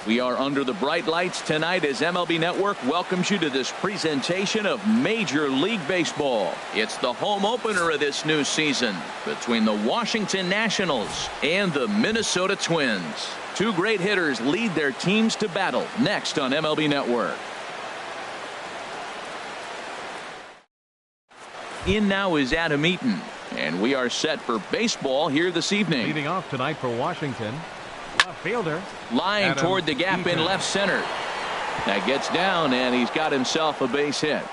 We are under the bright lights tonight as MLB Network welcomes you to this presentation of Major League Baseball. It's the home opener of this new season between the Washington Nationals and the Minnesota Twins. Two great hitters lead their teams to battle next on MLB Network. In now is Adam Eaton, and we are set for baseball here this evening. Leading off tonight for Washington, left fielder. Lying toward the gap in left center. That gets down, and he's got himself a base hit.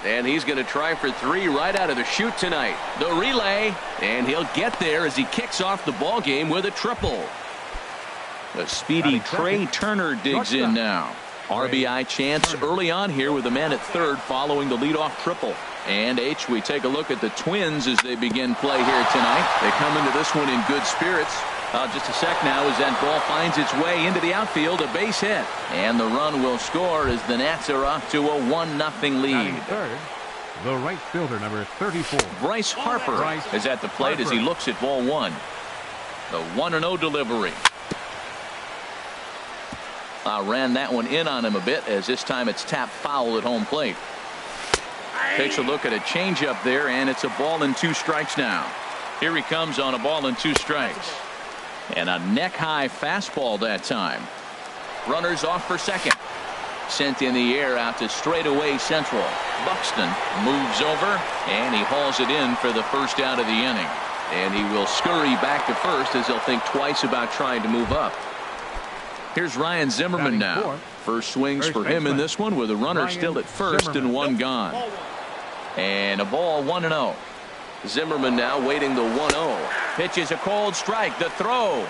And he's going to try for three right out of the chute tonight. The relay, and he'll get there as he kicks off the ball game with a triple. The speedy Trey Turner digs in now. RBI chance early on here with a man at third following the leadoff triple. And we take a look at the Twins as they begin play here tonight. They come into this one in good spirits. Just a sec now as that ball finds its way into the outfield, a base hit. And the run will score as the Nats are off to a 1-0 lead. Third, the right fielder, number 34. Bryce Harper is at the plate as he looks at ball one. The 1-0 delivery. Ran that one in on him a bit as this time it's tapped foul at home plate. Takes a look at a changeup there, and it's a ball and 2 strikes now. Here he comes on a ball and 2 strikes. And a neck-high fastball that time. Runners off for second. Sent in the air out to straightaway central. Buxton moves over, and he hauls it in for the first out of the inning. And he will scurry back to first as he'll think twice about trying to move up. Here's Ryan Zimmerman now. First swings for him in this one with a runner still at first and one gone. And a ball 1-0. Zimmerman now waiting the 1-0. Pitches a cold strike. The throw.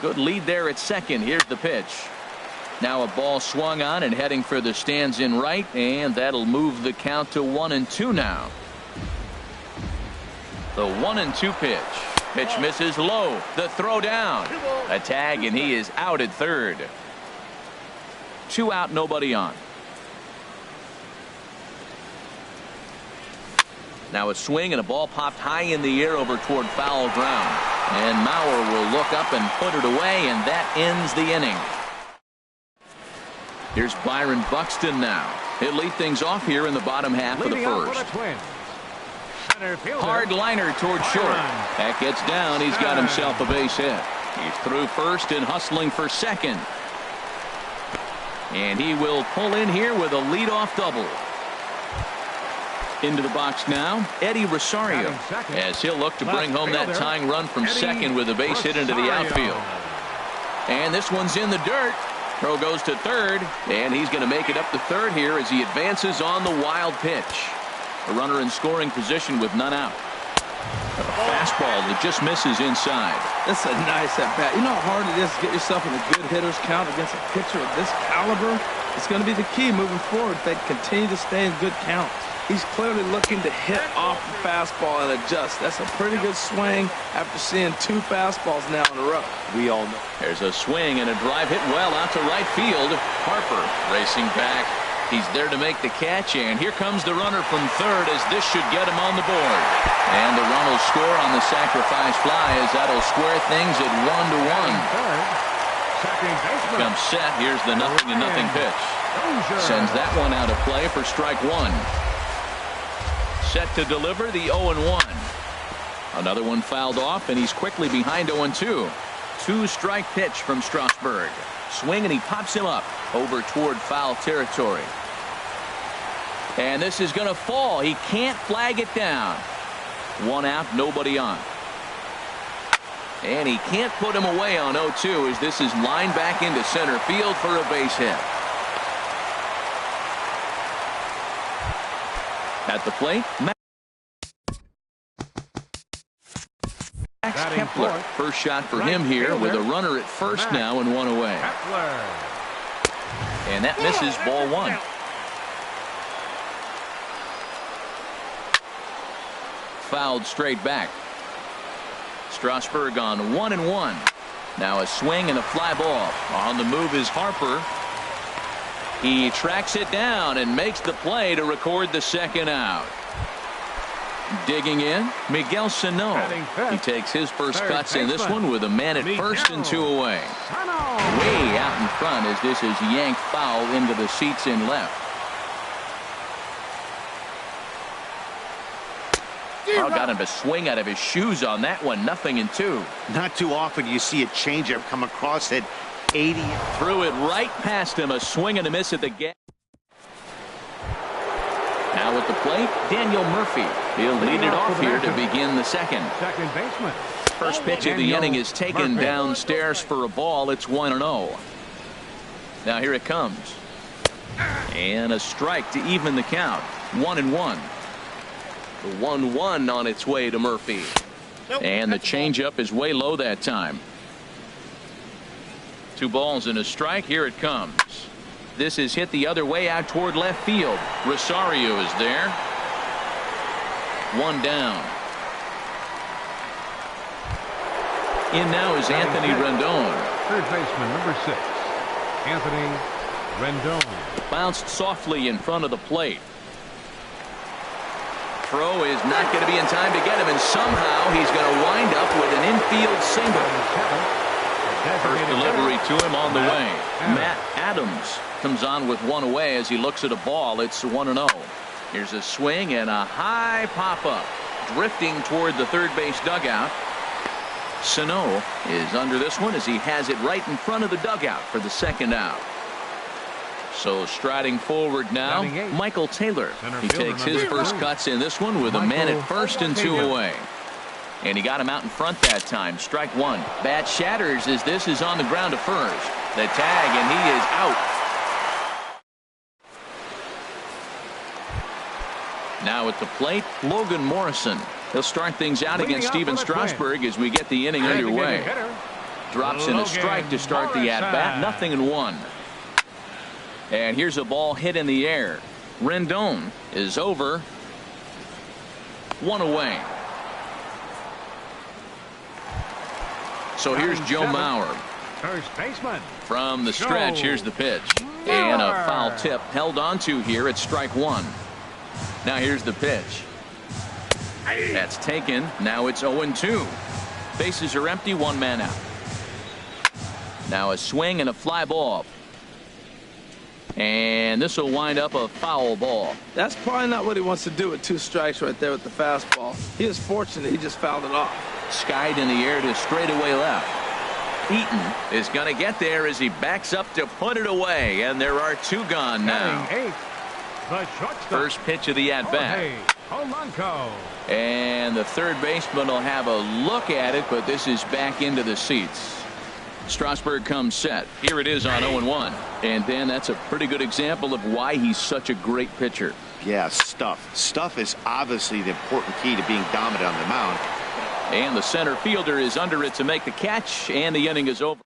Good lead there at second. Here's the pitch. Now a ball swung on and heading for the stands in right, and that'll move the count to 1-2 now. The 1-2 pitch. Pitch misses low. The throw down. A tag, and he is out at third. 2 out, nobody on. Now a swing and a ball popped high in the air over toward foul ground. And Mauer will look up and put it away, and that ends the inning. Here's Byron Buxton now. He'll lead things off here in the bottom half of the first. Hard liner toward short. That gets down. He's got himself a base hit. He's through first and hustling for second. And he will pull in here with a leadoff double. Into the box now, Eddie Rosario, as he'll look to bring home that tying run from second with a base hit into the outfield. And this one's in the dirt. Throw goes to third, and he's going to make it up to third here as he advances on the wild pitch. A runner in scoring position with none out. A fastball that just misses inside. That's a nice at bat. You know how hard it is to get yourself in a good hitter's count against a pitcher of this caliber? It's going to be the key moving forward if they continue to stay in good counts. He's clearly looking to hit off the fastball and adjust. That's a pretty good swing after seeing 2 fastballs now in a row. We all know. There's a swing and a drive hit well out to right field. Harper racing back. He's there to make the catch, and here comes the runner from third as this should get him on the board. And the run will score on the sacrifice fly as that'll square things at 1-1. Comes set. Here's the 0-0 pitch. Sends that one out of play for strike 1. Set to deliver the 0-1. Another one fouled off, and he's quickly behind 0-2. 2-strike pitch from Strasburg. Swing, and he pops him up over toward foul territory. And this is going to fall. He can't flag it down. 1 out, nobody on. And he can't put him away on 0-2 as this is lined back into center field for a base hit. At the plate, Max Kepler. First shot for him here with a runner at first now and 1 away. And that misses, ball 1. Fouled straight back. Strasburg on 1-1. Now a swing and a fly ball. On the move is Harper. He tracks it down and makes the play to record the second out. Digging in, Miguel Sano. He takes his first cuts in this one with a man at first and 2 away. Way out in front as this is yanked foul into the seats in left. Oh, got him to swing out of his shoes on that one. 0-2. Not too often you see a changeup come across at 80. Threw it right past him. A swing and a miss at the gap. Now at the plate, Daniel Murphy. He'll lead it off here to begin the second. Second baseman. First pitch of the inning is taken downstairs for a ball. It's 1-0. Now here it comes. And a strike to even the count. 1-1. The 1-1 on its way to Murphy. And the changeup is way low that time. 2 balls and a strike. Here it comes. This is hit the other way out toward left field. Rosario is there. 1 down. In now is Anthony Rendon. Third baseman, number 6, Anthony Rendon. Bounced softly in front of the plate. Throw is not going to be in time to get him, and somehow he's going to wind up with an infield single. First delivery to him on the way. Matt Adams comes on with 1 away as he looks at a ball. It's 1-0. Here's a swing and a high pop-up. Drifting toward the third base dugout. Sano is under this one as he has it right in front of the dugout for the second out. So striding forward now, Michael Taylor. He takes his first cuts in this one with a man at first and 2 away. And he got him out in front that time. Strike 1. Bat shatters as this is on the ground to first. The tag, and he is out. Now at the plate, Logan Morrison. He'll start things out against Steven Strasburg as we get the inning underway. Drops in a strike to start the at-bat. 0-1. And here's a ball hit in the air. Rendon is over. 1 away. So here's Joe Mauer. First baseman. From the stretch, here's the pitch. And a foul tip held onto here at strike 1. Now here's the pitch. That's taken. Now it's 0-2. Bases are empty, 1 man out. Now a swing and a fly ball. And this will wind up a foul ball. That's probably not what he wants to do with 2 strikes right there with the fastball. He was fortunate he just fouled it off. Skied in the air to straightaway left. Eaton is going to get there as he backs up to put it away. And there are 2 gone now. First pitch of the at-bat. And the third baseman will have a look at it, but this is back into the seats. Strasburg comes set. Here it is on 0-1. And Dan, that's a pretty good example of why he's such a great pitcher. Yeah, stuff. Stuff is obviously the important key to being dominant on the mound. And the center fielder is under it to make the catch, and the inning is over.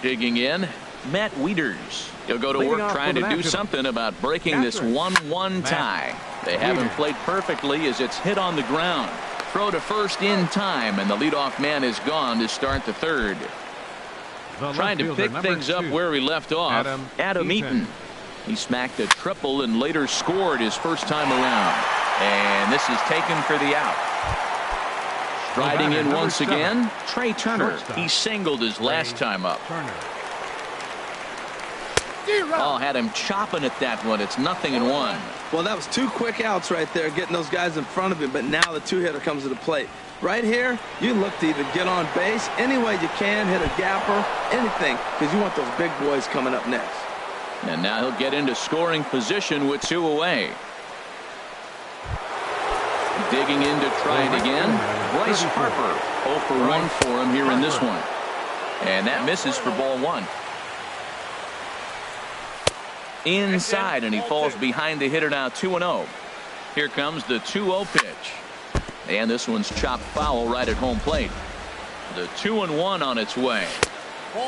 Digging in, Matt Wieters. He'll go to work trying to do something about breaking this 1-1 tie. They haven't played perfectly as it's hit on the ground. Throw to first in time, and the leadoff man is gone to start the third. Trying to pick things up where we left off, Adam Eaton. He smacked a triple and later scored his first time around. And this is taken for the out. Striding in once again, Trey Turner. He singled his last time up. Oh, had him chopping at that one. It's 0-1. Well, that was 2 quick outs right there, getting those guys in front of him, but now the 2-hitter comes to the plate. Right here, you look to either get on base any way you can, hit a gapper, anything, because you want those big boys coming up next. And now he'll get into scoring position with 2 away. Digging in to try it again, Bryce Harper. 0 for 1 for him here in this one. And that misses for ball 1. Inside, and he falls behind the hitter now. 2-0. Here comes the 2-0 pitch. And this one's chopped foul right at home plate. The 2-1 on its way.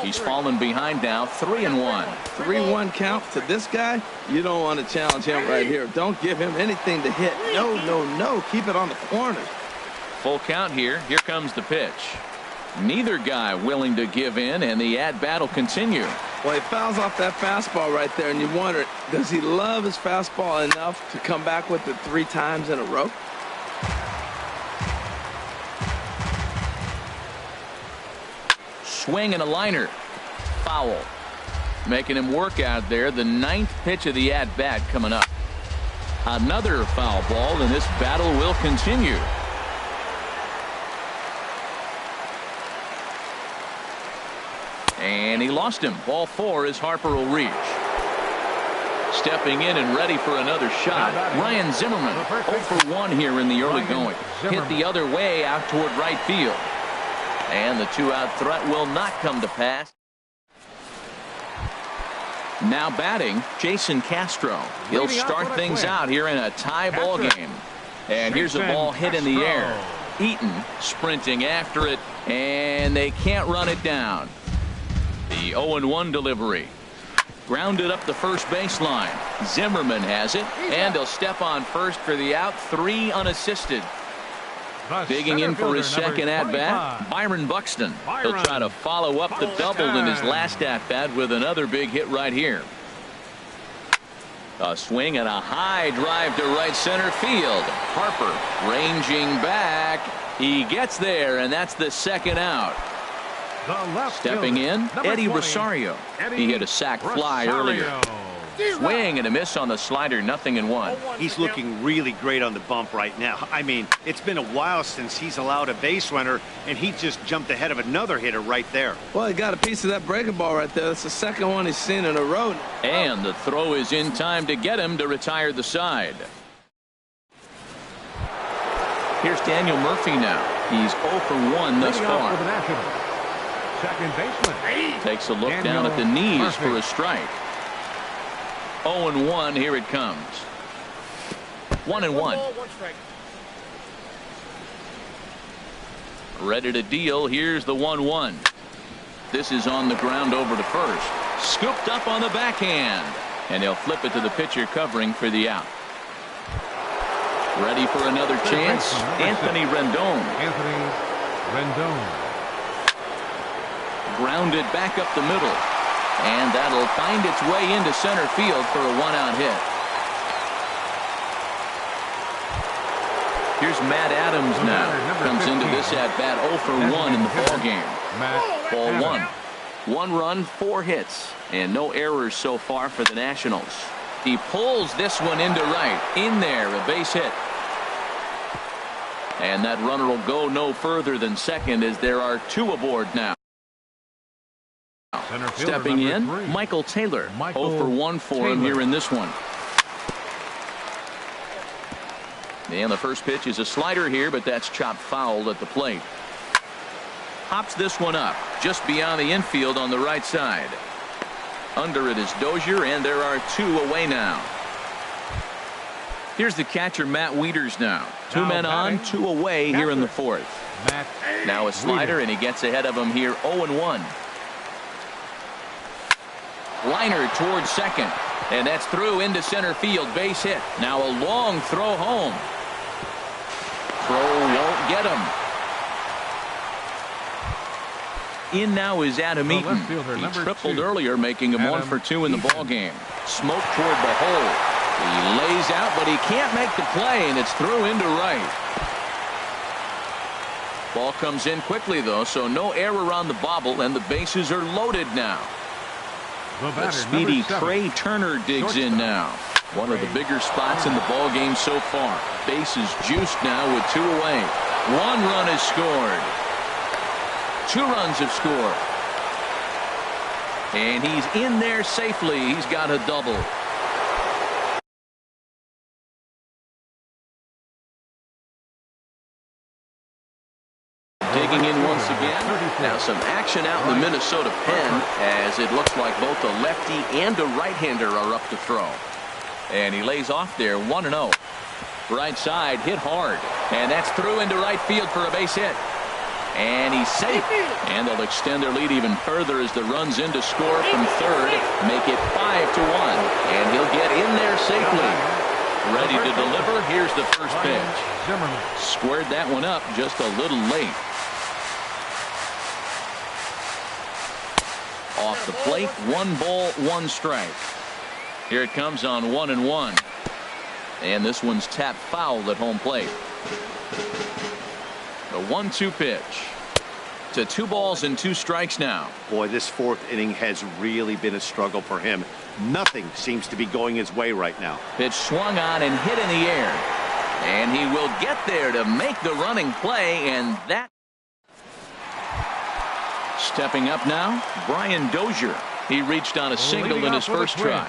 He's fallen behind now. 3-1. 3-1 count to this guy. You don't want to challenge him right here. Don't give him anything to hit. No. Keep it on the corners. Full count here. Here comes the pitch. Neither guy willing to give in, and the at-bat will continue. Well, he fouls off that fastball right there, and you wonder, does he love his fastball enough to come back with it 3 times in a row? Swing and a liner. Foul. Making him work out there. The 9th pitch of the at-bat coming up. Another foul ball, and this battle will continue. And he lost him. Ball 4 as Harper will reach. Stepping in and ready for another shot. Ryan Zimmerman, 0 for 1 here in the early going. Hit the other way out toward right field. And the 2-out threat will not come to pass. Now batting, Jason Castro. He'll start things out here in a tie ball game. And here's a ball hit in the air. Eaton sprinting after it, and they can't run it down. The 0-1 delivery. Grounded up the first baseline. Zimmerman has it, and he'll step on first for the out. 3 unassisted. Digging in for his second at-bat, Byron Buxton. He'll try to follow up the double in his last at-bat with another big hit right here. A swing and a high drive to right center field. Harper ranging back. He gets there, and that's the second out. Stepping in, Eddie Rosario. He hit a sac fly earlier. Swing and a miss on the slider, 0-1. He's looking really great on the bump right now. I mean, it's been a while since he's allowed a base runner, and he just jumped ahead of another hitter right there. Well, he got a piece of that breaking ball right there. That's the second one he's seen in a row. And the throw is in time to get him to retire the side. Here's Daniel Murphy now. He's 0 for 1 thus far. Second baseman. Takes a look down at the knees for a strike. 0-1, here it comes. 1-1. Ready to deal. Here's the 1-1. This is on the ground over to first. Scooped up on the backhand. And he'll flip it to the pitcher covering for the out. Ready for another chance. Anthony Rendon. Grounded back up the middle. And that'll find its way into center field for a 1-out hit. Here's Matt Adams now. Comes into this at-bat 0 for 1 in the ballgame. Ball 1. 1 run, 4 hits, and no errors so far for the Nationals. He pulls this one into right. In there, a base hit. And that runner will go no further than second as there are 2 aboard now. Stepping in, Michael Taylor. 0 for 1 for him here in this one. And the first pitch is a slider here, but that's chopped foul at the plate. Hops this one up just beyond the infield on the right side. Under it is Dozier, and there are 2 away now. Here's the catcher, Matt Wieters now. 2 men on, 2 away here in the 4th. Now a slider, and he gets ahead of him here. 0-1. Liner towards second, and that's through into center field. Base hit. Now a long throw home. Throw won't get him. In now is Adam Eaton. He tripled earlier, making him 1 for 2 in the ballgame. Smoke toward the hole. He lays out, but he can't make the play, and it's through into right. Ball comes in quickly, though, so no error on the bobble, and the bases are loaded now. The speedy Trey Turner digs in now. One of the bigger spots in the ball game so far. Bases juiced now with 2 away. 1 run is scored. 2 runs have scored. And he's in there safely. He's got a double. Digging in once again. Now some action out in the Minnesota pen, as it looks like both a lefty and a right-hander are up to throw. And he lays off there, 1-0. Right side, hit hard. And that's through into right field for a base hit. And he's safe. And they'll extend their lead even further as the runs in to score from third. Make it 5-1. And he'll get in there safely. Ready to deliver. Here's the first pitch. Squared that one up just a little late. Off the plate, 1 ball, 1 strike. Here it comes on 1-1. And this one's tapped foul at home plate. The 1-2 pitch. To 2 balls and 2 strikes now. Boy, this 4th inning has really been a struggle for him. Nothing seems to be going his way right now. Pitch swung on and hit in the air. And he will get there to make the running play, and that. Stepping up now, Brian Dozier. He reached on a single in his first try.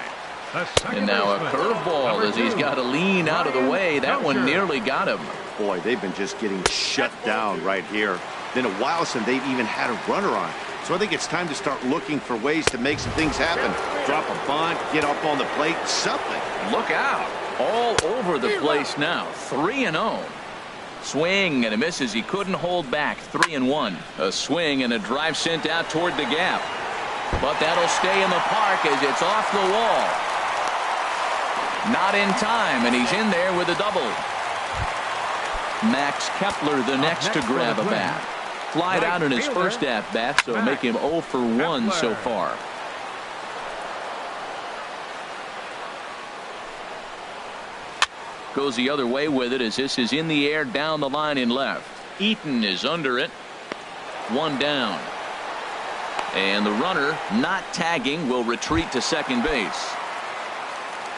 And now a curveball as he's got to lean out of the way. That one nearly got him. Boy, they've been just getting shut down right here. Been a while since they've even had a runner on. So I think it's time to start looking for ways to make some things happen. Drop a bunt, get up on the plate, something. Look out. All over the place now. 3-0. Swing and a miss as he couldn't hold back. 3-1. A swing and a drive sent out toward the gap. But that'll stay in the park as it's off the wall. Not in time, and he's in there with a double. Max Kepler the next to grab a bat. Flied out in his first at-bat, so make him 0 for 1 so far. Goes the other way with it as this is in the air down the line in left. Eaton is under it. 1 down. And the runner, not tagging, will retreat to second base.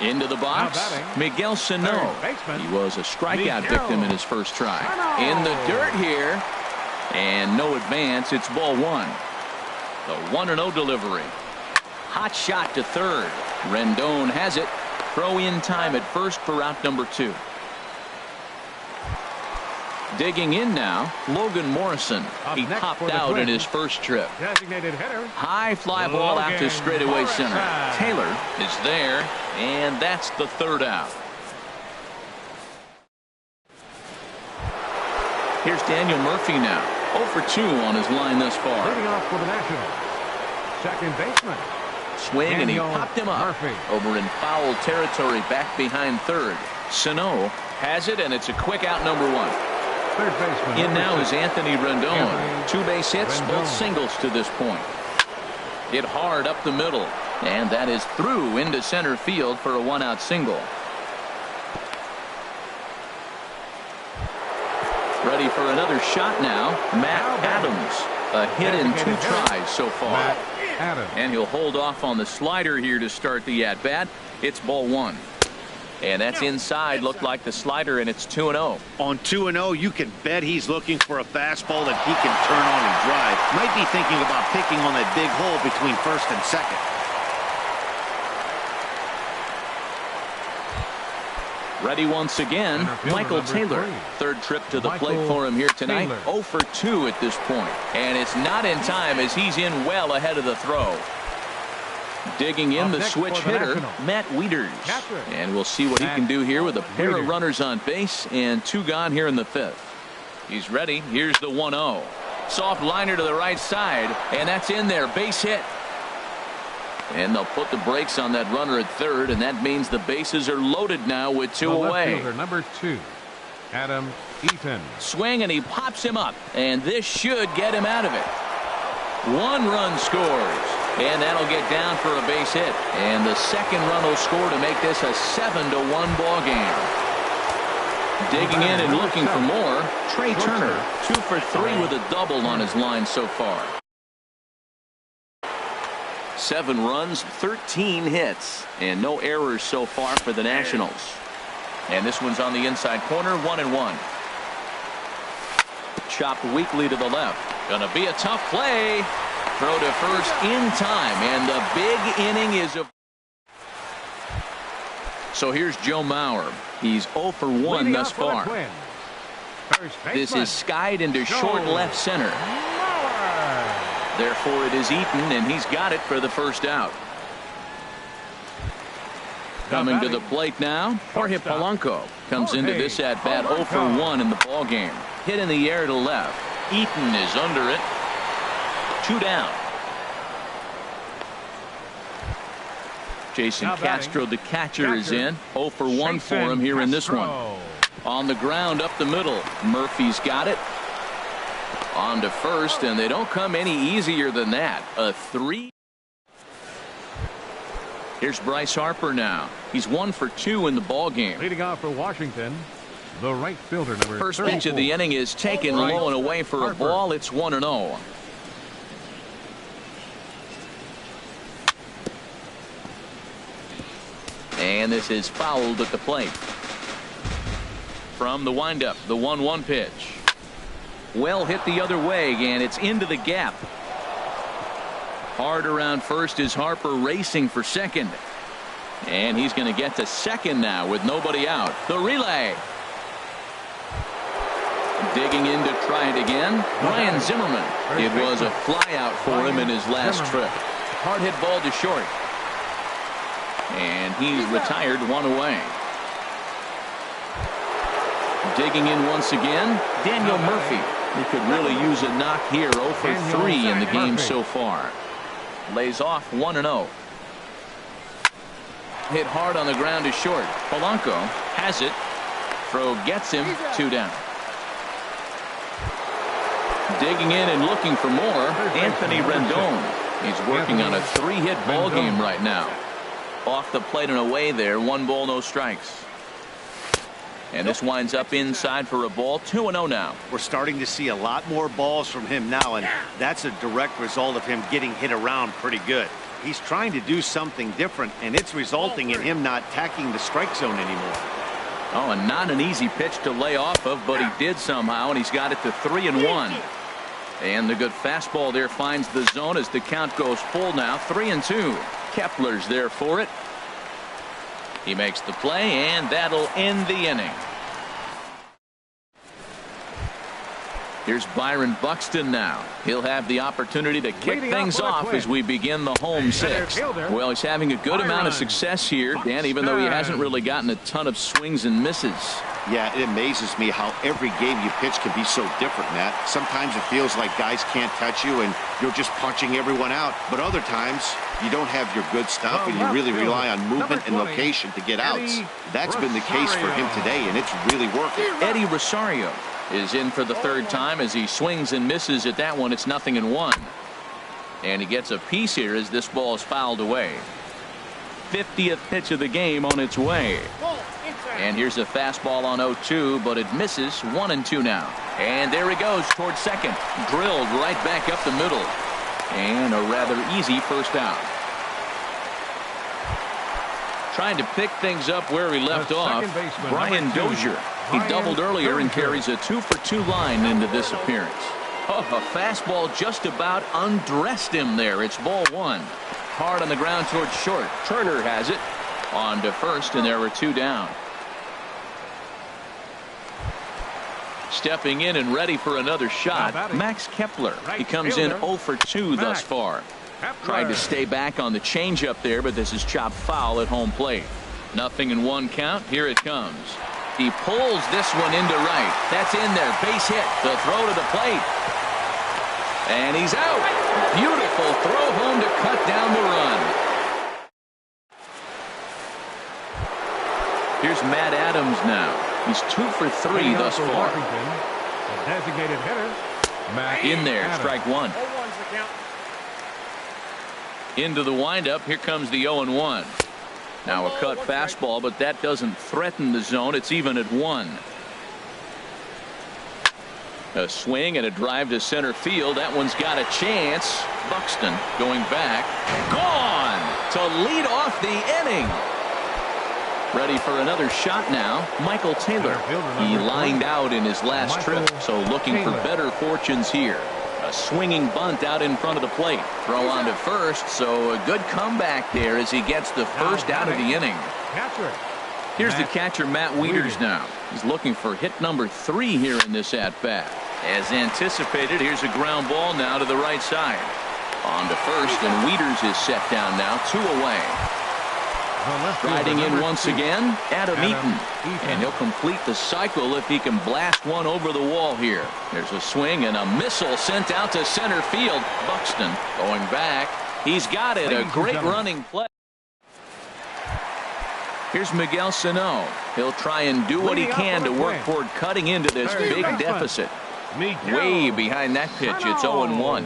Into the box, Miguel Sano. He was a strikeout victim in his first try. In the dirt here. And no advance. It's ball 1. The 1-0 delivery. Hot shot to third. Rendon has it. Throw in time at first for out number 2. Digging in now, Logan Morrison. He popped out in his first trip. High fly ball out to straightaway center. Taylor is there, and that's the 3rd out. Here's Daniel Murphy now. 0 for 2 on his line thus far. Leading off for the Nationals, second baseman. Swing, and he popped him up. Over in foul territory back behind third. Sano has it, and it's a quick out number 1. Third baseman. In now is Anthony Rendon. 2 base hits, both singles to this point. Hit hard up the middle, and that is through into center field for a 1-out single. Ready for another shot now, Matt Adams. A hit in 2 tries so far. And he'll hold off on the slider here to start the at-bat. It's ball 1. And that's inside. Looked like the slider, and it's 2-0. On 2-0, you can bet he's looking for a fastball that he can turn on and drive. Might be thinking about picking on that big hole between first and second. Ready once again, Michael Taylor. 3rd trip to the plate for him here tonight. 0 for 2 at this point. And it's not in time as he's in well ahead of the throw. Digging in the switch hitter, Matt Wieters. And we'll see what he can do here with a pair of runners on base and 2 gone here in the 5th. He's ready. Here's the 1-0. Soft liner to the right side, and that's in there. Base hit. And they'll put the brakes on that runner at third, and that means the bases are loaded now with 2 away. Number 2, Adam Eaton. Swing, and he pops him up, and this should get him out of it. 1 run scores, and that'll get down for a base hit. And the 2nd run will score to make this a 7-1 ball game. Digging in and looking for more, Trey Turner. 2 for 3 with a double on his line so far. 7 runs, 13 hits, and no errors so far for the Nationals. And this one's on the inside corner, 1-1. Chopped weakly to the left. Gonna be a tough play. Throw to first in time, and the big inning is a. So here's Joe Mauer. He's 0 for 1 thus far. This is skied into short left center. Therefore, it is Eaton, and he's got it for the 1st out. Coming to the plate now, Jorge Polanco comes into this at-bat 0 for 1 in the ballgame. Hit in the air to left. Eaton is under it. 2 down. Jason Castro, the catcher, is in. 0 for 1 for him here in this one. On the ground up the middle. Murphy's got it. On to first, and they don't come any easier than that. A 3 Here's Bryce Harper now. He's 1 for 2 in the ball game. Leading off for Washington, the right fielder, number First 34. pitch of the inning is taken low and away for a ball. It's 1-0. And this is fouled at the plate. From the windup, the 1-1 pitch. Well hit the other way, and it's into the gap. Hard around first is Harper racing for second. And he's going to get to second now with nobody out. The relay. Digging in to try it again. Ryan Zimmerman. It was a fly out for him in his last trip. Hard hit ball to short. And he's retired, 1 away. Digging in once again, Daniel Murphy. He could really use a knock here. 0 for 3 in the game so far. Lays off 1-0. Hit hard on the ground to short. Polanco has it. Throw gets him. 2 down. Digging in and looking for more, Anthony Rendon. He's working on a 3-hit ball game right now. Off the plate and away there. 1 ball, no strikes. And this winds up inside for a ball. 2-0 now. We're starting to see a lot more balls from him now, and that's a direct result of him getting hit around pretty good. He's trying to do something different, and it's resulting in him not attacking the strike zone anymore. Oh, and not an easy pitch to lay off of, but he did somehow, and he's got it to 3-1. And the good fastball there finds the zone as the count goes full now. 3-2. Kepler's there for it. He makes the play, and that'll end the inning. Here's Byron Buxton now. He'll have the opportunity to kick things off as we begin the home 6th. Well, he's having a good amount of success here, Dan, even though he hasn't really gotten a ton of swings and misses. Yeah, it amazes me how every game you pitch can be so different, Matt. Sometimes it feels like guys can't touch you and you're just punching everyone out. But other times, you don't have your good stuff and you really rely on movement and location to get outs. That's been the case for him today, and it's really working. Eddie Rosario is in for the 3rd time as he swings and misses at that one. It's 0-1. And he gets a piece here as this ball is fouled away. 50th pitch of the game on its way. And here's a fastball on 0-2, but it misses. 1-2 now. And there he goes towards second. Drilled right back up the middle. And a rather easy first out. Trying to pick things up where he left off, Brian Dozier. He doubled earlier and carries a 2-for-2 line into this appearance. Oh, a fastball just about undressed him there. It's ball 1. Hard on the ground towards short. Turner has it. On to first, and there were 2 down. Stepping in and ready for another shot, Max Kepler. He comes in 0 for 2 thus far. Tried to stay back on the changeup there, but this is chopped foul at home plate. 0-1 count. Here it comes. He pulls this one into right. That's in there. Base hit. The throw to the plate. And he's out. Beautiful throw home to cut down the run. Here's Matt Adams now. He's 2 for 3 thus far. The designated hitter, Matt in there. Adams. Strike 1. Into the windup. Here comes the 0-1. Now a cut fastball, but that doesn't threaten the zone. It's even at 1. A swing and a drive to center field. That one's got a chance. Buxton going back. Gone to lead off the inning. Ready for another shot now. Michael Taylor. He lined out in his last trip, so looking for better fortunes here. A swinging bunt out in front of the plate. Throw on to first, so a good comeback there as he gets the first out of the inning. Here's the catcher, Matt Wieters now. He's looking for hit number 3 here in this at-bat. As anticipated, here's a ground ball now to the right side. On to first, and Wieters is set down now, 2 away. Riding in once again, Adam Eaton. And he'll complete the cycle if he can blast one over the wall here. There's a swing and a missile sent out to center field. Buxton going back. He's got it. A great running play. Here's Miguel Sano. He'll try and do what he can to work toward cutting into this big deficit. Way behind that pitch. It's 0-1.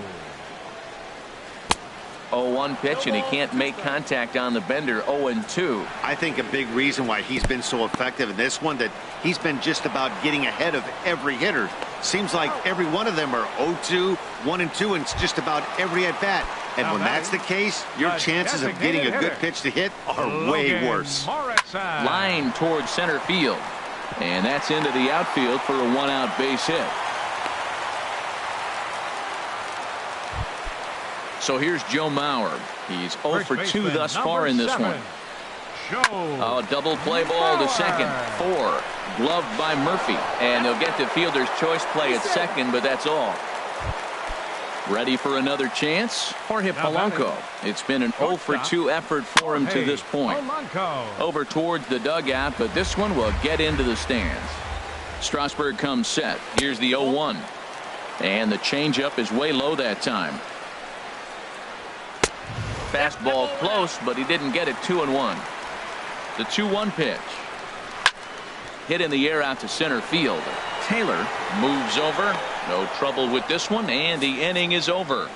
0-1 pitch, and he can't make contact on the bender. 0-2. I think a big reason why he's been so effective in this one, that he's been just about getting ahead of every hitter. Seems like every one of them are 0-2, 1-2, and it's just about every at-bat. And when that's the case, your chances of getting a good pitch to hit are way worse. Line towards center field. And that's into the outfield for a one-out base hit. So here's Joe Mauer. He's 0 for 2 thus far in this one. A double play ball to second. 4. Gloved by Murphy. And they'll get the fielder's choice play at second, but that's all. Ready for another chance? Jorge Polanco. It's been an 0 for 2 effort for him to this point. Over towards the dugout, but this one will get into the stands. Strasburg comes set. Here's the 0-1. And the changeup is way low that time. Fastball close, but he didn't get it. 2-1. The 2-1 pitch. Hit in the air out to center field. Taylor moves over. No trouble with this one, and the inning is over.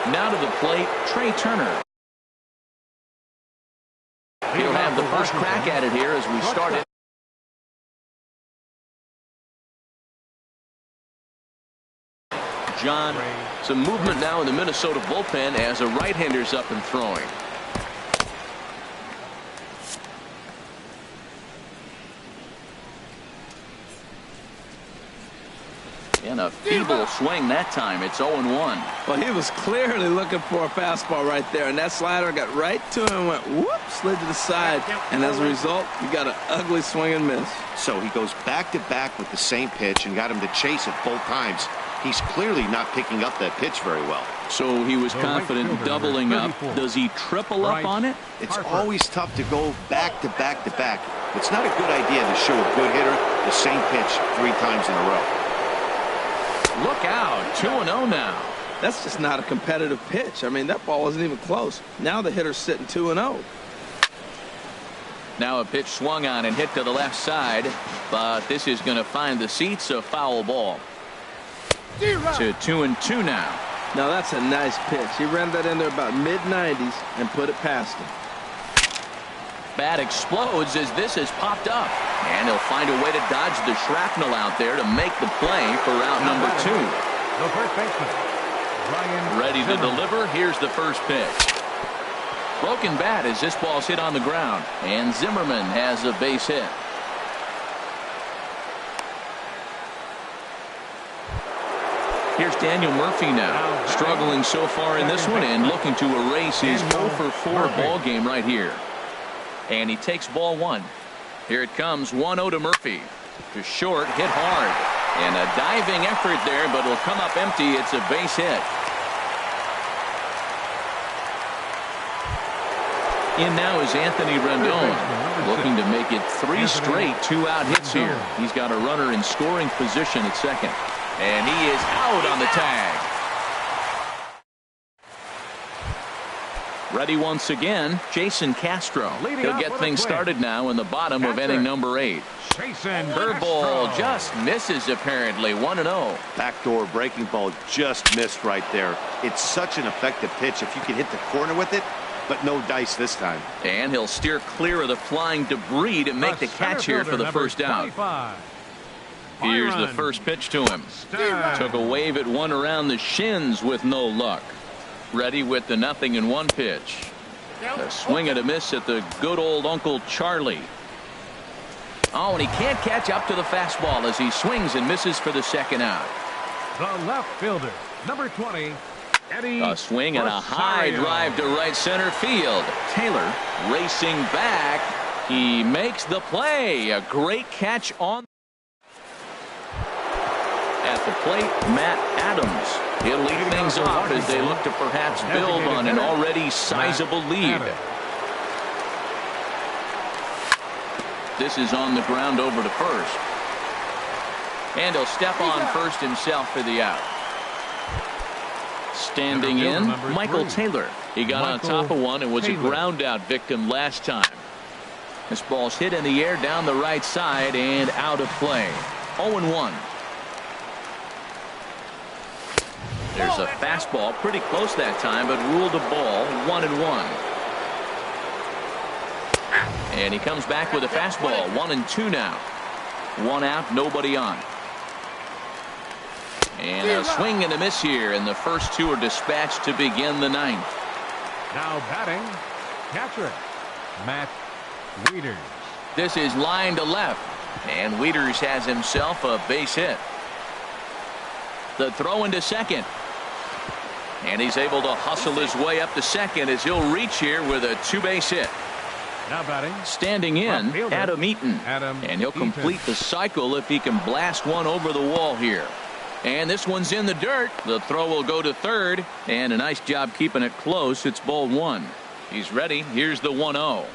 Now to the plate, Trey Turner. He'll have the first crack at it here as we start it. John, some movement now in the Minnesota bullpen as a right-hander's up and throwing. And a feeble swing that time. It's 0-1. Well, he was clearly looking for a fastball right there, and that slider got right to him and went whoop, slid to the side, and as a result, you got an ugly swing and miss. So he goes back-to-back with the same pitch and got him to chase it both times. He's clearly not picking up that pitch very well. So he was confident doubling up. Does he triple up on it? It's always tough to go back-to-back-to-back. It's not a good idea to show a good hitter the same pitch 3 times in a row. Look out. 2-0 now. That's just not a competitive pitch. I mean, that ball wasn't even close. Now the hitter's sitting 2-0. Now a pitch swung on and hit to the left side, but this is going to find the seats. A foul ball. To 2-2 now. Now that's a nice pitch. He ran that in there about mid-90s and put it past him. Bat explodes as this has popped up, and he'll find a way to dodge the shrapnel out there to make the play for out number 2. The first baseman, Ready to deliver. Here's the first pitch. Broken bat as this ball's hit on the ground, and Zimmerman has a base hit. Here's Daniel Murphy now, struggling so far in this one and looking to erase his 0 for 4 ball game right here. And he takes ball 1. Here it comes. 1-0 to Murphy. To short, hit hard. And a diving effort there, but it'll come up empty. It's a base hit. In now is Anthony Rendon, looking to make it 3 straight 2-out hits here. He's got a runner in scoring position at second. And he is out on the tag. Ready once again, Jason Castro. He'll get things started now in the bottom of inning number 8. Curveball just misses apparently. 1-0. Backdoor breaking ball just missed right there. It's such an effective pitch if you can hit the corner with it, but no dice this time. And he'll steer clear of the flying debris to make the catch here for the first out. Here's the first pitch to him. Took a wave at one around the shins with no luck. Ready with the 0-1 pitch. A swing and a miss at the good old Uncle Charlie. Oh, and he can't catch up to the fastball as he swings and misses for the second out. The left fielder, number 20, Eddie. A swing and a high drive to right center field. Taylor racing back. He makes the play. A great catch on. At the plate, Matt Adams. He'll lead things off as they look to perhaps build on an already sizable lead. This is on the ground over to first. And he'll step on first himself for the out. Standing in, Michael Taylor. He got on top of one and was a ground out victim last time. This ball's hit in the air down the right side and out of play. 0-1. There's a fastball pretty close that time, but ruled a ball, 1-1. And he comes back with a fastball, 1-2 now. 1 out, nobody on. And a swing and a miss here, and the first 2 are dispatched to begin the 9th. Now batting, catcher, Matt Wieters. This is line to left, and Wieters has himself a base hit. The throw into second. And he's able to hustle his way up to second as he'll reach here with a 2-base hit. Now batting. Standing in, Adam Eaton. And he'll complete the cycle if he can blast one over the wall here. And this one's in the dirt. The throw will go to third. And a nice job keeping it close. It's ball 1. He's ready. Here's the 1-0.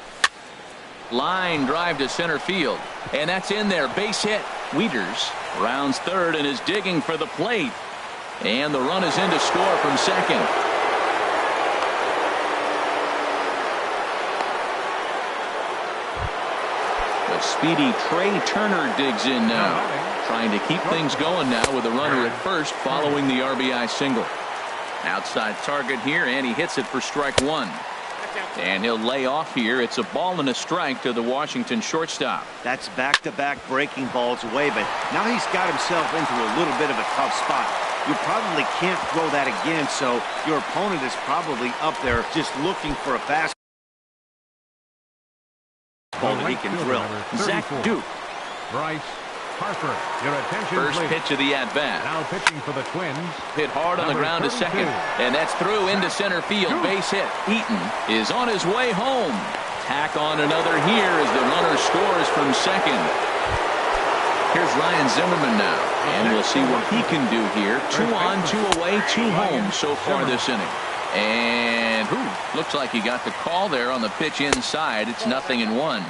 Line drive to center field. And that's in there. Base hit. Wieters rounds third and is digging for the plate. And the run is in to score from second. The speedy Trey Turner digs in now, trying to keep things going now with a runner at first following the RBI single. Outside target here, and he hits it for strike 1. And he'll lay off here. It's a ball and a strike to the Washington shortstop. That's back-to-back breaking balls away, but now he's got himself into a little bit of a tough spot. You probably can't throw that again, so your opponent is probably up there just looking for a fastball that he can drill. Zach Duke. Bryce Harper, your attention First please. pitch of the at-bat. Now pitching for the Twins. Hit hard on the ground to second. And that's through into center field. Base hit. Eaton is on his way home. Tack on another here as the runner scores from second. Here's Ryan Zimmerman now. And we'll see what he can do here. 2 on, 2 away, 2 home so far this inning. And looks like he got the call there on the pitch inside. It's 0-1.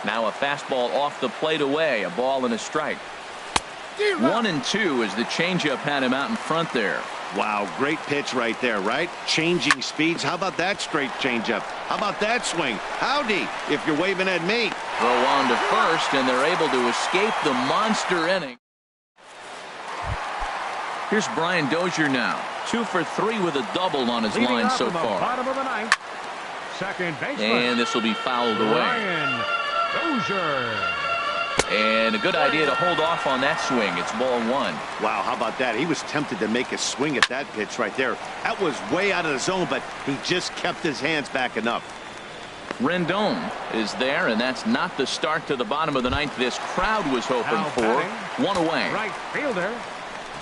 Now a fastball off the plate away. A ball and a strike. 1-2 as the changeup had him out in front there. Wow, great pitch right there, right? Changing speeds. How about that straight changeup? How about that swing? Howdy, if you're waving at me. Throw on to first, and they're able to escape the monster inning. Here's Brian Dozier now. 2 for 3 with a double on his line so far. Bottom of the 9th. Second baseman. And this will be fouled away. Brian Dozier. And a good idea to hold off on that swing. It's ball 1. Wow, how about that? He was tempted to make a swing at that pitch right there. That was way out of the zone, but he just kept his hands back enough. Rendon is there, and that's not the start to the bottom of the 9th this crowd was hoping for. 1 away. Right fielder.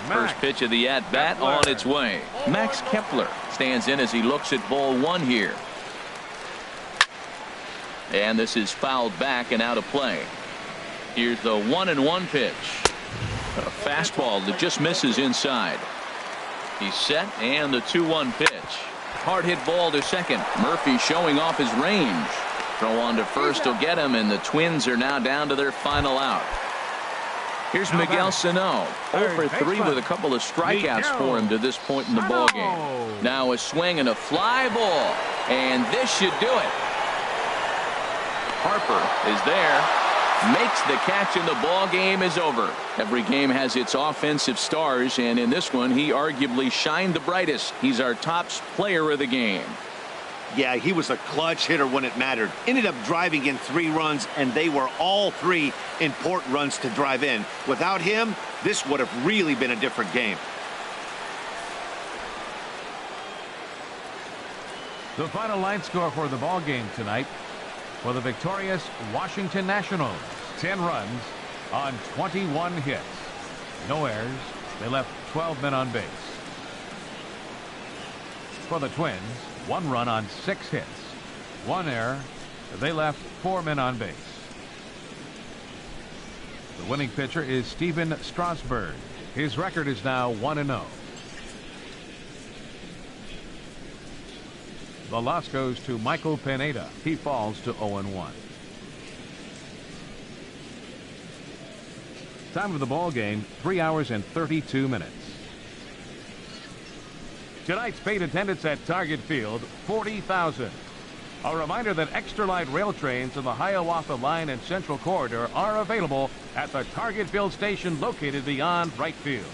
First pitch of the at-bat on its way. Max Kepler stands in as he looks at ball 1 here. And this is fouled back and out of play. Here's the 1-1 pitch. A fastball that just misses inside. He's set, and the 2-1 pitch. Hard hit ball to second. Murphy showing off his range. Throw on to first will get him, and the Twins are now down to their final out. Here's Miguel Sano. 0 for 3 with a couple of strikeouts for him to this point in the ballgame. Now a swing and a fly ball. And this should do it. Harper is there. Makes the catch, and the ball game is over. Every game has its offensive stars, and in this one he arguably shined the brightest. He's our top player of the game. Yeah, he was a clutch hitter when it mattered. Ended up driving in 3 runs, and they were all 3 important runs to drive in. Without him, this would have really been a different game. The final line score for the ball game tonight. For the victorious Washington Nationals, 10 runs on 21 hits. No errors. They left 12 men on base. For the Twins, 1 run on 6 hits. 1 error. They left 4 men on base. The winning pitcher is Steven Strasburg. His record is now 1-0. The loss goes to Michael Pineda. He falls to 0-1. Time of the ball game, 3 hours and 32 minutes. Tonight's paid attendance at Target Field, 40,000. A reminder that extra light rail trains in the Hiawatha Line and Central Corridor are available at the Target Field station located beyond right field.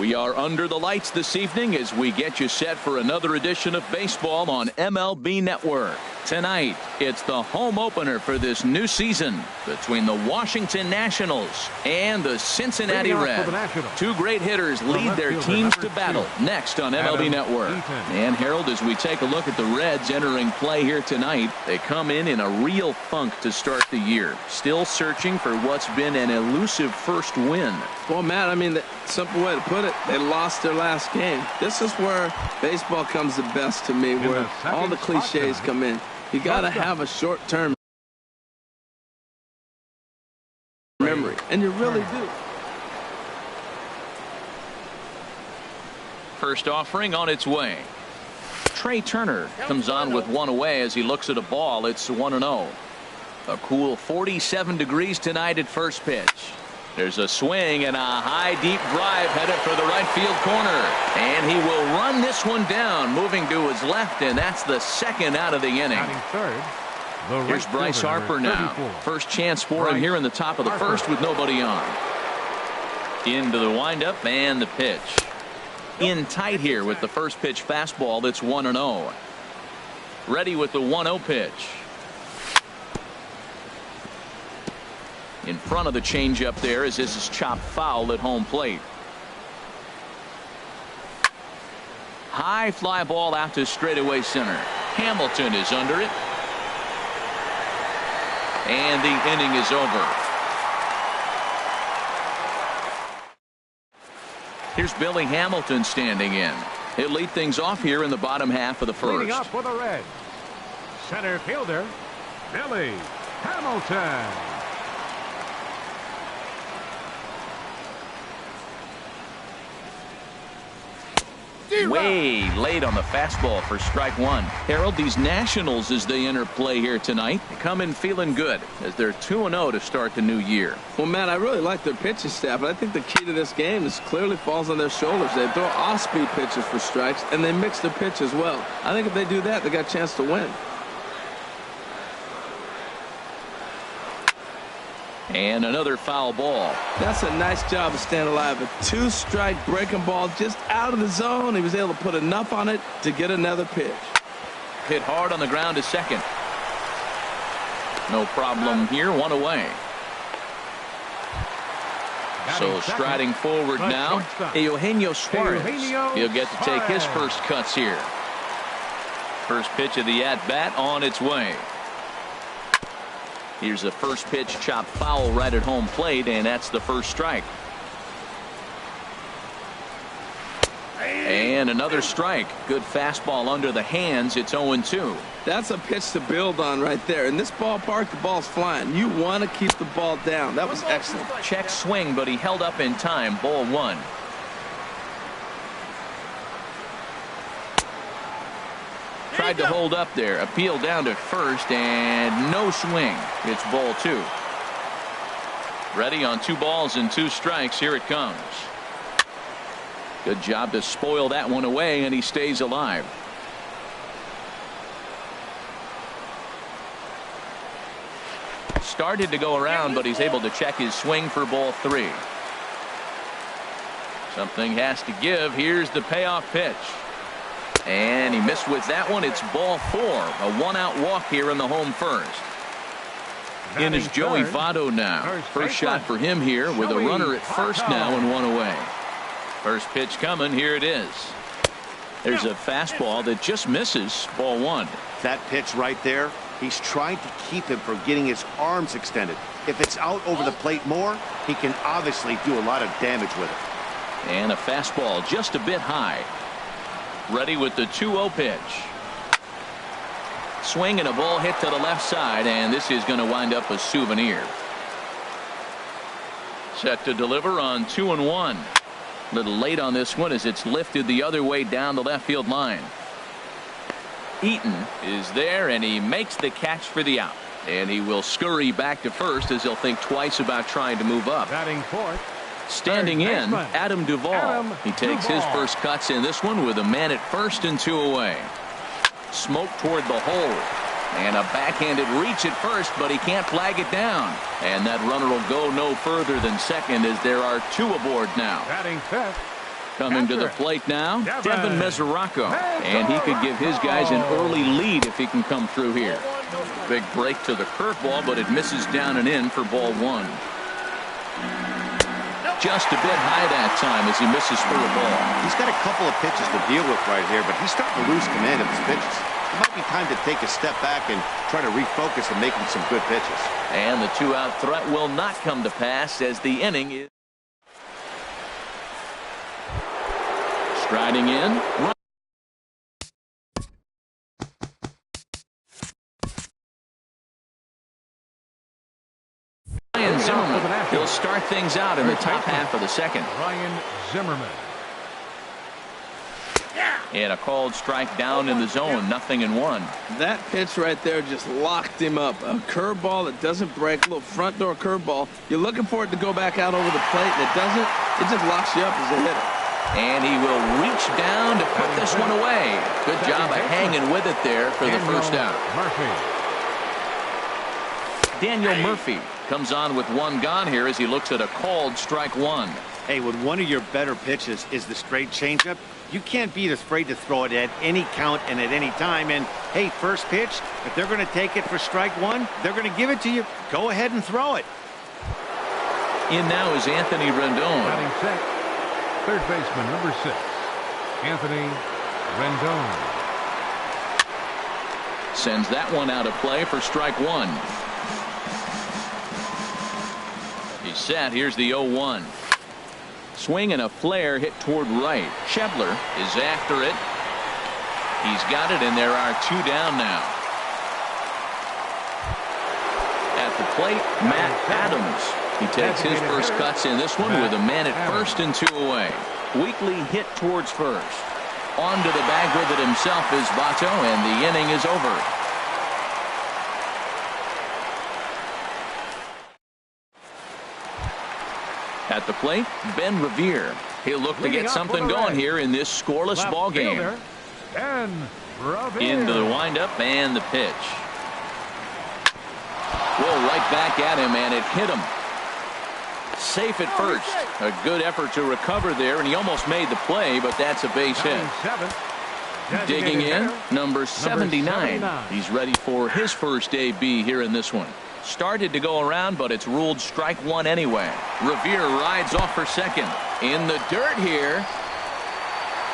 We are under the lights this evening as we get you set for another edition of baseball on MLB Network. Tonight, it's the home opener for this new season between the Washington Nationals and the Cincinnati Reds. Two great hitters lead their teams to battle next on MLB Network. And Harold, as we take a look at the Reds entering play here tonight, they come in a real funk to start the year. Still searching for what's been an elusive first win. Well, Matt, I mean, the simple way to put it, they lost their last game. This is where baseball comes the best to me, where all the cliches come in. You got to have a short-term memory, and you really do. First offering on its way. Trey Turner comes on with one away as he looks at a ball. It's 1-0. A cool 47 degrees tonight at first pitch. There's a swing and a high deep drive headed for the right field corner, and he will run this one down, moving to his left, and that's the second out of the inning. Here's Bryce Harper now. First chance for him here in the top of the first with nobody on. Into the windup and the pitch. In tight here with the first pitch fastball. That's 1-0. Ready with the 1-0 pitch. In front of the changeup there as this is chopped foul at home plate. High fly ball out to straightaway center. Hamilton is under it. And the inning is over. Here's Billy Hamilton standing in. He'll lead things off here in the bottom half of the first. Leading up for the Reds, center fielder Billy Hamilton. Way late on the fastball for strike one. Harold, these Nationals, as they enter play here tonight, come in feeling good as they're 2-0 to start the new year. Well, Matt, I really like their pitching staff, but I think the key to this game is clearly falls on their shoulders. They throw off-speed pitches for strikes, and they mix their pitch as well. I think if they do that, they got a chance to win. And another foul ball. That's a nice job of staying alive. A two-strike breaking ball just out of the zone. He was able to put enough on it to get another pitch. Hit hard on the ground to second. No problem here. One away. So striding forward now, Eugenio Suarez. He'll get to take his first cuts here. First pitch of the at-bat on its way. Here's a first pitch chop foul right at home plate, and that's the first strike. And another strike. Good fastball under the hands. It's 0-2. That's a pitch to build on right there. In this ballpark, the ball's flying. You want to keep the ball down. That was excellent. Check swing, but he held up in time. Ball one. Tried to hold up there. Appeal down to first, and no swing. It's ball two. Ready on 2 balls and 2 strikes. Here it comes. Good job to spoil that one away, and he stays alive. Started to go around, but he's able to check his swing for ball 3. Something has to give. Here's the payoff pitch. And he missed with that one. It's ball 4. A 1-out walk here in the home first. In is Joey Votto now. First shot for him here with a runner at first now and 1 away. First pitch coming. Here it is. There's a fastball that just misses. Ball 1. That pitch right there, he's trying to keep him from getting his arms extended. If it's out over the plate more, he can obviously do a lot of damage with it. And a fastball just a bit high. Ready with the 2-0 pitch. Swing and a ball hit to the left side, and this is going to wind up a souvenir. Set to deliver on 2-1. A little late on this one as it's lifted the other way down the left field line. Eaton is there, and he makes the catch for the out. And he will scurry back to first as he'll think twice about trying to move up. Batting fourth. Standing in, Adam Duvall. He takes his first cuts in this one with a man at first and 2 away. Smoke toward the hole. And a backhanded reach at first, but he can't flag it down. And that runner will go no further than second as there are 2 aboard now. Batting fifth. Coming to the plate now, Devin Mesoraco. And he could give his guys an early lead if he can come through here. Big break to the curveball, but it misses down and in for ball one. Just a bit high that time as he misses for a ball. He's got a couple of pitches to deal with right here, but he's starting to lose command of his pitches. It might be time to take a step back and try to refocus and make him some good pitches. And the two-out threat will not come to pass as the inning is striding in. Ryan Zimmerman. He'll start things out in the top half of the second. Ryan Zimmerman. And a called strike down in the zone, 0-1. That pitch right there just locked him up. A curveball that doesn't break, a little front door curveball. You're looking for it to go back out over the plate, and it doesn't. It just locks you up as a hitter. And he will reach down to put this one away. Good job of hanging with it there for the first out. Daniel Murphy comes on with one gone here as he looks at a called strike one. Hey, when one of your better pitches is the straight changeup, you can't be afraid to throw it at any count and at any time. And, hey, first pitch, if they're going to take it for strike one, they're going to give it to you. Go ahead and throw it. In now is Anthony Rendon. Batting set, third baseman, number 6, Anthony Rendon. Sends that one out of play for strike one. He's set. Here's the 0-1. Swing and a flare hit toward right. Schebler is after it. He's got it, and there are two down now. At the plate, Matt Adams. He takes his first cuts in this one with a man at first and 2 away. Weekly hit towards first. On to the bag with it himself is Votto, and the inning is over. At the plate, Ben Revere. He'll look to get something going here in this scoreless ball game. Into the windup and the pitch. Well, right back at him, and it hit him. Safe at first. A good effort to recover there, and he almost made the play, but that's a base hit. Digging in, number 79. He's ready for his first AB here in this one. Started to go around, but it's ruled strike one anyway. Revere rides off for second. In the dirt here.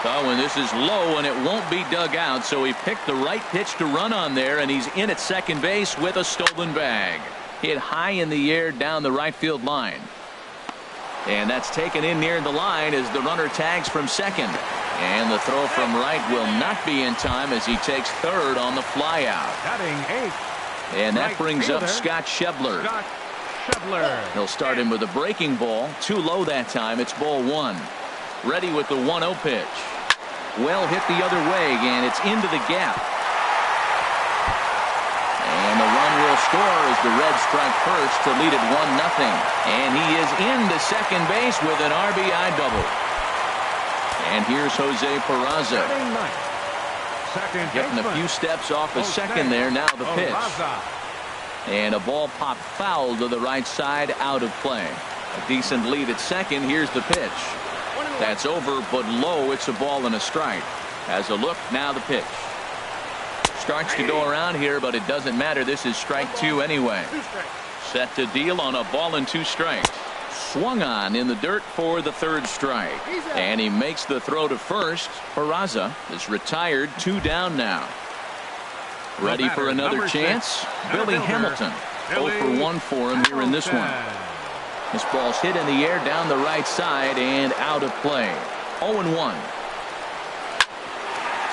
Oh, and this is low, and it won't be dug out, so he picked the right pitch to run on there, and he's in at second base with a stolen bag. Hit high in the air down the right field line. And that's taken in near the line as the runner tags from second. And the throw from right will not be in time as he takes third on the flyout. Batting 8. And that brings up Scott Schebler. He'll start him with a breaking ball. Too low that time. It's ball one. Ready with the 1-0 pitch. Well hit the other way, and it's into the gap. And the run will score as the Reds strike first to lead it 1-0. And he is into second base with an RBI double. And here's Jose Peraza. Getting a few steps off a second there. Now the pitch. And a ball popped foul to the right side, out of play. A decent lead at second. Here's the pitch. That's over, but low. It's a ball and a strike. Has a look. Now the pitch. Starts to go around here, but it doesn't matter. This is strike two anyway. Set to deal on a ball and 2 strikes. Swung on in the dirt for the third strike. And he makes the throw to first. Peraza is retired. 2 down now. Ready for another chance. Billy Hamilton. 0 for 1 for him here in this one. This ball's hit in the air down the right side and out of play. 0-1.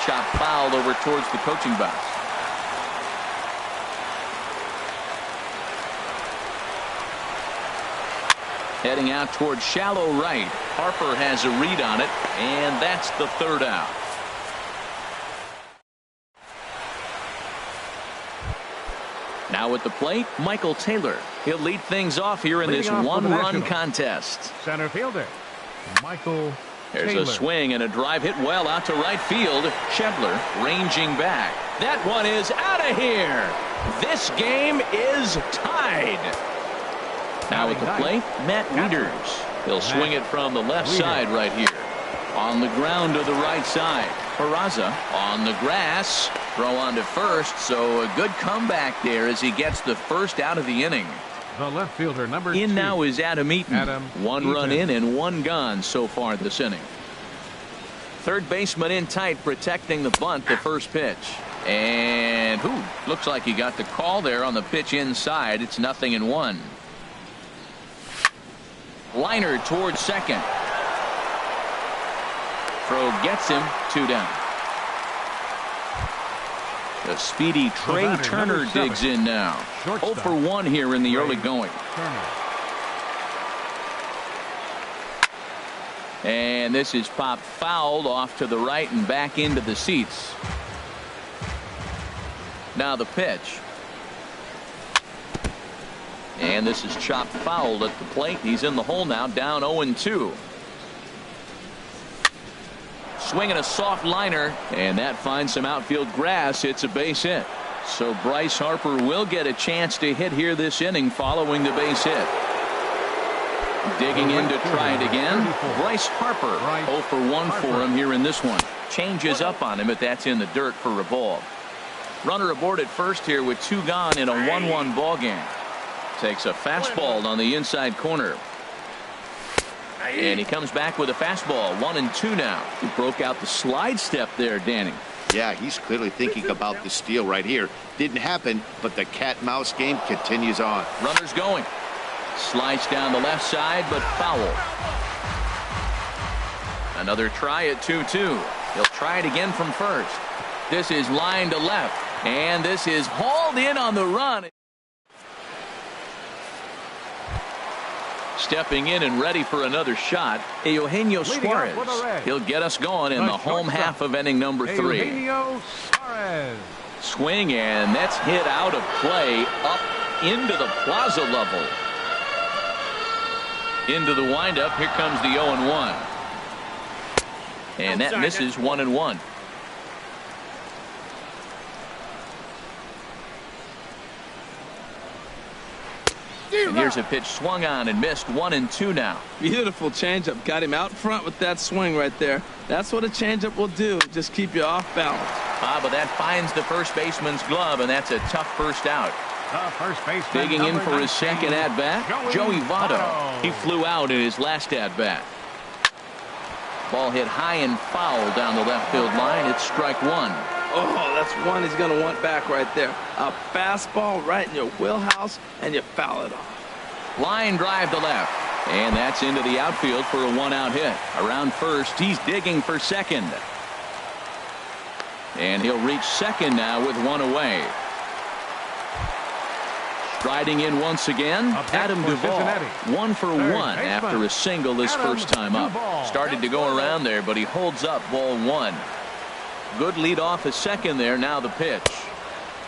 Shot fouled over towards the coaching box. Heading out towards shallow right. Harper has a read on it, and that's the third out. Now at the plate, Michael Taylor. He'll lead things off here in this one-run contest. Center fielder, Michael There's Taylor. A swing and a drive hit well out to right field. Schebler ranging back. That one is out of here. This game is tied. Now at the plate, Matt Wieters. He'll swing it from the left side right here. On the ground to the right side. Peraza on the grass. Throw on to first, so a good comeback there as he gets the first out of the inning. The left fielder, number 2. In now is Adam Eaton. One run in and one gone so far this inning. Third baseman in tight, protecting the bunt, the first pitch. And looks like he got the call there on the pitch inside. It's 0-1. Liner towards second. Throw gets him, 2 down. The speedy Trey Turner digs in now. 0 for 1 here in the early going. And this is popped fouled off to the right and back into the seats. Now the pitch. And this is chopped fouled at the plate. He's in the hole now, down 0-2. Swinging a soft liner, and that finds some outfield grass. It's a base hit. So Bryce Harper will get a chance to hit here this inning following the base hit. Digging in to try it again. Bryce Harper, 0 for 1 for him here in this one. Changes up on him, but that's in the dirt for a ball. Runner aboard at first here with 2 gone in a 1-1 ball game. Takes a fastball on the inside corner. And he comes back with a fastball. 1-2 now. He broke out the slide step there, Danny. Yeah, he's clearly thinking about the steal right here. Didn't happen, but the cat-mouse game continues on. Runner's going. Slides down the left side, but foul. Another try at 2-2. He'll try it again from first. This is line to left, and this is hauled in on the run. Stepping in and ready for another shot, Eugenio Suarez. He'll get us going in the home half of inning number 3. Eugenio Suarez. Swing, and that's hit out of play up into the plaza level. Into the windup. Here comes the 0-1. And that misses 1-1. And here's a pitch swung on and missed. 1-2 now. Beautiful changeup. Got him out front with that swing right there. That's what a changeup will do. Just keep you off balance. But that finds the first baseman's glove, and that's a tough first out. First baseman, digging in for his second at-bat, Joey Votto. He flew out in his last at-bat. Ball hit high and foul down the left field line. It's strike 1. Oh, that's one he's going to want back right there. A fastball right in your wheelhouse, and you foul it off. Line drive to left, and that's into the outfield for a 1-out hit. Around first, he's digging for second. And he'll reach second now with 1 away. Striding in once again, Adam Duvall. 1 for 1 after a single this first time up. Started to go around there, but he holds up ball 1. Good lead off a second there. Now the pitch.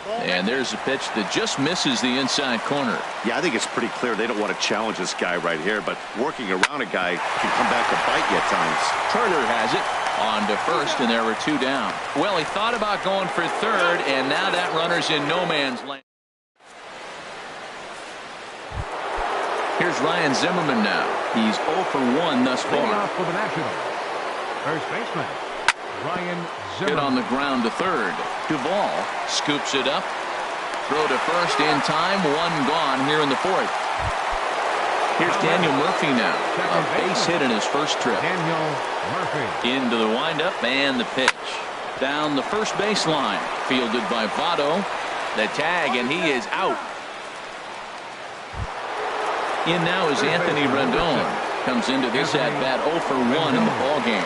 And there's a pitch that just misses the inside corner. Yeah, I think it's pretty clear they don't want to challenge this guy right here, but working around a guy can come back to bite you at times. Turner has it on to first, and there were 2 down. Well, he thought about going for third, and now that runner's in no man's land. Here's Ryan Zimmerman now. He's 0 for 1 thus far. Off for the Nationals. First baseman, Ryan Zimmerman. Hit on the ground to third. Duvall scoops it up. Throw to first in time. 1 gone here in the 4th. Here's Daniel Murphy now. A base hit in his first trip. Daniel Murphy. Into the windup and the pitch. Down the first baseline. Fielded by Votto. The tag, and he is out. In now is Anthony Rendon. Comes into this at-bat 0 for 1 in the ball game.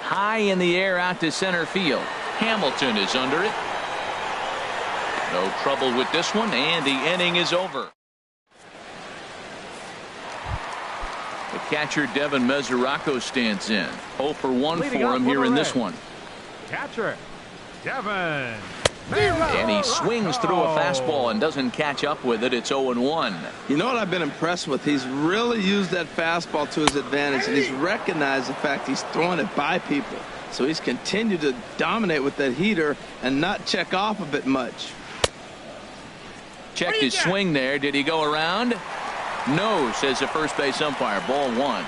High in the air out to center field. Hamilton is under it. No trouble with this one, and the inning is over. The catcher Devin Mesoraco stands in. 0 for 1 for him here in this one. Catcher Devin. And he swings through a fastball and doesn't catch up with it. It's 0-1. You know what I've been impressed with? He's really used that fastball to his advantage, and he's recognized the fact he's throwing it by people. So he's continued to dominate with that heater and not check off of it much. Checked his swing there. Did he go around? No, says the first base umpire. Ball one.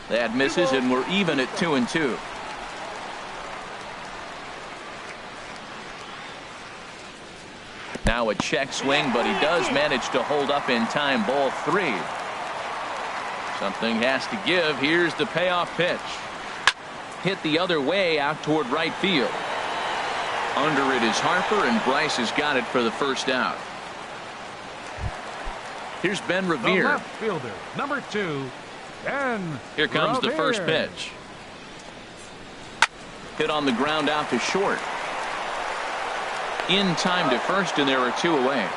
That misses, and we're even at 2-2. Now a check swing, but he does manage to hold up in time. Ball three. Something has to give. Here's the payoff pitch. Hit the other way out toward right field. Under it is Harper, and Bryce has got it for the first out. Here's Ben Revere. The left fielder, number 2. And here comes the first pitch. Hit on the ground out to short. In time to first, and there are 2 away.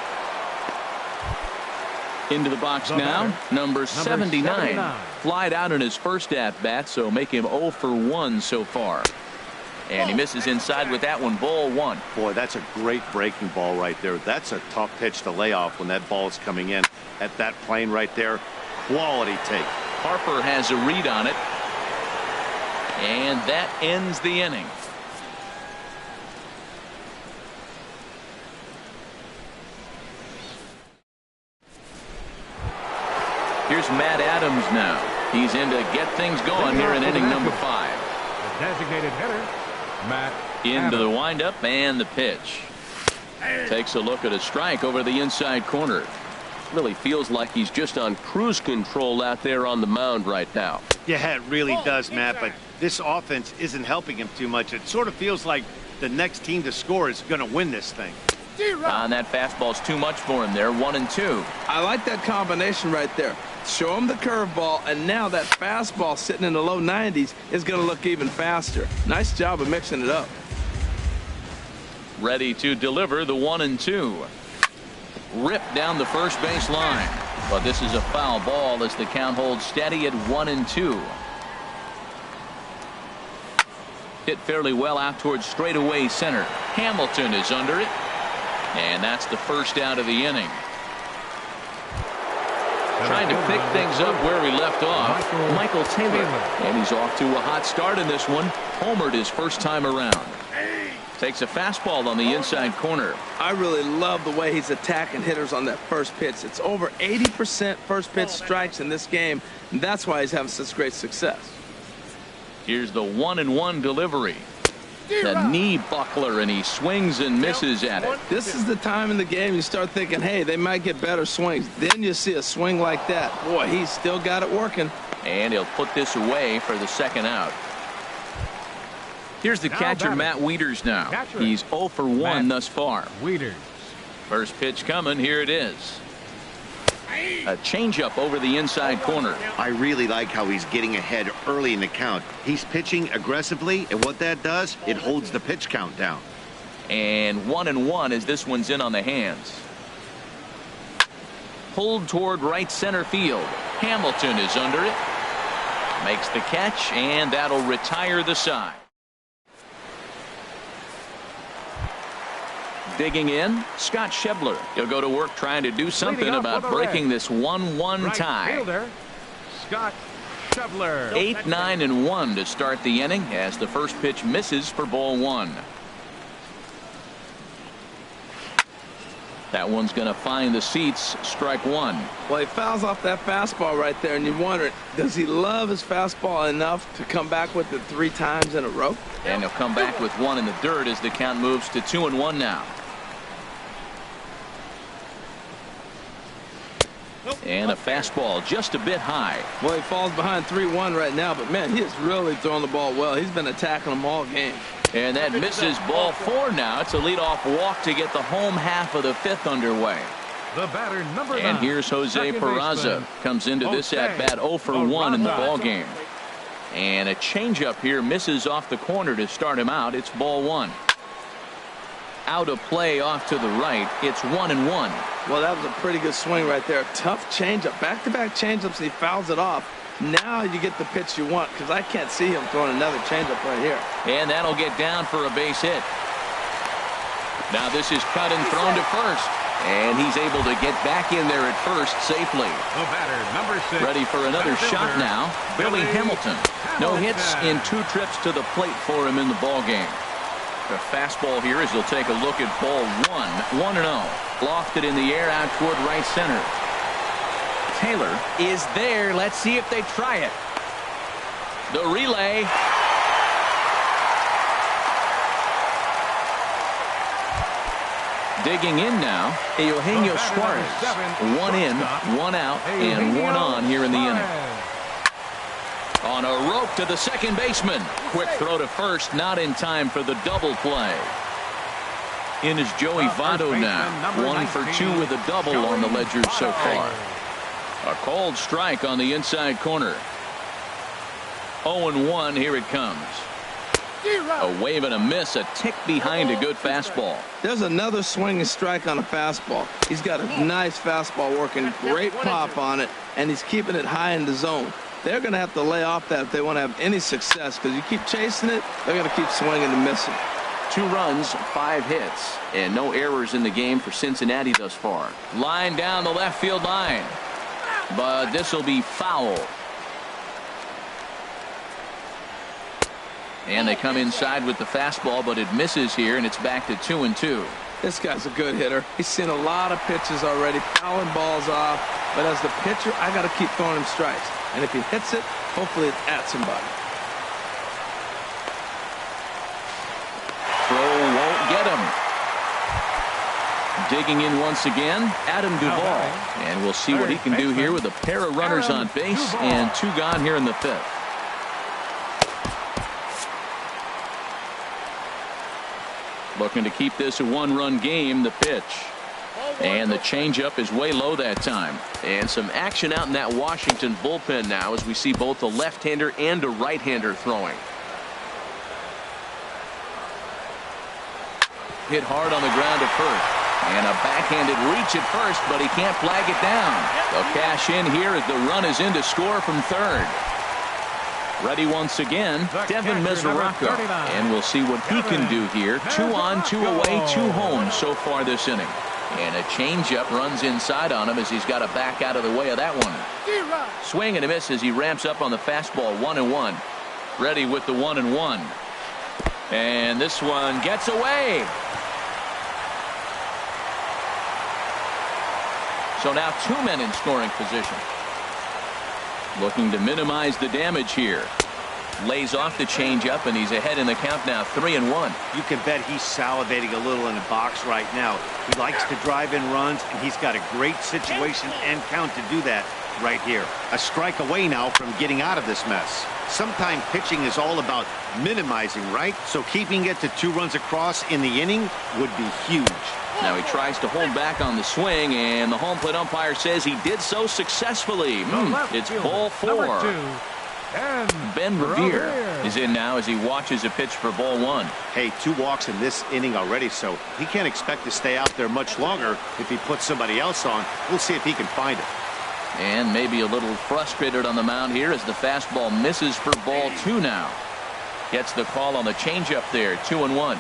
Into the box now, number 79. Flied out in his first at-bat, so make him 0 for 1 so far. And he misses inside with that one. Ball one. Boy, that's a great breaking ball right there. That's a tough pitch to lay off when that ball is coming in at that plane right there. Quality take. Harper has a read on it. And that ends the inning. Here's Matt Adams now. He's in to get things going here in inning number 5. The designated hitter, Matt Into Adams. the windup and the pitch. Takes a look at a strike over the inside corner. Really feels like he's just on cruise control out there on the mound right now. Yeah, it really does, Matt, but this offense isn't helping him too much. It sort of feels like the next team to score is going to win this thing. And that fastball's too much for him there. 1-2. I like that combination right there. Show him the curveball, and now that fastball sitting in the low 90s is going to look even faster. Nice job of mixing it up. Ready to deliver the 1-2. Ripped down the first base line. But this is a foul ball as the count holds steady at 1-2. Hit fairly well out towards straightaway center. Hamilton is under it. And that's the first out of the inning. Trying to pick things up where we left off. Michael Taylor. And he's off to a hot start in this one. Homered his first time around. Takes a fastball on the inside corner. I really love the way he's attacking hitters on that first pitch. It's over 80% first pitch strikes in this game, and that's why he's having such great success. Here's the 1-1 delivery. The knee buckler, and he swings and misses at it. This is the time in the game you start thinking, hey, they might get better swings. Then you see a swing like that. Boy, he's still got it working. And he'll put this away for the second out. Here's the catcher, Matt Wieters now. He's 0 for 1 thus far. Wieters. First pitch coming. Here it is. A changeup over the inside corner. I really like how he's getting ahead early in the count. He's pitching aggressively, and what that does, it holds the pitch count down. And 1-1 as this one's in on the hands. Pulled toward right center field. Hamilton is under it. Makes the catch, and that'll retire the side. Digging in, Scott Schebler. He'll go to work trying to do something about breaking this 1-1 tie. Fielder, Scott Schebler. 8, 9, and 1 to start the inning as the first pitch misses for ball one. That one's going to find the seats. Strike one. Well, he fouls off that fastball right there, and you wonder, does he love his fastball enough to come back with it 3 times in a row? And he'll come back with one in the dirt as the count moves to 2-1 now. And a fastball just a bit high. Well, he falls behind 3-1 right now, but man, he is really throwing the ball well. He's been attacking them all game. And that misses ball 4 now. It's a leadoff walk to get the home half of the 5th underway. The batter, number 9. And here's Jose Peraza. Comes into this at-bat 0 for 1 in the ball game. And a changeup here misses off the corner to start him out. It's ball 1. Out of play off to the right. It's 1-1. Well, that was a pretty good swing right there. Tough changeup. Back-to-back changeups, and he fouls it off. Now you get the pitch you want, because I can't see him throwing another changeup right here. And that'll get down for a base hit. Now this is cut and thrown to first. And he's able to get back in there at first safely. The batter, number 6. Ready for another shot now. Billy Hamilton. No hits in 2 trips to the plate for him in the ball game. A fastball here as he'll take a look at ball 1-0. Lofted in the air out toward right center. Taylor is there. Let's see if they try it. The relay. Digging in now, Eugenio Suarez. 1 in, 1 out, and 1 on here in the inning. On a rope to the second baseman. Quick throw to first, not in time for the double play. In is Joey Votto now. 1 for 2 with a double on the ledger so far. A cold strike on the inside corner. 0-1, here it comes. A wave and a miss, a tick behind a good fastball. There's another swinging strike on a fastball. He's got a nice fastball working, great pop on it, and he's keeping it high in the zone. They're going to have to lay off that if they want to have any success, because you keep chasing it, they're going to keep swinging and missing. 2 runs, 5 hits, and no errors in the game for Cincinnati thus far. Line down the left field line, but this will be foul. And they come inside with the fastball, but it misses here, and it's back to 2-2. This guy's a good hitter. He's seen a lot of pitches already, fouling balls off. But as the pitcher, I got to keep throwing him strikes. And if he hits it, hopefully it's at somebody. Throw won't get him. Digging in once again, Adam Duvall. And we'll see what he can do here with a pair of runners on base and 2 gone here in the 5th. Looking to keep this a 1-run game. The pitch. And the changeup is way low that time. And some action out in that Washington bullpen now as we see both a left-hander and a right-hander throwing. Hit hard on the ground at first. And a backhanded reach at first, but he can't flag it down. They'll cash in here as the run is in to score from third. Ready once again, Devin Mesoraco. And we'll see what he can do here. 2 on, 2 away, 2 home so far this inning. And a changeup runs inside on him as he's got to back out of the way of that one. Swing and a miss as he ramps up on the fastball. 1-1. Ready with the 1-1. And this one gets away. So now 2 men in scoring position. Looking to minimize the damage here. Lays off the changeup, and he's ahead in the count now, 3-1. You can bet he's salivating a little in the box right now. He likes to drive in runs, and he's got a great situation and count to do that right here. A strike away now from getting out of this mess. Sometimes pitching is all about minimizing, right? So keeping it to 2 runs across in the inning would be huge. Now he tries to hold back on the swing, and the home plate umpire says he did so successfully. It's ball 4. Ben Revere is in now as he watches a pitch for ball 1. Hey, 2 walks in this inning already, so he can't expect to stay out there much longer if he puts somebody else on. We'll see if he can find it. And maybe a little frustrated on the mound here as the fastball misses for ball 2 now. Gets the call on the changeup there, 2-1.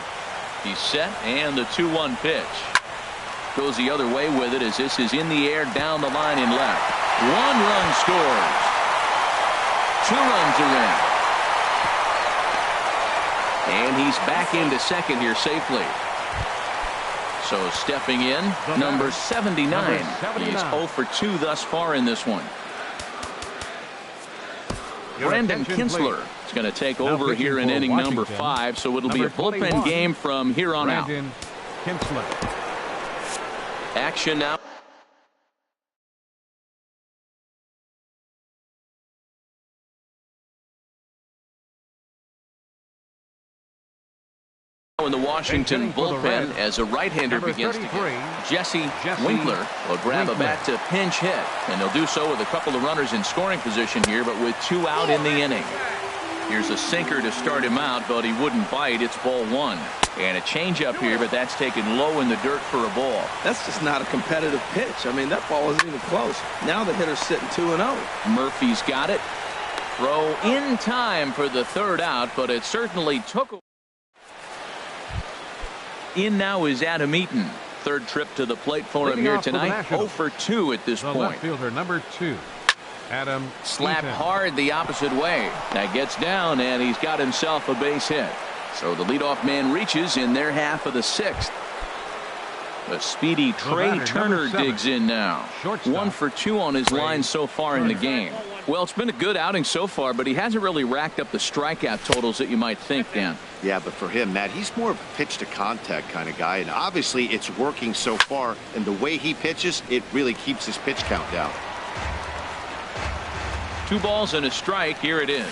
He's set, and the 2-1 pitch. Goes the other way with it as this is in the air down the line in left. 1 run scores. 2 runs are in. And he's back into second here safely. So stepping in, number 79. He's 0 for 2 thus far in this one. Brandon Kinsler is going to take over here in inning number 5, so it'll be a bullpen game from here on out. Action now. In the Washington bullpen as a right-hander begins to get. Jesse Winkler will grab a bat to pinch hit, and they'll do so with a couple of runners in scoring position here, but with 2 out in the inning. Here's a sinker to start him out, but he wouldn't bite. It's ball 1. And a changeup here, but that's taken low in the dirt for a ball. That's just not a competitive pitch. I mean, that ball isn't even close. Now the hitter's sitting 2-0. Murphy's got it. Throw in time for the 3rd out, but it certainly took. In now is Adam Eaton. 3rd trip to the plate for him here tonight. 0 for 2 at this point. Left fielder number 2, Adam Slapped Eaton. hard the opposite way. That gets down, and he's got himself a base hit. So the leadoff man reaches in their half of the 6th. A speedy Trey Turner digs in now. 1 for 2 on his line so far in the game. Well, it's been a good outing so far, but he hasn't really racked up the strikeout totals that you might think, Dan. Yeah, but for him, Matt, he's more of a pitch to contact kind of guy, and obviously it's working so far, and the way he pitches, it really keeps his pitch count down. 2 balls and a strike. Here it is.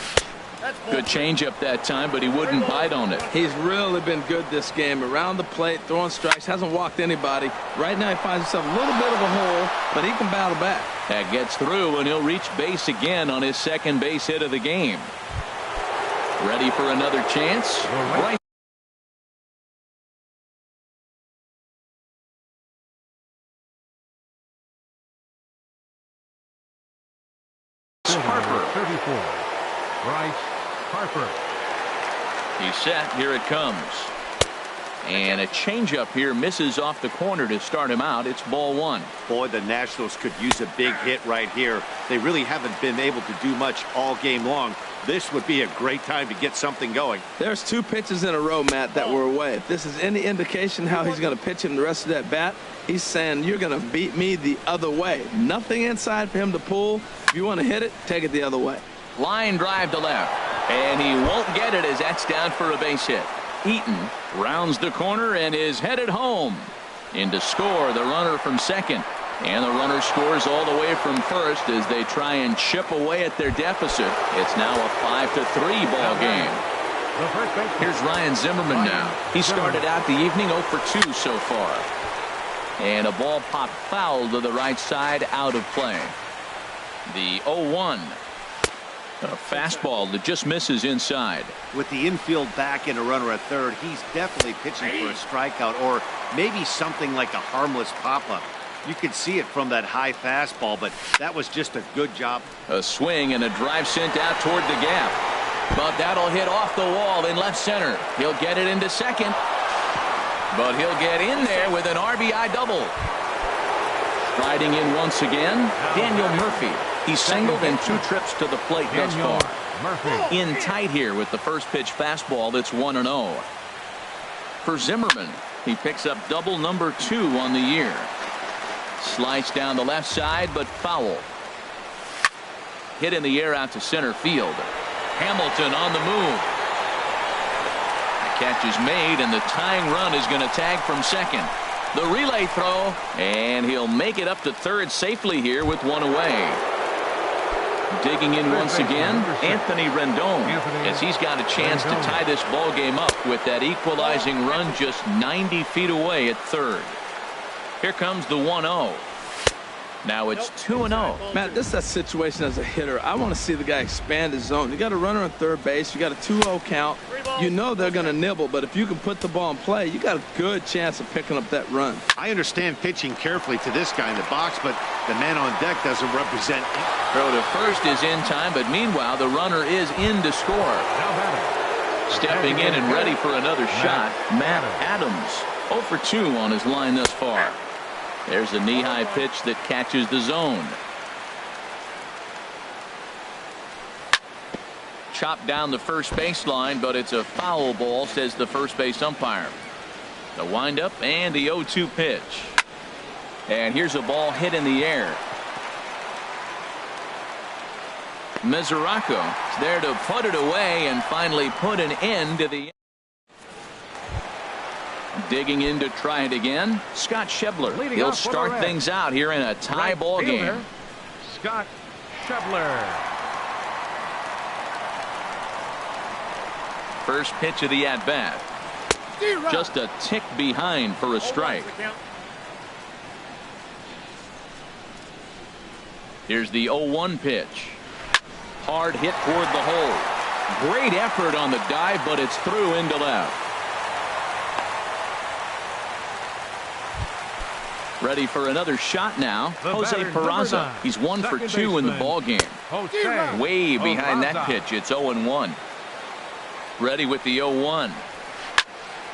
Good changeup that time, but he wouldn't bite on it. He's really been good this game. Around the plate, throwing strikes, hasn't walked anybody. Right now he finds himself a little bit of a hole, but he can battle back. That gets through, and he'll reach base again on his second base hit of the game. Ready for another chance? Right. Harper. 34. Bryce Harper. He's set. Here it comes. And a changeup here misses off the corner to start him out. It's ball 1. Boy, the Nationals could use a big hit right here. They really haven't been able to do much all game long. This would be a great time to get something going. There's 2 pitches in a row, Matt, that were away. If this is any indication how he's going to pitch him the rest of that bat, he's saying you're going to beat me the other way. Nothing inside for him to pull. If you want to hit it, take it the other way. Line drive to left. And he won't get it as that's down for a base hit. Eaton rounds the corner and is headed home. In to score the runner from second. And the runner scores all the way from first as they try and chip away at their deficit. It's now a 5-3 ball game. Here's Ryan Zimmerman now. He started out the evening 0 for 2 so far. And a ball popped foul to the right side, out of play. The 0-1. A fastball that just misses inside. With the infield back and a runner at third, he's definitely pitching for a strikeout or maybe something like a harmless pop-up. You could see it from that high fastball, but that was just a good job. A swing and a drive sent out toward the gap. But that'll hit off the wall in left center. He'll get it into second. But he'll get in there with an RBI double. Riding in once again, Daniel Murphy. He's singled in 2 trips to the plate thus far. Murphy. In tight here with the first pitch fastball that's 1-0. For Zimmerman, he picks up double number 2 on the year. Slice down the left side, but foul. Hit in the air out to center field. Hamilton on the move. The catch is made, and the tying run is going to tag from second. The relay throw, and he'll make it up to third safely here with 1 away. Digging in once again, Anthony Rendon, as he's got a chance to tie this ball game up with that equalizing run just 90 feet away at third. Here comes the 1-0. Now it's 2-0. Matt, this is a situation as a hitter. I want to see the guy expand his zone. You got a runner on third base. You got a 2-0 count. You know they're going to nibble, but if you can put the ball in play, you got a good chance of picking up that run. I understand pitching carefully to this guy in the box, but the man on deck doesn't represent. Throw to first is in time, but meanwhile the runner is in to score. Stepping in and ready for another shot, Matt Adams. 0 for 2 on his line thus far. There's a knee-high pitch that catches the zone. Chopped down the first baseline, but it's a foul ball, says the first base umpire. The windup and the 0-2 pitch. And here's a ball hit in the air. Mesoraco is there to put it away and finally put an end to the. Digging in to try it again, Scott Schebler. He'll start things out here in a tie ball game. Scott Schebler. First pitch of the at-bat. Just a tick behind for a strike. Here's the 0-1 pitch. Hard hit toward the hole. Great effort on the dive, but it's through into left. Ready for another shot now. Jose Peraza. He's 1 for 2 in the ball game. Way behind that pitch. It's 0-1. Ready with the 0-1.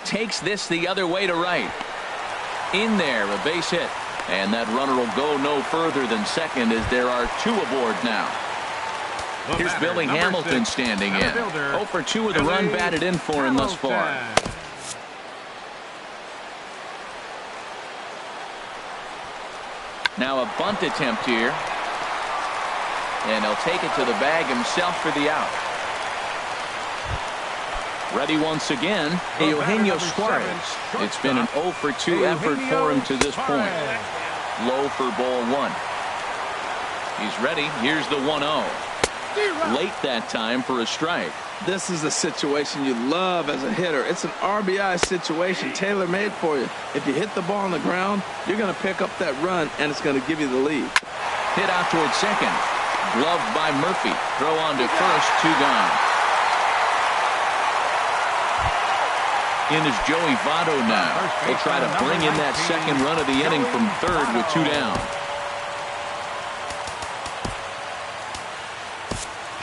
Takes this the other way to right. In there, a base hit. And that runner will go no further than second as there are 2 aboard now. Here's Billy Hamilton standing in. 0 for 2 with a run batted in for him thus far. Now a bunt attempt here. And he'll take it to the bag himself for the out. Ready once again, Eugenio Suarez. It's been an 0 for 2 effort for him to this point. Low for ball 1. He's ready. Here's the 1-0. Late that time for a strike. This is a situation you love as a hitter. It's an RBI situation tailor-made for you. If you hit the ball on the ground, you're going to pick up that run, and it's going to give you the lead. Hit out towards second. Gloved by Murphy. Throw on to first. 2 gone. In is Joey Votto now. He'll try to bring in that second run of the inning from third with 2 down.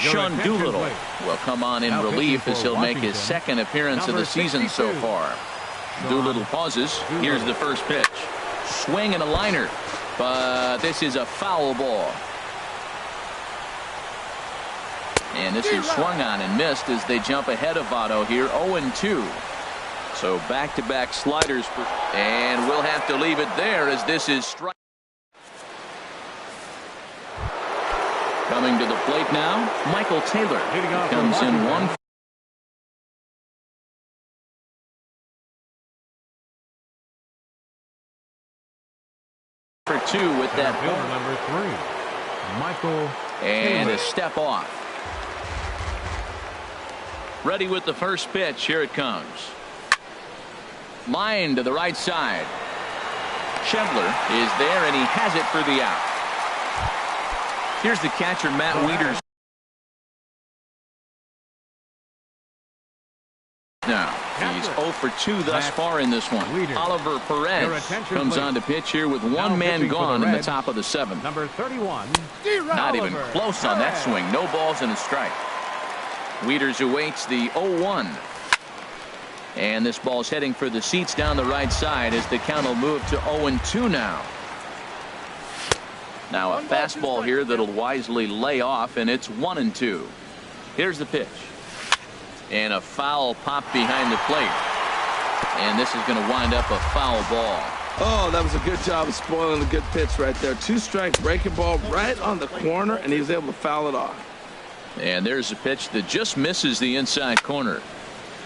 Sean Doolittle will come on in relief as he'll make his second appearance of the season so far. Doolittle pauses. Here's the first pitch. Swing and a liner. But this is a foul ball. And this is swung on and missed as they jump ahead of Votto here. 0-2. So back-to-back sliders. And we'll have to leave it there as this is strike. Coming to the plate now, Michael Taylor comes in 1 for 2 with that fielder number 3, Michael and Taylor. a step off. Ready with the first pitch. Here it comes. Line to the right side. Schebler is there and he has it for the out. Here's the catcher, Matt Wieters. Now, he's 0 for 2 thus far in this one. Oliver Perez comes on to pitch here with one man gone in the top of the 7th. Number 31. Not even close on that swing. No balls and a strike. Wieters awaits the 0-1. And this ball's heading for the seats down the right side as the count will move to 0-2 now. Now a fastball here that'll wisely lay off, and it's 1-2. Here's the pitch. And a foul pop behind the plate. And this is going to wind up a foul ball. Oh, that was a good job of spoiling a good pitch right there. 2-strike breaking ball right on the corner, and he was able to foul it off. And there's a pitch that just misses the inside corner.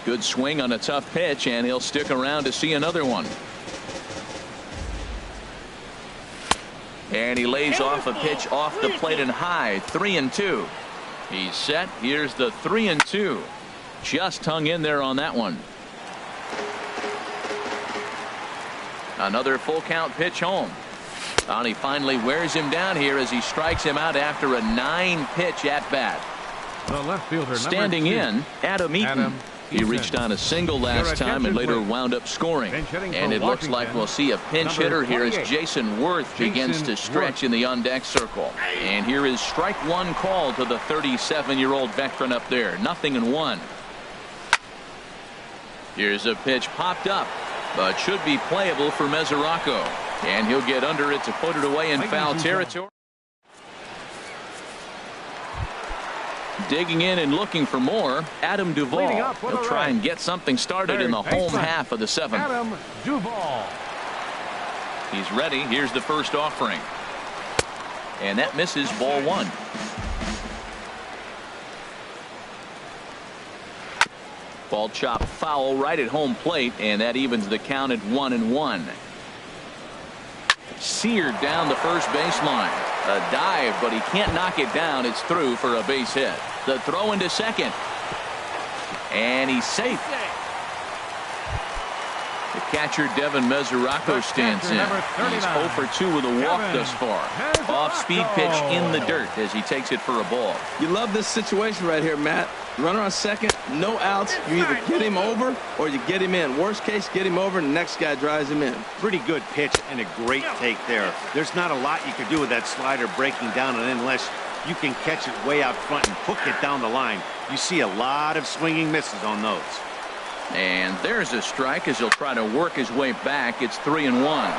Good swing on a tough pitch, and he'll stick around to see another one. And he lays off a pitch off the plate and high. 3-2. He's set. Here's the 3-2. Just hung in there on that one. Another full count pitch home. And he finally wears him down here as he strikes him out after a 9-pitch at bat. The left fielder standing in, Adam Eaton. He reached on a single last time and later wound up scoring. And it looks like we'll see a pinch hitter here as Jason Worth begins to stretch in the on-deck circle. And here is strike 1 call to the 37-year-old veteran up there. 0-1. Here's a pitch popped up, but should be playable for Mesoraco. And he'll get under it to put it away in foul territory. Digging in and looking for more, Adam Duvall. He'll try and get something started in the home half of the 7th. Adam Duvall. He's ready. Here's the first offering. And that misses ball 1. Ball chopped foul right at home plate, and that evens the count at 1-1. Seared down the first baseline. A dive, but he can't knock it down. It's through for a base hit. The throw into second. And he's safe. The catcher, Devin Mesoraco, stands in. He's 0 for 2 with a walk thus far. Off-speed pitch in the dirt as he takes it for a ball. You love this situation right here, Matt. Runner on second, no outs. You either get him over or you get him in. Worst case, get him over and the next guy drives him in. Pretty good pitch and a great take there. There's not a lot you can do with that slider breaking down, and unless you can catch it way out front and hook it down the line. You see a lot of swinging misses on those. And there's a strike as he'll try to work his way back. It's 3-1.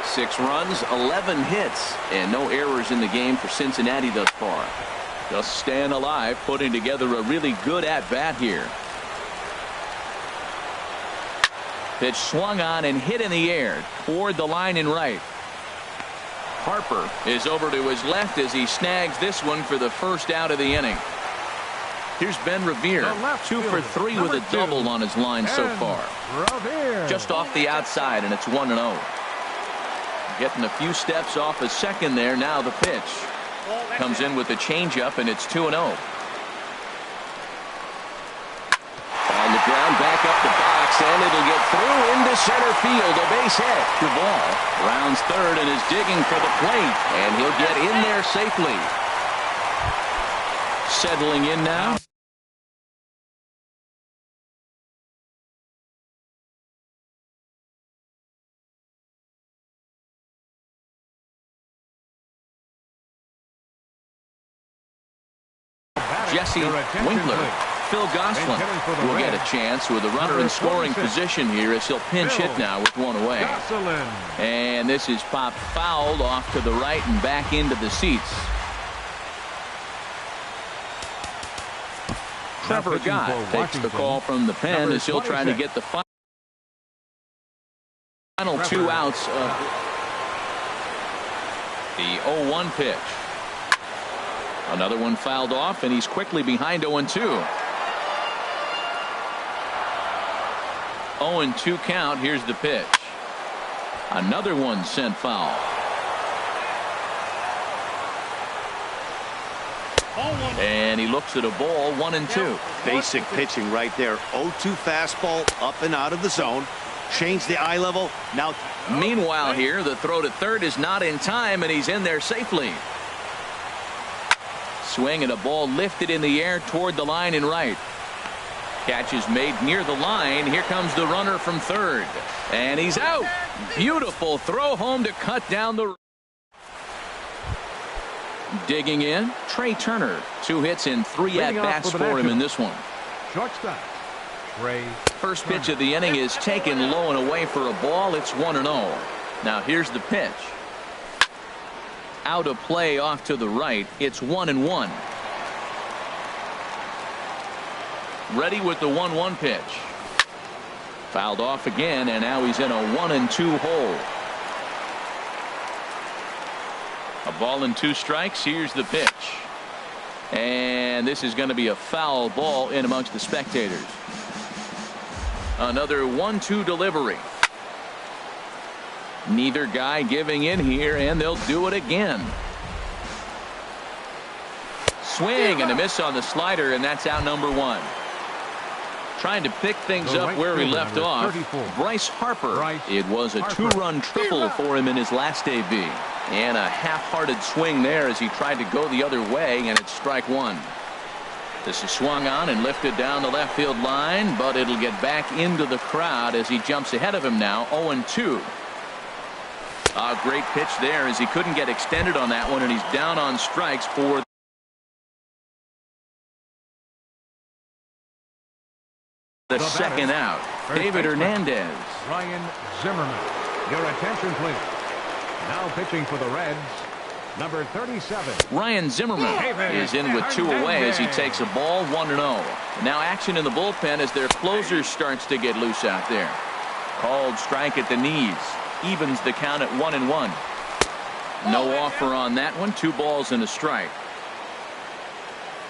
6 runs, 11 hits, and no errors in the game for Cincinnati thus far. Just staying alive, putting together a really good at-bat here. Pitch swung on and hit in the air toward the line and right. Harper is over to his left as he snags this one for the first out of the inning. Here's Ben Revere, 2 for 3 with a double on his line so far. Just off the outside, and it's 1-0. Getting a few steps off a second there. Now the pitch comes in with a changeup, and it's 2-0. On the ground, back up the box, and it'll get through into center field. A base hit. The ball rounds third and is digging for the plate, and he'll get in there safely. Settling in now. Jesse Winkler. Phil Gosselin will get a chance with a runner in scoring position here as he'll pinch hit now with one away. And this is popped fouled off to the right and back into the seats. Trevor Gott takes the call from the pen as he'll try to get the final 2 outs of the 0-1 pitch. Another one fouled off, and he's quickly behind 0-2. 0-2 count. Here's the pitch. Another one sent foul. And he looks at a ball, 1-2. Basic pitching right there. 0-2 fastball up and out of the zone. Change the eye level. Now. Meanwhile here, the throw to third is not in time, and he's in there safely. Swing and a ball lifted in the air toward the line and right. Catch is made near the line. Here comes the runner from third. And he's out. Beautiful throw home to cut down the. Digging in, Trey Turner. 2 hits and 3 at-bats for him in this one. Shortstop, Trey. First pitch of the inning is taken low and away for a ball. It's 1-0. Now here's the pitch. Out of play off to the right. It's 1-1. Ready with the 1-1 pitch. Fouled off again, and now he's in a 1-2 hole. A ball and 2 strikes. Here's the pitch. And this is going to be a foul ball in amongst the spectators. Another 1-2 delivery. Neither guy giving in here, and they'll do it again. Swing and a miss on the slider, and that's out number 1. Trying to pick things up where he left off. Bryce Harper. It was a 2-run triple for him in his last AB. And a half-hearted swing there as he tried to go the other way, and it's strike 1. This is swung on and lifted down the left field line, but it'll get back into the crowd as he jumps ahead of him now, 0-2. A great pitch there as he couldn't get extended on that one, and he's down on strikes for the second out. David Hernandez. Ryan Zimmerman. Your attention, please. Now pitching for the Reds, number 37. Ryan Zimmerman is in with 2 away as he takes a ball, 1-0. Now action in the bullpen as their closer starts to get loose out there. Called strike at the knees. Evens the count at 1-1. No offer on that one. 2 balls and a strike.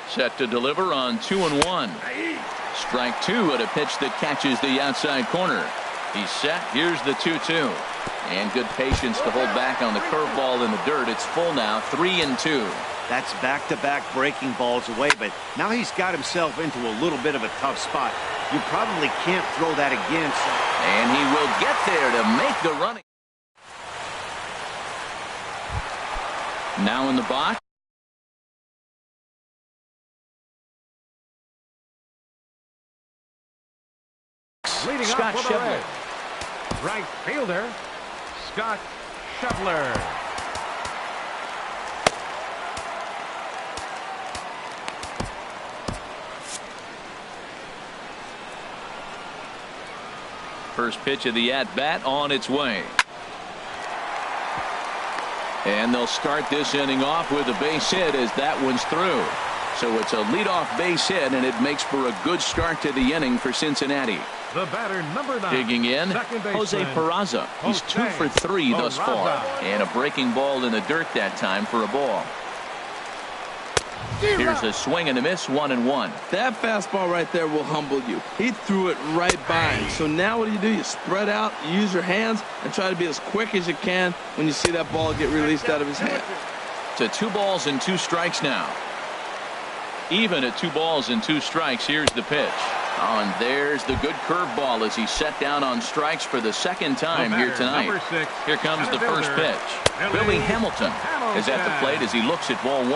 Set to deliver on 2-1. Strike 2 at a pitch that catches the outside corner. He's set. Here's the 2-2. And good patience to hold back on the curveball in the dirt. It's full now, 3-2. That's back-to-back breaking balls away, but now he's got himself into a little bit of a tough spot. You probably can't throw that again. And he will get there to make the running. Now in the box. Leading Scott off for the Schebler. Reds, right fielder, Scott Schebler. First pitch of the at-bat on its way. And they'll start this inning off with a base hit as that one's through. So it's a leadoff base hit, and it makes for a good start to the inning for Cincinnati. The batter, number 9. Digging in, Jose Peraza. He's 2 for 3 thus far. And a breaking ball in the dirt that time for a ball. Here's a swing and a miss, 1-1. That fastball right there will humble you. He threw it right by him. So now what do? You spread out, you use your hands, and try to be as quick as you can when you see that ball get released out of his hand. To 2 balls and 2 strikes now. Even at 2 balls and 2 strikes, here's the pitch. Oh, and there's the good curveball as he's set down on strikes for the second time here tonight. Here comes the first pitch. Billy Hamilton is at the plate as he looks at ball 1.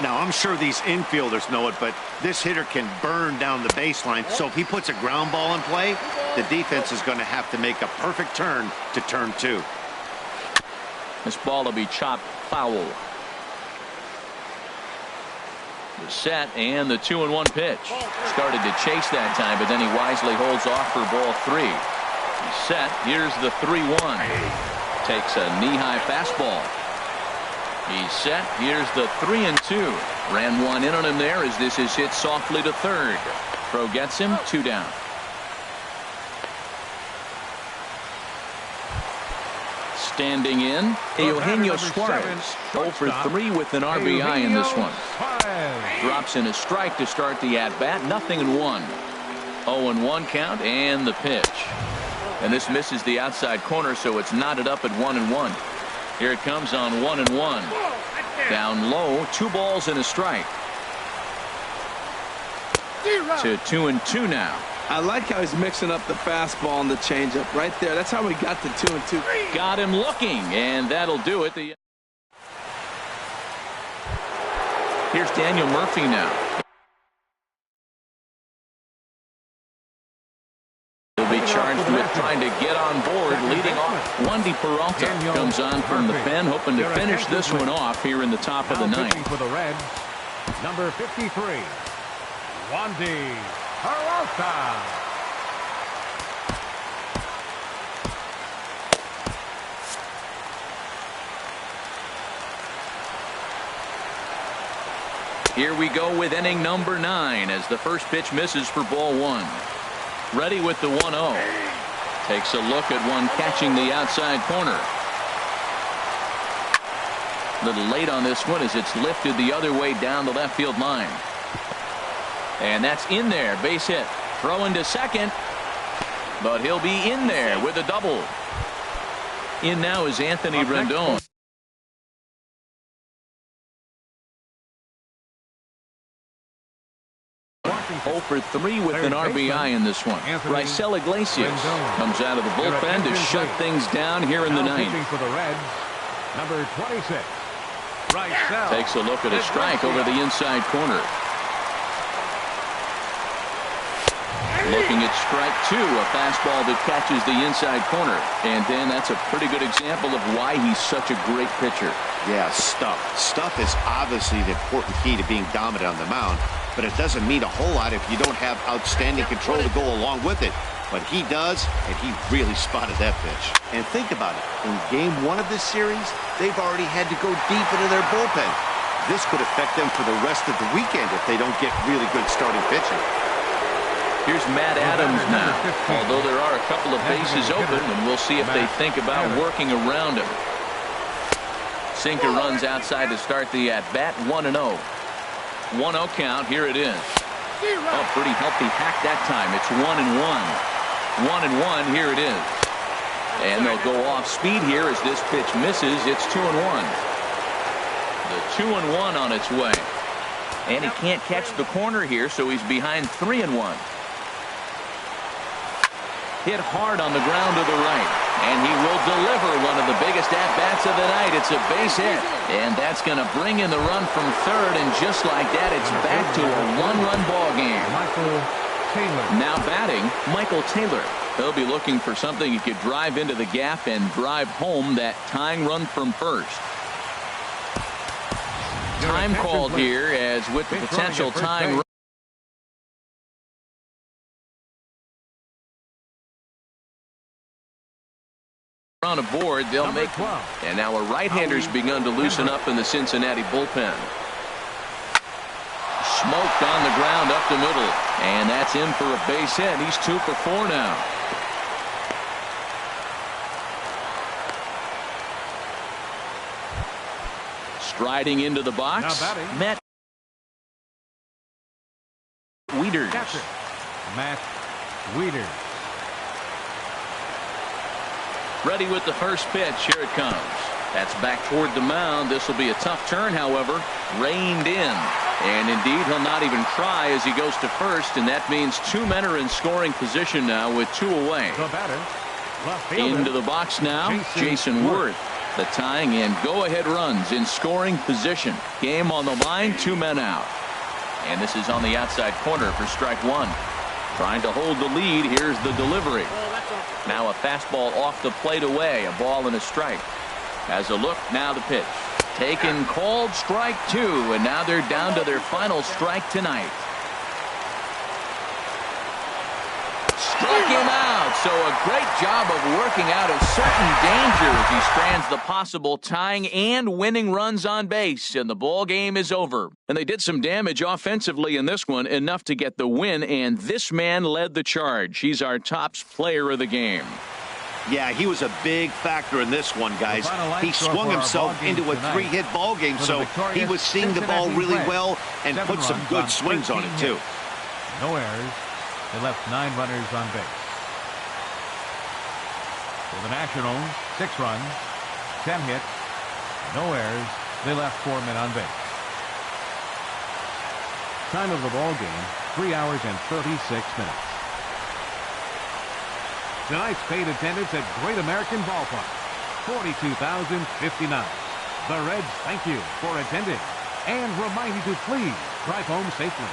Now, I'm sure these infielders know it, but this hitter can burn down the baseline. So if he puts a ground ball in play, the defense is going to have to make a perfect turn to turn 2. This ball will be chopped foul. The set and the 2-1 pitch. Started to chase that time, but then he wisely holds off for ball 3. He's set. Here's the 3-1. Takes a knee-high fastball. He's set. Here's the 3-2. Ran one in on him there as this is hit softly to third. Pro gets him, 2 down. Standing in, Eugenio Suarez, 0 for 3 with an RBI in this one. Drops in a strike to start the at-bat, 0-1. 0-1 count and the pitch. And this misses the outside corner, so it's knotted up at 1-1. Here it comes on 1-1. Down low, 2 balls and a strike. To 2-2 now. I like how he's mixing up the fastball and the changeup right there. That's how we got the 2-2. Got him looking, and that'll do it. Here's Daniel Murphy now. He'll be charged with trying to get on board. Leading off, Wandy Peralta comes on from the pen, hoping to finish this one off here in the top of the ninth. For the Reds, number 53, Wandy Peralta. Here we go with inning number 9 as the first pitch misses for ball 1. Ready with the 1-0. Takes a look at one catching the outside corner. A little late on this one as it's lifted the other way down the left field line. And that's in there. Base hit. Throw into second. But he'll be in there with a double. In now is Anthony Rendon. 0 for 3 with an RBI in this one. Raisel Iglesias comes out of the bullpen to shut things down here in the ninth. For the Reds, number 26, Raisel. Takes a look at a strike over the inside corner. Looking at strike 2, a fastball that catches the inside corner. And Dan, that's a pretty good example of why he's such a great pitcher. Yeah, stuff. Stuff is obviously the important key to being dominant on the mound, but it doesn't mean a whole lot if you don't have outstanding control to go along with it. But he does, and he really spotted that pitch. And think about it. In game 1 of this series, they've already had to go deep into their bullpen. This could affect them for the rest of the weekend if they don't get really good starting pitching. Here's Matt Adams now, although there are a couple of bases open, and we'll see if they think about working around him. Sinker runs outside to start the at-bat, 1-0. 1-0 count, here it is. Oh, pretty healthy hack that time. It's 1-1. 1-1, here it is. And they'll go off speed here as this pitch misses. It's 2-1. The 2-1 on its way. And he can't catch the corner here, so he's behind 3-1. Hit hard on the ground to the right. And he will deliver one of the biggest at-bats of the night. It's a base hit. And that's going to bring in the run from third. And just like that, it's back to a one-run ball game. Now batting, Michael Taylor. He'll be looking for something he could drive into the gap and drive home that tying run from first. Time called here as with the potential tying run. On aboard, they'll make. And now a right-hander's begun to loosen up in the Cincinnati bullpen. Smoked on the ground up the middle. And that's in for a base hit. He's 2 for 4 now. Striding into the box, Matt Wieters. Catcher, Matt Wieters. Ready with the first pitch. Here it comes. That's back toward the mound. This will be a tough turn, however. Reined in. And indeed, he'll not even try as he goes to first, and that means 2 men are in scoring position now with 2 away. The batter, left fielder, into the box now, Jason Worth. The tying and go-ahead runs in scoring position. Game on the line, 2 men out. And this is on the outside corner for strike 1. Trying to hold the lead. Here's the delivery. Now a fastball off the plate away. A ball and a strike. As a look, now the pitch. Taken, called, strike 2, and now they're down to their final strike tonight. Struck him out, so a great job of working out of certain danger as he strands the possible tying and winning runs on base, and the ball game is over. And they did some damage offensively in this one, enough to get the win, and this man led the charge. He's our tops player of the game. Yeah, he was a big factor in this one, guys. He swung himself into a 3-hit ball game, so he was seeing the ball really well and put some good swings on it, too. No errors. They left 9 runners on base. For the Nationals, 6 runs, 10 hits, no errors. They left 4 men on base. Time of the ball game, 3 hours and 36 minutes. Tonight's paid attendance at Great American Ballpark, 42,059. The Reds thank you for attending and remind you to please drive home safely.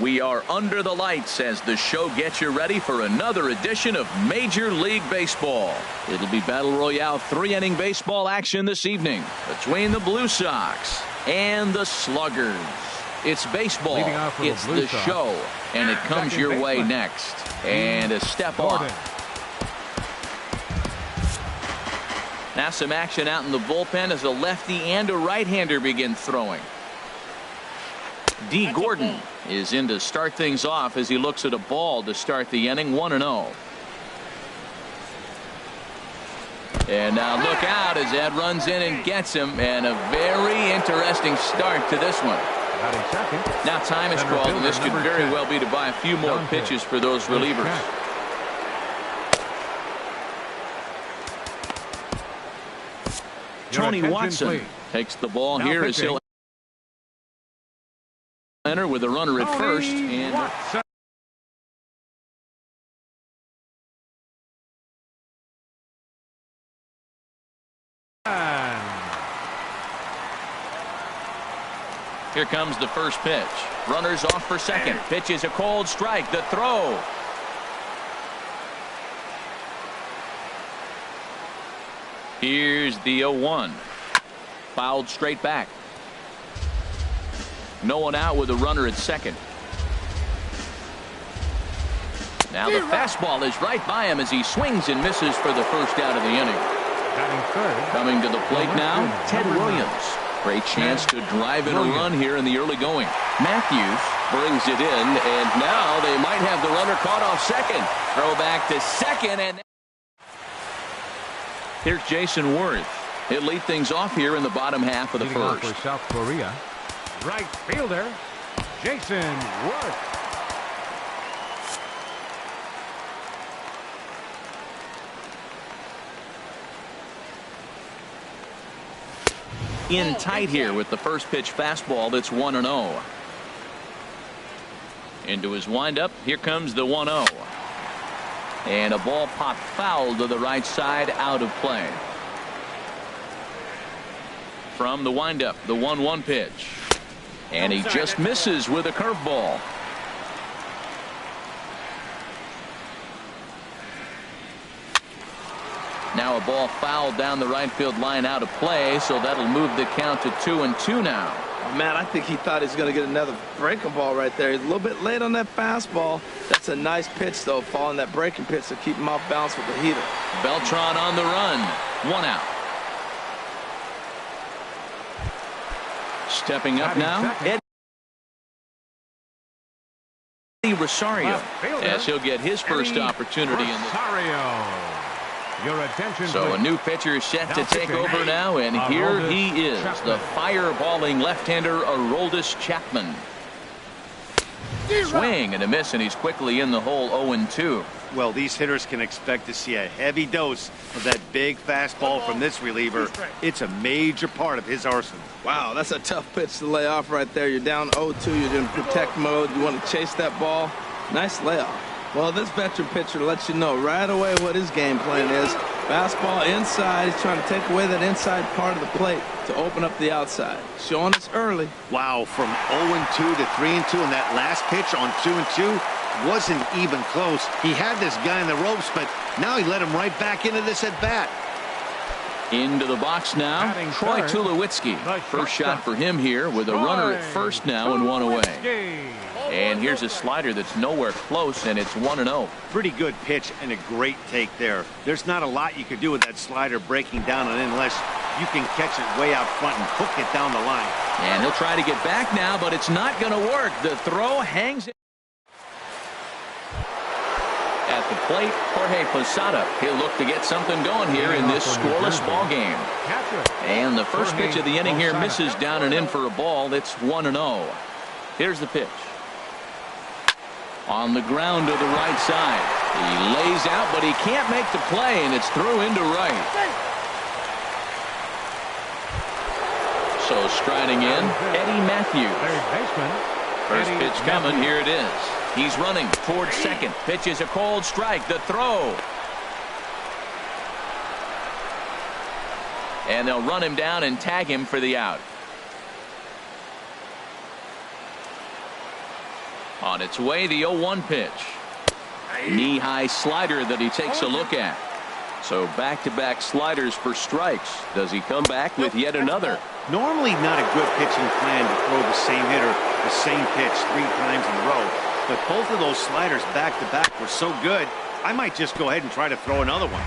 We are under the lights as the show gets you ready for another edition of Major League Baseball. It'll be Battle Royale 3-inning baseball action this evening between the Blue Sox and the Sluggers. It's baseball, it's the show, and it comes your way next. And a step off. Now some action out in the bullpen as a lefty and a right-hander begin throwing. D. Gordon is in to start things off as he looks at a ball to start the inning, 1-0. And now look out as Ed runs in and gets him, and a very interesting start to this one. Now time is called, and this could very well be to buy a few more pitches for those relievers. Tony Watson takes the ball here as he'll enter with a runner at first. And here comes the first pitch. Runners off for second. Pitch is a cold strike. The throw. Here's the 0-1. Fouled straight back. No one out with a runner at second. Now the fastball is right by him as he swings and misses for the first out of the inning. Coming to the plate now, Ted Williams. Great chance to drive in a run here in the early going. Matthews brings it in, and now they might have the runner caught off second. Throw back to second, and here's Jason Worth. He'll lead things off here in the bottom half of the first. For South Korea, right fielder Jason Worth. In tight here with the first pitch fastball that's 1-0. Into his windup. Here comes the 1-0. And a ball popped foul to the right side, out of play. From the windup, the 1-1 pitch. And he just misses with a curveball. Now a ball fouled down the right field line, out of play, so that'll move the count to 2-2 now. Man, I think he thought he was going to get another breaking ball right there. He's a little bit late on that fastball. That's a nice pitch, though, following that breaking pitch to keep him off balance with the heater. Beltran on the run. 1 out. Stepping up now, Eddie Rosario, as he'll get his first opportunity in the. Your attention, so please. A new pitcher is set to take over now, and here he is, the fireballing left-hander Aroldis Chapman. Swing and a miss, and he's quickly in the hole, 0-2. Well, these hitters can expect to see a heavy dose of that big fastball from this reliever. It's a major part of his arsenal. Wow, that's a tough pitch to lay off right there. You're down 0-2. You're in protect mode. You want to chase that ball. Nice layoff. Well, this veteran pitcher lets you know right away what his game plan is. Fastball inside. He's trying to take away that inside part of the plate to open up the outside. Showing us early. Wow, from 0-2 to 3-2, and that last pitch on 2-2 wasn't even close. He had this guy in the ropes, but now he let him right back into this at bat. Into the box now, Troy Tulowitzki. First shot for him here with a runner at first now and 1 away. And here's a slider that's nowhere close, and it's 1-0. Pretty good pitch and a great take there. There's not a lot you could do with that slider breaking down and in unless you can catch it way out front and hook it down the line. And he'll try to get back now, but it's not going to work. The throw hangs at the plate. Jorge Posada. He'll look to get something going here in this scoreless ball game. And the first pitch of the inning here misses down and in for a ball. That's 1-0. Here's the pitch. On the ground to the right side. He lays out, but he can't make the play, and it's through into right. So striding in, Eddie Matthews. First pitch coming. Here it is. He's running towards second. Pitch is a cold strike. The throw. And they'll run him down and tag him for the out. On its way, the 0-1 pitch. Knee-high slider that he takes a look at. So back-to-back sliders for strikes. Does he come back with yet another? Normally not a good pitching plan to throw the same hitter the same pitch 3 times in a row. But both of those sliders back-to-back were so good, I might just go ahead and try to throw another one.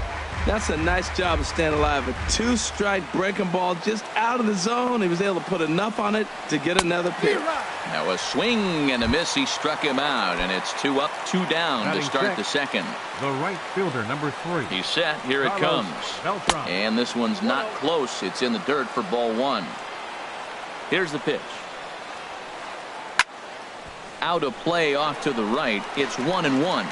That's a nice job of staying alive. A 2-strike breaking ball just out of the zone. He was able to put enough on it to get another pitch. Now a swing and a miss. He struck him out, and it's 2 up, 2 down to start the second. The right fielder, number 3. He's set. Here it comes. Beltran. And this one's not close. It's in the dirt for ball 1. Here's the pitch. Out of play off to the right. It's 1-1.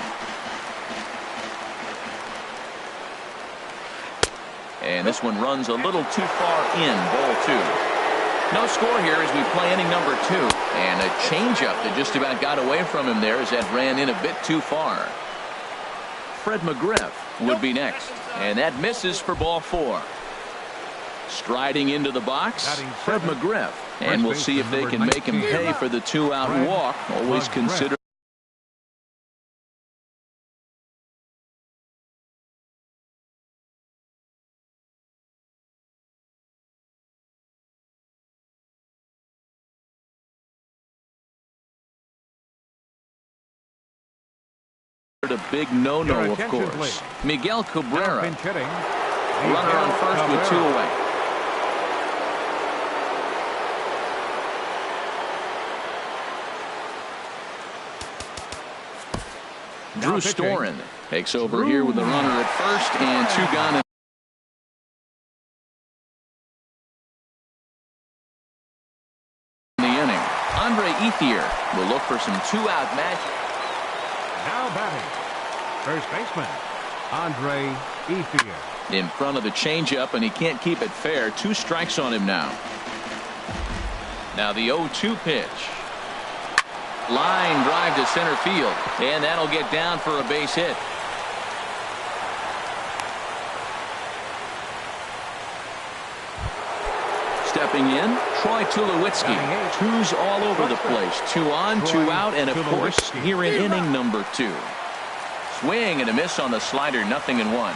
And this one runs a little too far in, ball 2. No score here as we play inning number 2. And a changeup that just about got away from him there as that ran in a bit too far. Fred McGriff would be next. And that misses for ball 4. Striding into the box, Fred McGriff. And we'll see if they can make him pay for the 2-out walk. Always consider a big no-no, of course. Miguel Cabrera, runner on first with 2 away. Drew Storen takes over here with a runner at first and 2 gone in the inning. Andre Ethier will look for some 2-out magic. Now batting, first baseman, Andre Ethier. In front of the changeup, and he can't keep it fair. 2 strikes on him now. Now the 0-2 pitch. Line drive to center field, and that'll get down for a base hit. Stepping in, Troy Tulowitzki. 2s all over the place. 2 on, 2 out, and of course, here in inning number 2. Swing and a miss on the slider, 0-1.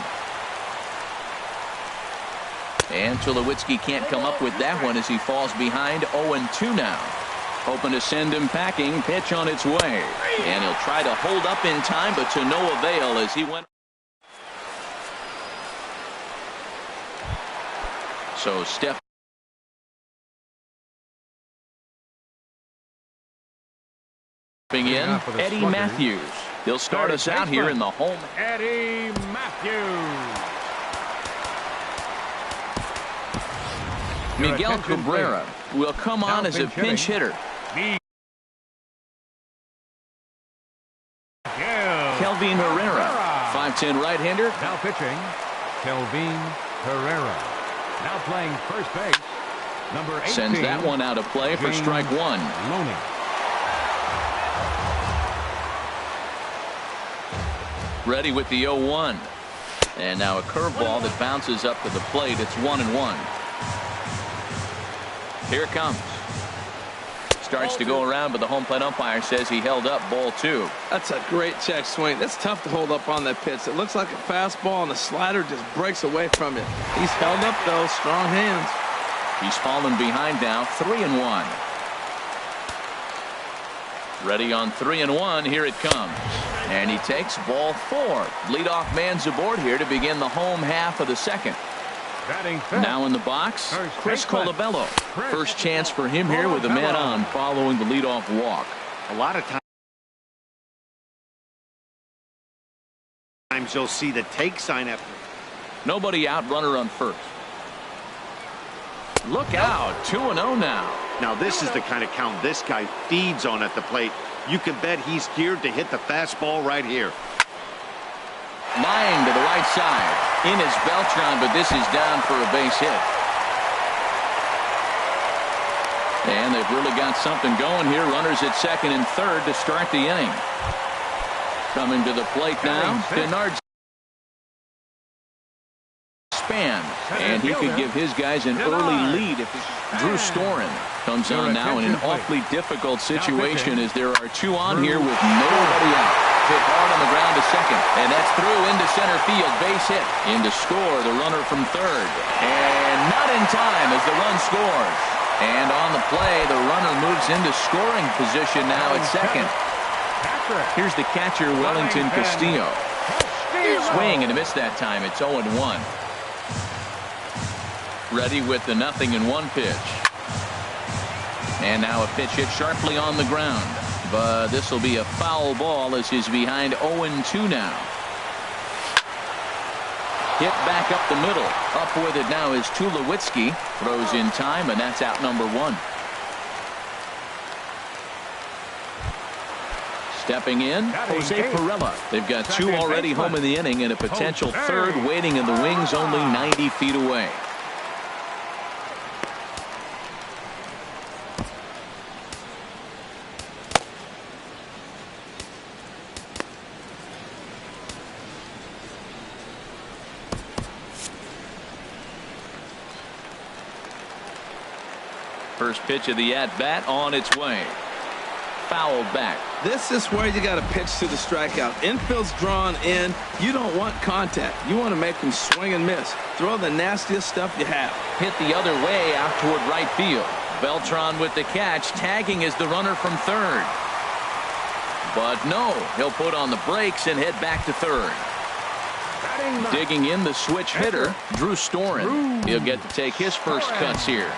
And Tulowitzki can't come up with that one as he falls behind 0-2 now. Hoping to send him packing. Pitch on its way. And he'll try to hold up in time, but to no avail as he went. So stepping in, Eddie Matthews. He'll start us out here in the home. Eddie Matthews. Miguel Cabrera will come on as a pinch hitter. Kelvin Herrera, 5'10" right-hander. Now pitching, Kelvin Herrera. Now playing first base, number 18. Sends that one out of play for strike 1. Loney. Ready with the 0-1. And now a curveball that bounces up to the plate. It's 1-1. Here it comes. Starts to go around, but the home plate umpire says he held up ball 2. That's a great check swing. That's tough to hold up on that pitch. It looks like a fastball, and the slider just breaks away from it. He's held up, though. Strong hands. He's fallen behind now, 3-1. Ready on 3-1. Here it comes. And he takes ball 4. Leadoff man's aboard here to begin the home half of the second. Now in the box, Chris Colabello. First chance for him here with a man on following the leadoff walk. A lot of times you'll see the take sign after. Nobody out, runner on first. Look out, 2-0 now. Now this is the kind of count this guy feeds on at the plate. You can bet he's geared to hit the fastball right here. Line to the right side. In is Beltran, but this is down for a base hit. And they've really got something going here. Runners at second and third to start the inning. Coming to the plate now, Denard Span. And he could give his guys an early lead. If Drew Storen comes on now in an awfully difficult situation as there are two on here with nobody out. Hit hard on the ground to second. And that's through into center field. Base hit. In to score the runner from third. And not in time as the run scores. And on the play, the runner moves into scoring position now at second. Here's the catcher, Wellington Castillo. Swing and a miss that time. It's 0-1. Ready with the 0-1 pitch. And now a pitch hit sharply on the ground. But this will be a foul ball as he's behind 0-2 now. Hit back up the middle. Up with it now is Tulowitzki. Throws in time, and that's out number 1. Stepping in, Jose Pirela. They've got 2 already home in the inning and a potential third waiting in the wings only 90 feet away. First pitch of the at-bat on its way. Fouled back. This is where you got to pitch to the strikeout. Infield's drawn in. You don't want contact. You want to make them swing and miss. Throw the nastiest stuff you have. Hit the other way out toward right field. Beltran with the catch. Tagging is the runner from third. But no, he'll put on the brakes and head back to third. Digging in the switch hitter, Drew Storen. He'll get to take his first cuts here.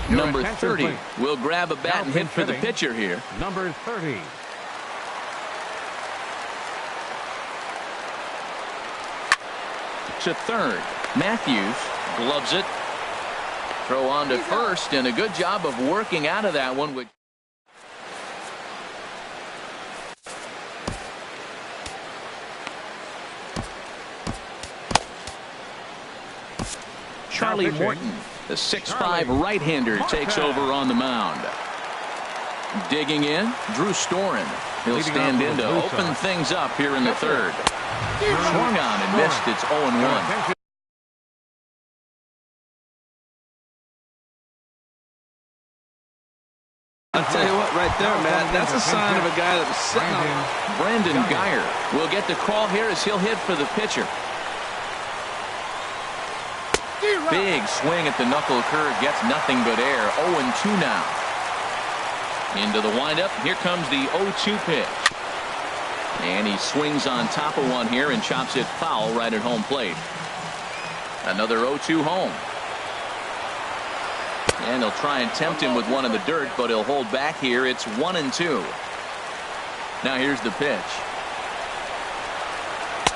Number 30 will grab a bat and hit for the pitcher here. Number 30. To third. Matthews gloves it. Throw on to first, and a good job of working out of that one with Charlie Morton. The 6'5" right-hander takes over on the mound. Digging in, Drew Storen. He'll stand in to open things up here in the third. Swung on and missed. It's 0-1. I'll tell you what, right there, Matt, that's a sign of a guy that was sitting on. Brandon Geyer will get the call here as he'll hit for the pitcher. Big swing at the knuckle curve, gets nothing but air. 0-2 now. Into the windup. Here comes the 0-2 pitch. And he swings on top of one here and chops it foul right at home plate. Another 0-2 home. And they'll try and tempt him with one in the dirt, but he'll hold back here. It's 1-2. Now here's the pitch.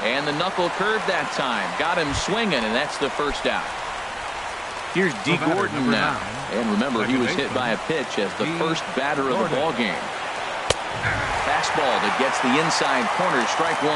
And the knuckle curve that time. Got him swinging, and that's the first out. Here's D. Gordon now. And remember, he was hit by a pitch as the first batter of the ball game. Fastball that gets the inside corner, strike 1.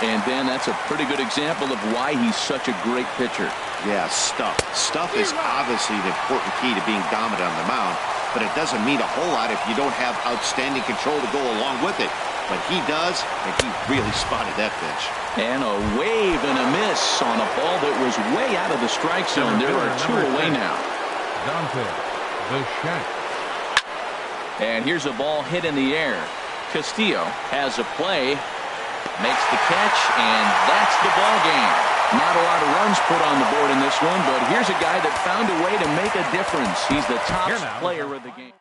And then that's a pretty good example of why he's such a great pitcher. Yeah, stuff. Stuff is obviously the important key to being dominant on the mound, but it doesn't mean a whole lot if you don't have outstanding control to go along with it. But he does, and he really spotted that pitch. And a wave and a miss on a ball that was way out of the strike zone. There are 2 away now. Dante, the shank. And here's a ball hit in the air. Castillo has a play, makes the catch, and that's the ball game. Not a lot of runs put on the board in this one, but here's a guy that found a way to make a difference. He's the top player of the game.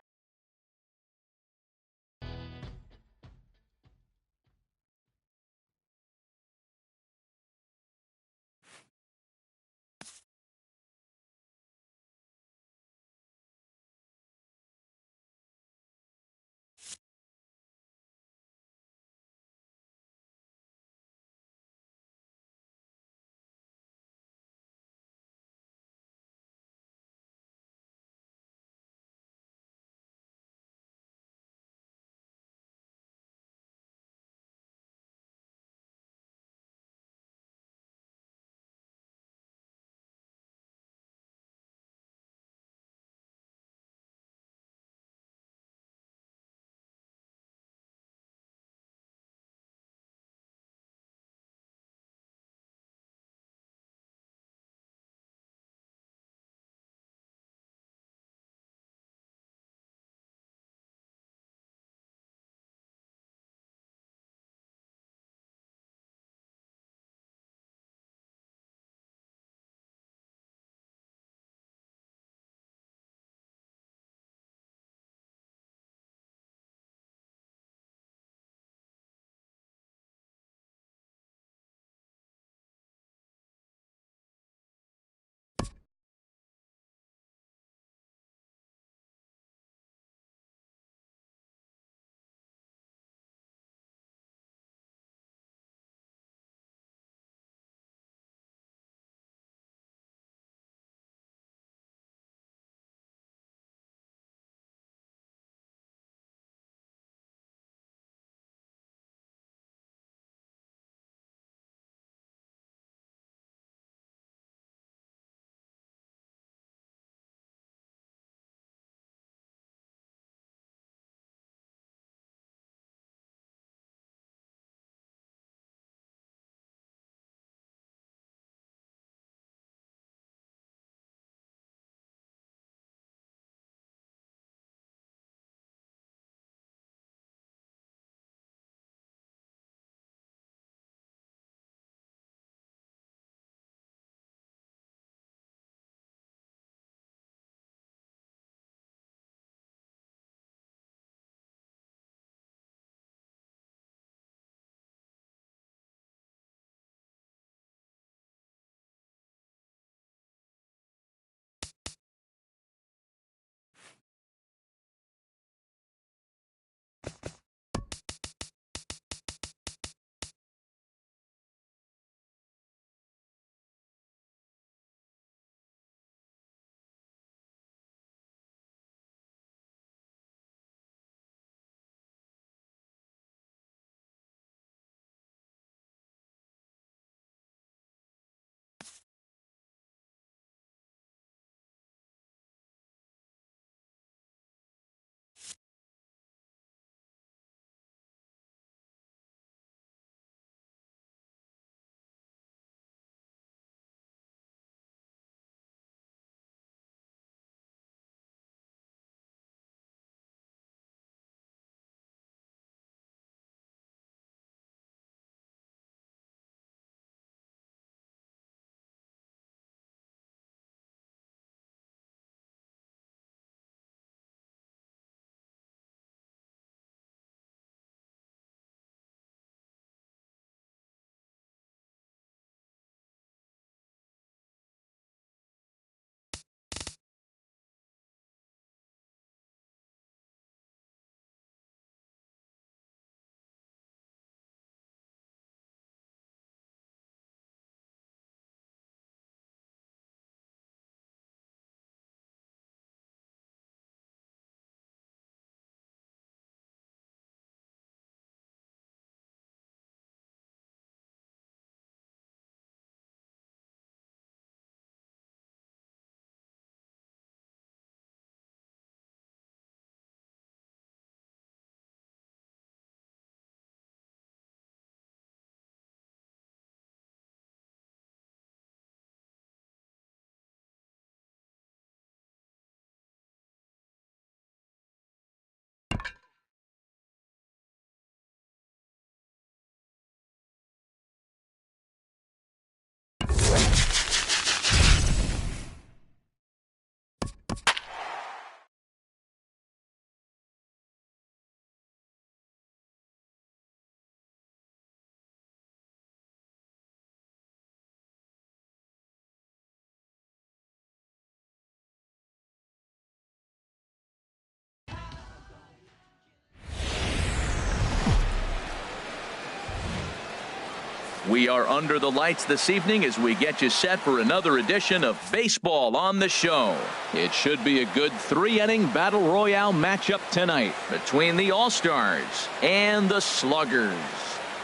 We are under the lights this evening as we get you set for another edition of Baseball on the Show. It should be a good 3-inning battle royale matchup tonight between the All-Stars and the Sluggers.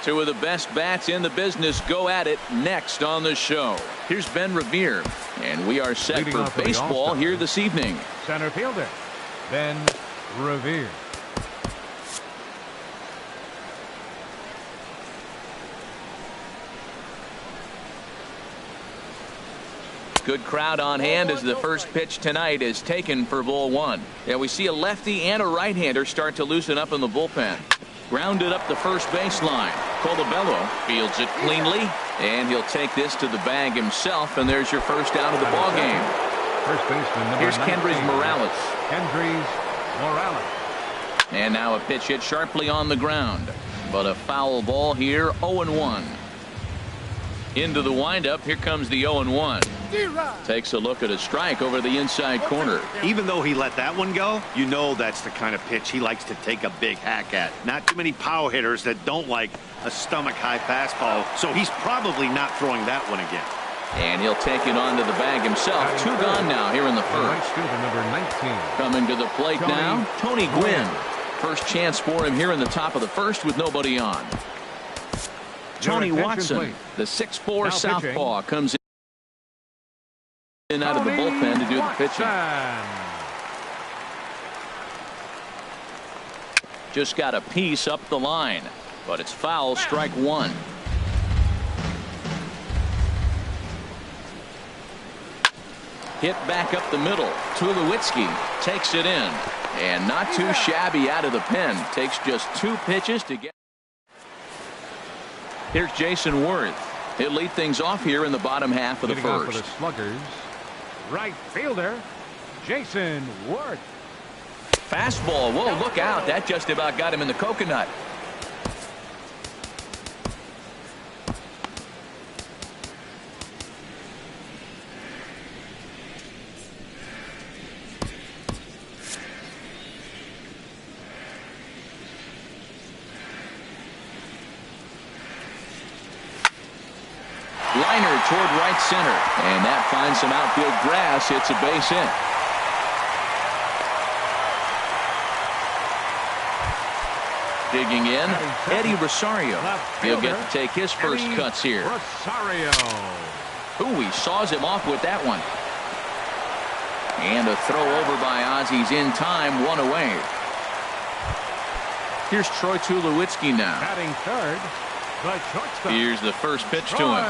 Two of the best bats in the business go at it next on the show. Here's Ben Revere, and we are set Leading for baseball here this evening. Center fielder, Ben Revere. Good crowd on hand as the first pitch tonight is taken for ball one. Yeah, we see a lefty and a right-hander start to loosen up in the bullpen. Grounded up the first baseline. Colabello fields it cleanly, and he'll take this to the bag himself, and there's your first out of the ball game. First baseman number Here's 19, Kendrys Morales. Kendrys Morales. And now a pitch hit sharply on the ground. But a foul ball here, 0-1. Into the windup, here comes the 0-1. Takes a look at a strike over the inside corner. Even though he let that one go, you know that's the kind of pitch he likes to take a big hack at. Not too many power hitters that don't like a stomach-high fastball, so he's probably not throwing that one again. And he'll take it onto the bag himself. Two gone now here in the first. Number 19. Coming to the plate now, Tony Gwynn. First chance for him here in the top of the first with nobody on. Tony Watson, the 6'4" southpaw, comes in out of the bullpen to do the pitching. Just got a piece up the line, but it's foul, strike one. Hit back up the middle. Tulowitzki takes it in, and not too shabby out of the pen. Takes just 2 pitches to get. Here's Jason Worth. He'll lead things off here in the bottom half of the Leading off first. for the Sluggers, right fielder Jason Worth. Fastball. Whoa, look out. That just about got him in the coconut. Liner toward right center, and that finds some outfield grass. It's a base hit. Digging in, Eddie Rosario. He'll get to take his first cuts here. Rosario. Ooh, he saws him off with that one. And a throw over by Ozzy's in time, 1 away. Here's Troy Tulowitzki now. Batting third, the shortstop. Here's the first pitch to him.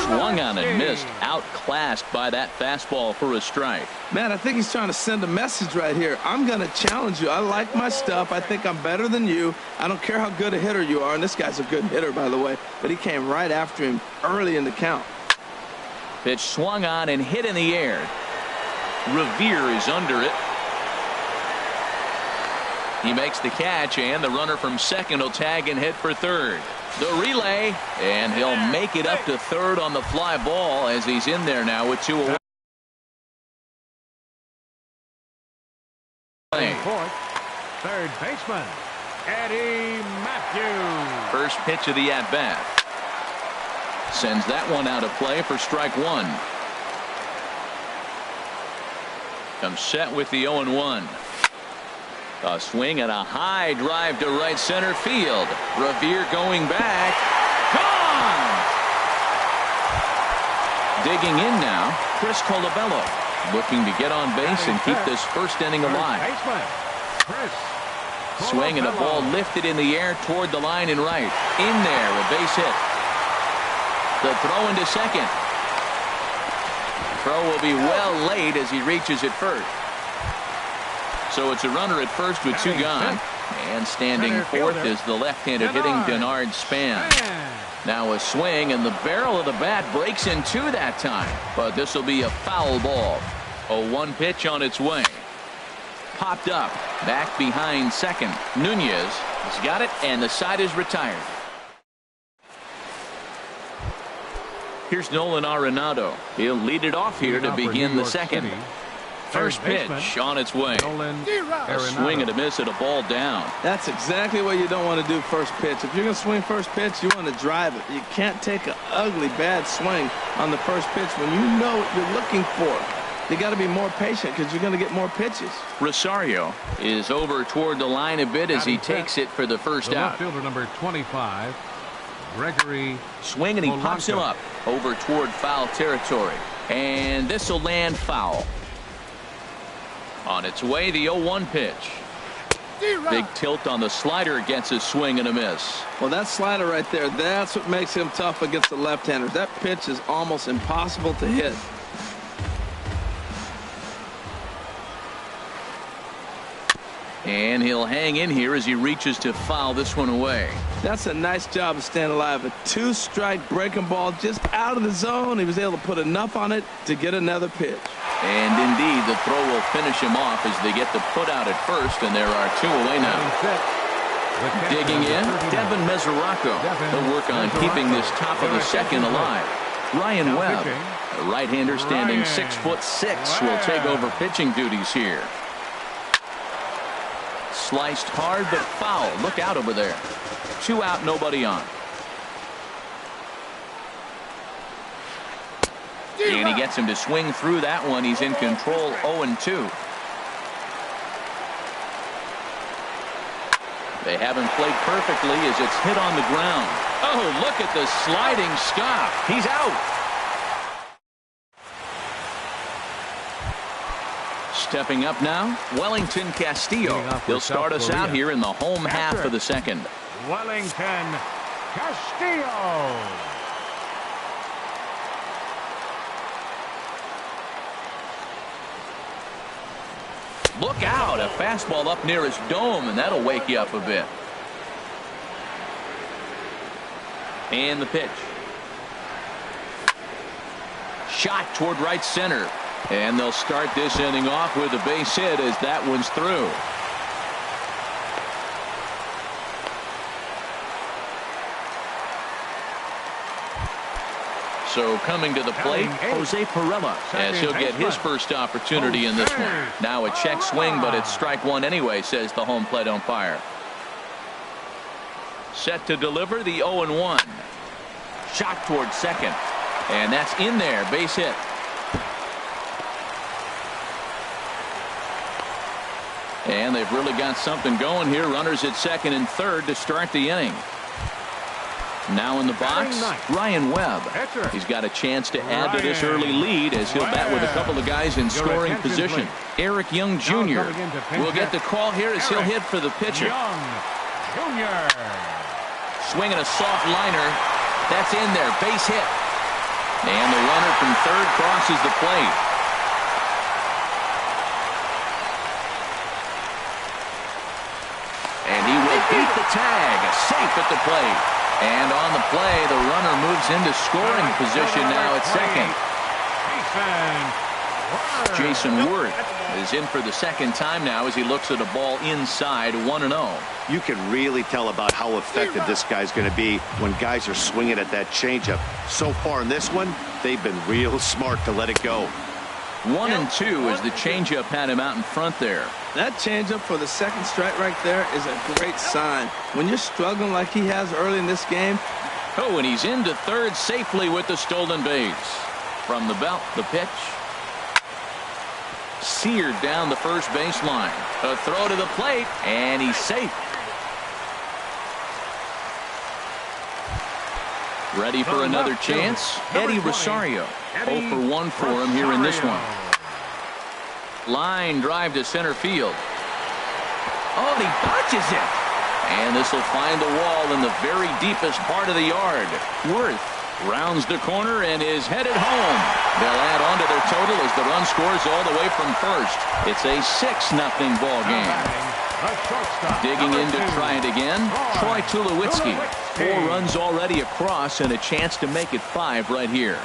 Swung on and missed. Outclassed by that fastball for a strike. Man, I think he's trying to send a message right here. I'm going to challenge you. I like my stuff. I think I'm better than you. I don't care how good a hitter you are. And this guy's a good hitter, by the way. But he came right after him early in the count. Pitch swung on and hit in the air. Revere is under it. He makes the catch, and the runner from second will tag and hit for third. The relay, and he'll make it up to third on the fly ball as he's in there now with 2 away. Fourth, third baseman Eddie Matthews. First pitch of the at-bat. Sends that one out of play for strike one. Comes set with the 0-1. A swing and a high drive to right center field. Revere going back. Gone! Digging in now, Chris Colabello. Looking to get on base and keep this first inning alive. Swing and a ball lifted in the air toward the line and right. In there, a base hit. The throw into second. Throw will be well laid as he reaches it first. So it's a runner at first with 2 gone. And standing fourth is the left-handed hitting Denard Span. Now a swing, and the barrel of the bat breaks in 2 that time. But this will be a foul ball. A 1 pitch on its way. Popped up. Back behind second. Nunez has got it, and the side is retired. Here's Nolan Arenado. He'll lead it off here to begin the second. First baseman, pitch on its way. Nolan A Arenado. swing and a miss at a ball down. That's exactly what you don't want to do first pitch. If you're going to swing first pitch, you want to drive it. You can't take an ugly, bad swing on the first pitch when you know what you're looking for. You got to be more patient because you're going to get more pitches. Rosario is over toward the line a bit as he takes it for the first The out. left fielder, number 25, Gregory. Swing and he pops him up over toward foul territory. And this will land foul. On its way, the 0-1 pitch. Big tilt on the slider, gets a swing and a miss. Well, that slider right there, that's what makes him tough against the left-handers. That pitch is almost impossible to hit. And he'll hang in here as he reaches to foul this one away. That's a nice job of staying alive. A two-strike breaking ball just out of the zone. He was able to put enough on it to get another pitch. And indeed, the throw will finish him off as they get the put out at first, and there are two away now. Digging in, Devin Mesoraco. He'll work on keeping this top of the second alive. Ryan Webb, a right-hander standing 6'6", will take over pitching duties here. Sliced hard, but foul. Look out over there. 2 out, nobody on. And he gets him to swing through that one. He's in control, 0-2. They haven't played perfectly as it's hit on the ground. Oh, look at the sliding stop. He's out. Stepping up now, Wellington Castillo. He'll start us out here in the home half of the second. Wellington Castillo. Look out, a fastball up near his dome, and that'll wake you up a bit. And the pitch. Shot toward right center. And they'll start this inning off with a base hit as that one's through. So coming to the plate, Jose Pirela, as he'll get his first opportunity in this one. Now a check swing, but it's strike one anyway, says the home plate umpire. Set to deliver the 0-1. Shot toward second. And that's in there, base hit. And they've really got something going here. Runners at second and third to start the inning. Now in the box, Ryan Webb. He's got a chance to add to this early lead as he'll bat with a couple of guys in scoring position. Eric Young Jr. will get the call here as he'll hit for the pitcher. Swinging a soft liner. That's in there. Base hit. And the runner from third crosses the plate. And he will beat the tag. Safe at the plate. And on the play, the runner moves into scoring position now at second. Jason Worth is in for the second time now as he looks at a ball inside 1-0. You can really tell about how effective this guy's going to be when guys are swinging at that changeup. So far in this one, they've been real smart to let it go. 1-2 as the changeup had him out in front there. That changeup for the second strike right there is a great sign. When you're struggling like he has early in this game. Oh, and he's into third safely with the stolen base. From the belt, the pitch. Seared down the first baseline. A throw to the plate, and he's safe. Ready for another chance? Eddie Rosario. 0 for 1 for him here in this one. Line drive to center field. Oh, and he botches it. And this will find the wall in the very deepest part of the yard. Worth rounds the corner and is headed home. They'll add on to their total as the run scores all the way from first. It's a 6-0 ball game. Digging in to try it again, Troy Tulowitzki. 4 runs already across and a chance to make it 5 right here.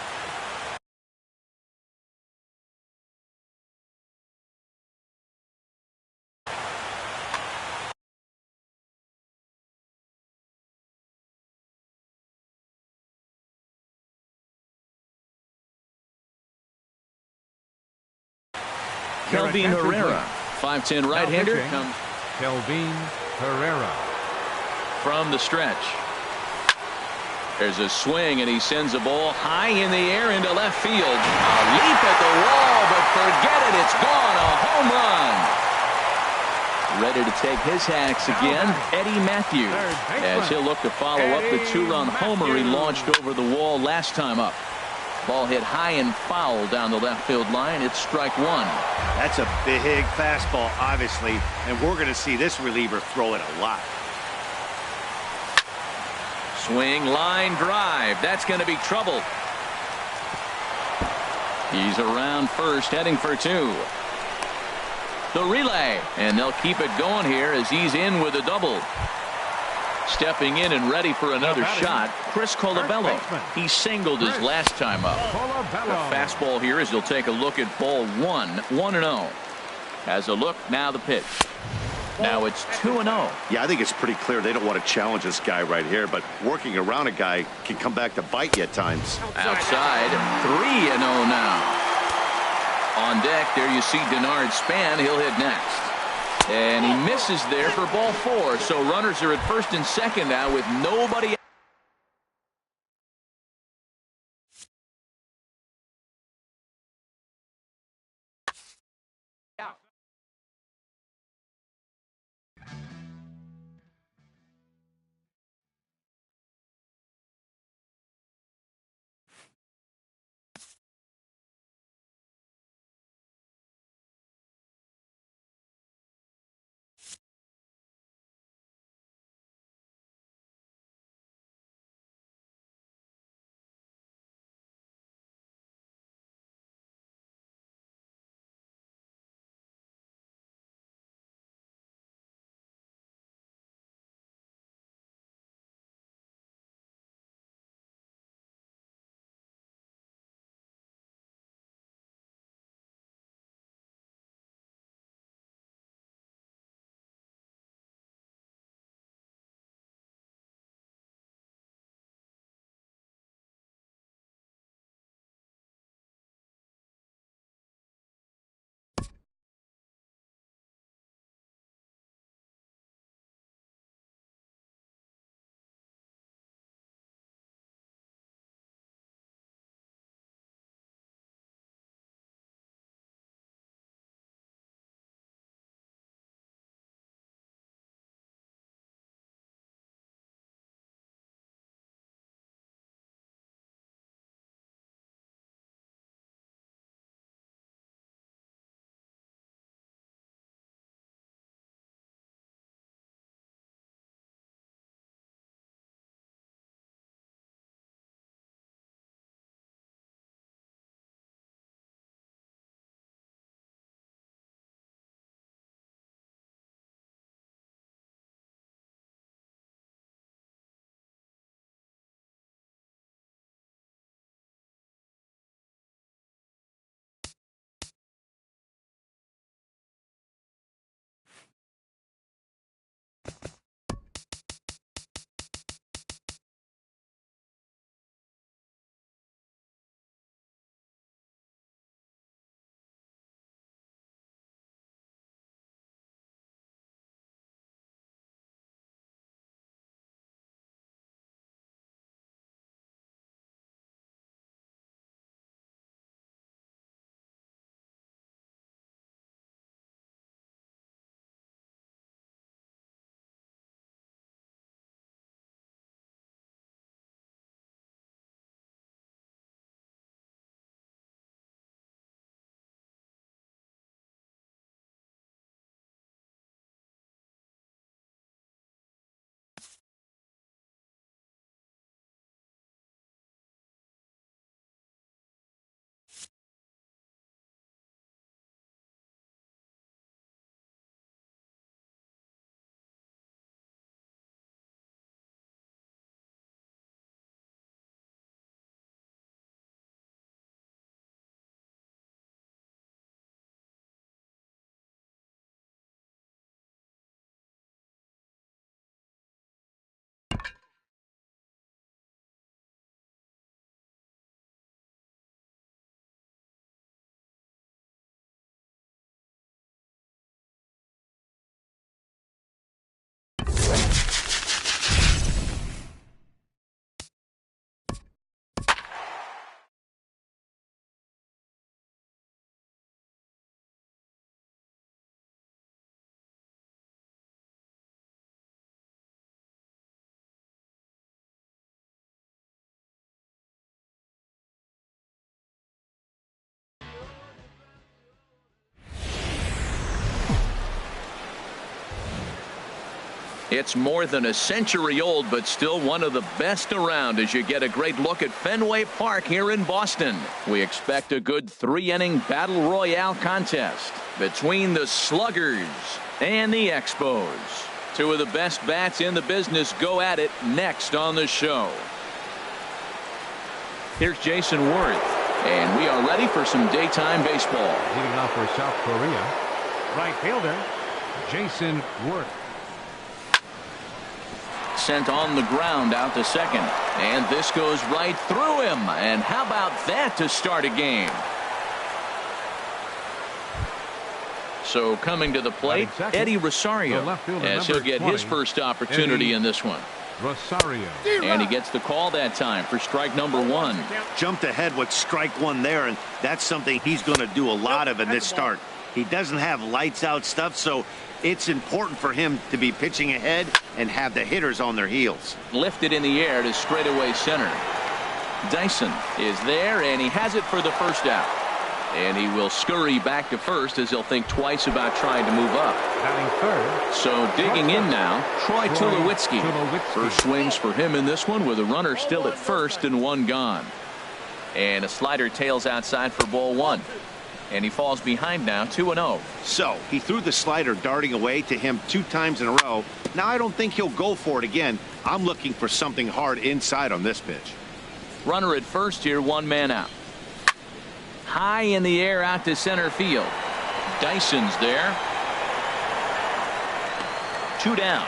Kelvin Herrera. 5'10" right-hander pitching, comes Kelvin Herrera. from the stretch. There's a swing, and he sends a ball high in the air into left field. A leap at the wall, but forget it. It's gone. A home run. Ready to take his hacks again, Eddie Matthews, as he'll look to follow up the two-run homer he launched over the wall last time up. Ball hit high and foul down the left field line. It's strike one. That's a big fastball, obviously, and we're going to see this reliever throw it a lot. Swing, line drive. That's going to be trouble. He's around first, heading for two. The relay, and they'll keep it going here as he's in with a double. Stepping in and ready for another shot, Chris Colabello. He singled his last time up. The fastball here as he'll take a look at ball one, 1-0. Has a look, now the pitch. Now it's 2-0. Yeah, I think it's pretty clear they don't want to challenge this guy right here, but working around a guy can come back to bite you at times. Outside, 3-0 now. On deck, there you see Denard Span. He'll hit next. And he misses there for ball 4. So runners are at first and second now with nobody It's more than a century old, but still one of the best around as you get a great look at Fenway Park here in Boston. We expect a good 3-inning battle royale contest between the Sluggers and the Expos. Two of the best bats in the business go at it next on the show. Here's Jason Worth, and we are ready for some daytime baseball. Leading off for South Korea, right fielder Jason Worth. Sent on the ground out to second, and this goes right through him. And how about that to start a game? So coming to the plate, Eddie Rosario, as he'll get his first opportunity in this one. Rosario. And he gets the call that time for strike number 1. Jumped ahead with strike 1 there, and that's something he's going to do a lot of in this start. He doesn't have lights out stuff, so it's important for him to be pitching ahead and have the hitters on their heels. Lifted in the air to straightaway center. Dyson is there, and he has it for the first out. And he will scurry back to first as he'll think twice about trying to move up. Batting third. So digging in now, Troy Tulowitzki. First swings for him in this one with a runner still at first and 1 gone. And a slider tails outside for ball 1. And he falls behind now 2-0. So he threw the slider darting away to him 2 times in a row. Now I don't think he'll go for it again. I'm looking for something hard inside on this pitch. Runner at first here, 1 man out. High in the air out to center field. Dyson's there. 2 down.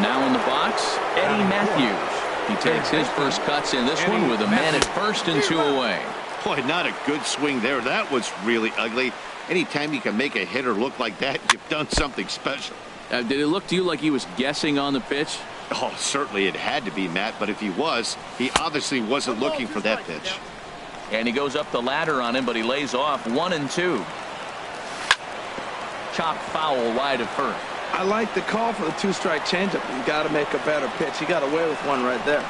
Now in the box, Eddie Matthews. He takes his first cuts in this one with a man at first and 2 away. Boy, not a good swing there. That was really ugly. Anytime you can make a hitter look like that, you've done something special. Did it look to you like he was guessing on the pitch? Oh, certainly it had to be, Matt, but if he was, he obviously wasn't looking for that pitch. And he goes up the ladder on him, but he lays off 1-2. Chop foul wide of first. I like the call for the 2-strike changeup. You got to make a better pitch. He got away with one right there.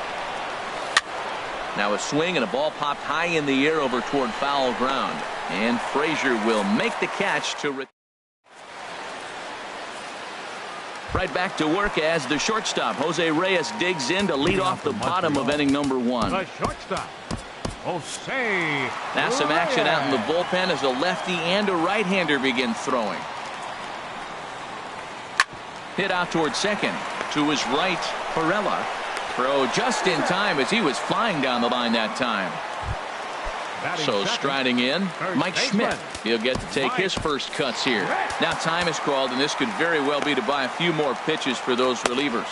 Now a swing and a ball popped high in the air over toward foul ground. And Frazier will make the catch to right back to work as the shortstop. Jose Reyes digs in to lead off the bottom of inning number 1. The shortstop, Jose. Now some action out in the bullpen as a lefty and a right-hander begin throwing. Hit out towards second. To his right, Perella. Throw just in time as he was flying down the line that time. So striding in, Mike Schmidt. He'll get to take his first cuts here. Now time is called, and this could very well be to buy a few more pitches for those relievers.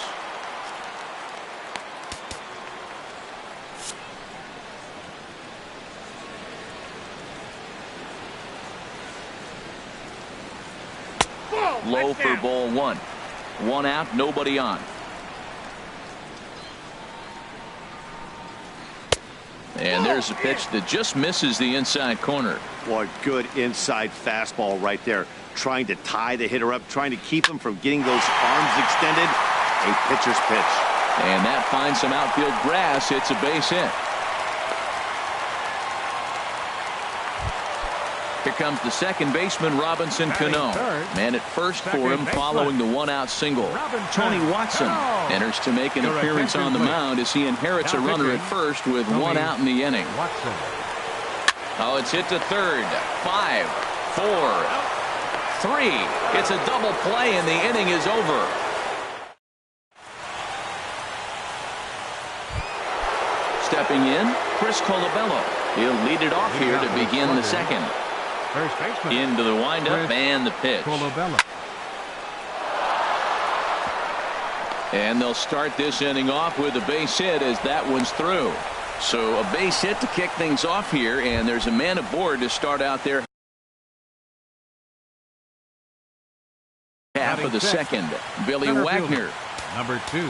Low for ball 1. 1 out, nobody on. And there's a pitch that just misses the inside corner. Boy, good inside fastball right there. Trying to tie the hitter up, trying to keep him from getting those arms extended. A pitcher's pitch. And that finds some outfield grass. It's a base hit. Here comes the second baseman, Robinson Cano. Man at first for him following the 1-out single. Tony Watson enters to make an appearance on the mound as he inherits a runner at first with 1 out in the inning. Oh, it's hit to third. 5, 4, 3. It's a double play and the inning is over. Stepping in, Chris Colabello. He'll lead it off here to begin the second. First baseman. Into the windup and the pitch. And they'll start this inning off with a base hit as that one's through. So a base hit to kick things off here, and there's a man aboard to start out there. Half of the second. Billy Wagner. Number 2,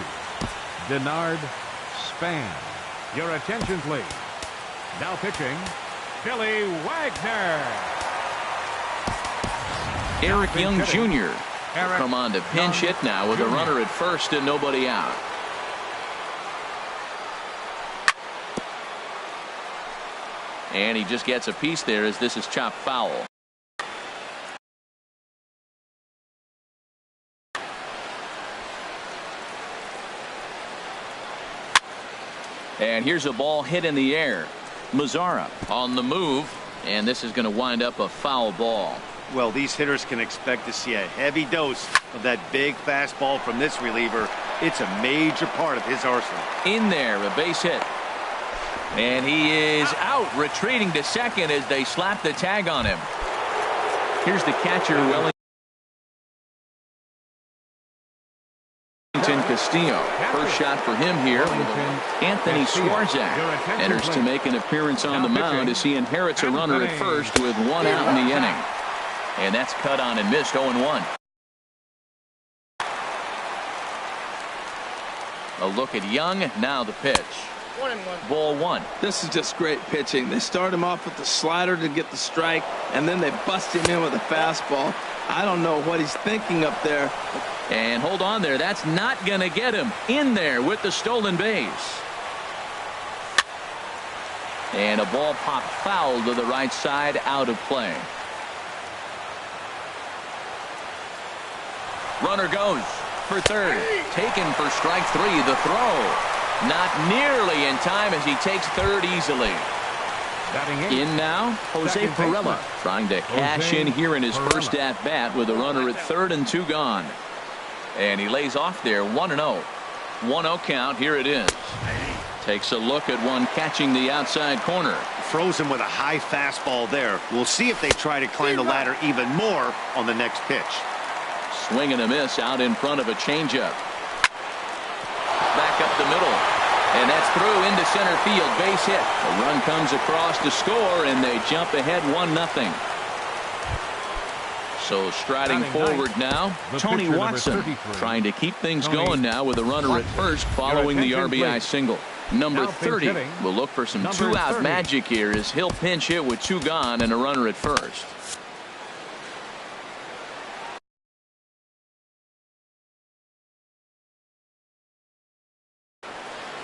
Denard Span. Your attention, please. Now pitching, Billy Wagner. Eric Young Jr. come on to pinch hit now with a runner at first and nobody out. And he just gets a piece there as this is chopped foul. And here's a ball hit in the air. Mazzara on the move, and this is going to wind up a foul ball. Well, these hitters can expect to see a heavy dose of that big fastball from this reliever. It's a major part of his arsenal. In there, a base hit. And he is out, retreating to second as they slap the tag on him. Here's the catcher, Wellington Castillo. First shot for him here. Anthony Swarzak enters to make an appearance on the mound as he inherits a runner at first with one out in the inning. And that's cut on and missed. 0-1. A look at Young. Now the pitch. 1-1. Ball one. This is just great pitching. They start him off with the slider to get the strike, and then they bust him in with a fastball. I don't know what he's thinking up there. And hold on there. That's not going to get him. In there with the stolen base. And a ball popped foul to the right side, out of play. Runner goes for third. Taken for strike three. The throw. Not nearly in time as he takes third easily. In now, Jose Perella trying to cash in here in his first at bat with a runner at third and two gone. And he lays off there. 1-0. 1-0 count. Here it is. Takes a look at one catching the outside corner. Throws him with a high fastball there. We'll see if they try to climb the ladder even more on the next pitch. Swing and a miss out in front of a changeup. Back up the middle. And that's through into center field. Base hit. A run comes across to score, and they jump ahead 1-0. So striding forward now, Tony Watson trying to keep things going now with a runner at first following the RBI single. Number 30 will look for some two-out magic here as he'll pinch hit with two gone and a runner at first.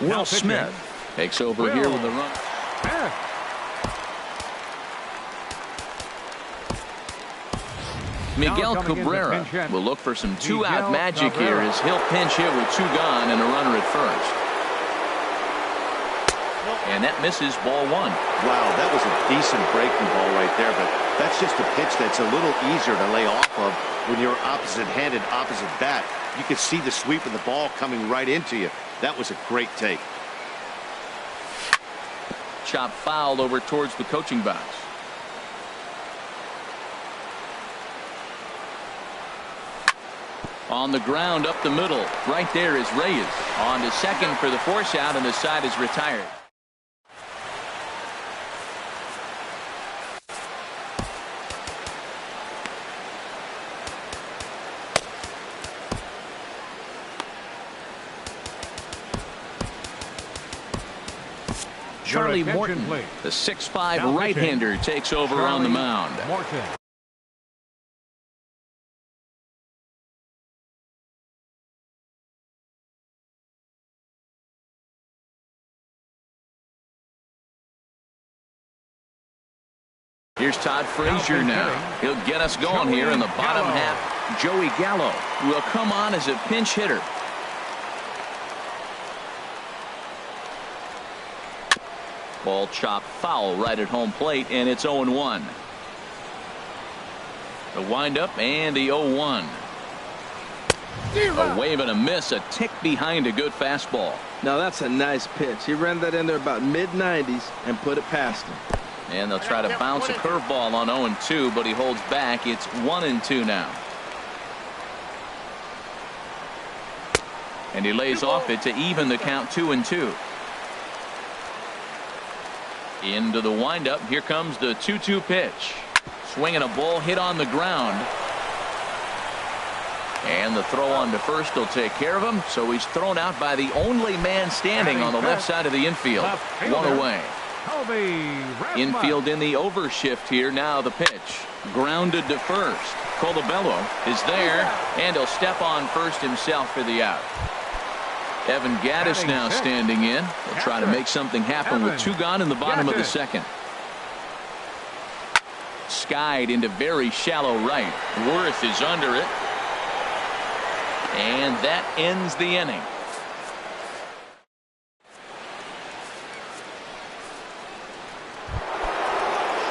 Will Smith takes over here with the run. Miguel Cabrera will look for some two-out magic here as he'll pinch hit with two gone and a runner at first. And that misses, ball one. Wow, that was a decent breaking ball right there, but that's just a pitch that's a little easier to lay off of when you're opposite-handed, opposite bat. You can see the sweep of the ball coming right into you. That was a great take. Chop foul over towards the coaching box. On the ground up the middle. Right there is Reyes. On to second for the force out, and the side is retired. Charlie Morton, the 6'5" right-hander, takes over on the mound. Here's Todd Frazier now. He'll get us going here in the bottom half. Joey Gallo will come on as a pinch hitter. Ball chopped foul right at home plate, and it's 0-1. The windup and the 0-1. A wave and a miss, a tick behind a good fastball. Now that's a nice pitch. He ran that in there about mid-90s and put it past him. And they'll try to bounce a curveball on 0-2, but he holds back. It's 1-2 now. And he lays off it to even the count 2-2. Into the windup. Here comes the 2-2 pitch. Swinging a ball hit on the ground. And the throw on to first will take care of him. So he's thrown out by the only man standing on the left side of the infield. One away. Infield in the overshift here. Now the pitch. Grounded to first. Colabello is there. And he'll step on first himself for the out. Evan Gaddis now standing in. They'll try to make something happen with two gone in the bottom of the second. Skied into very shallow right. Worth is under it. And that ends the inning.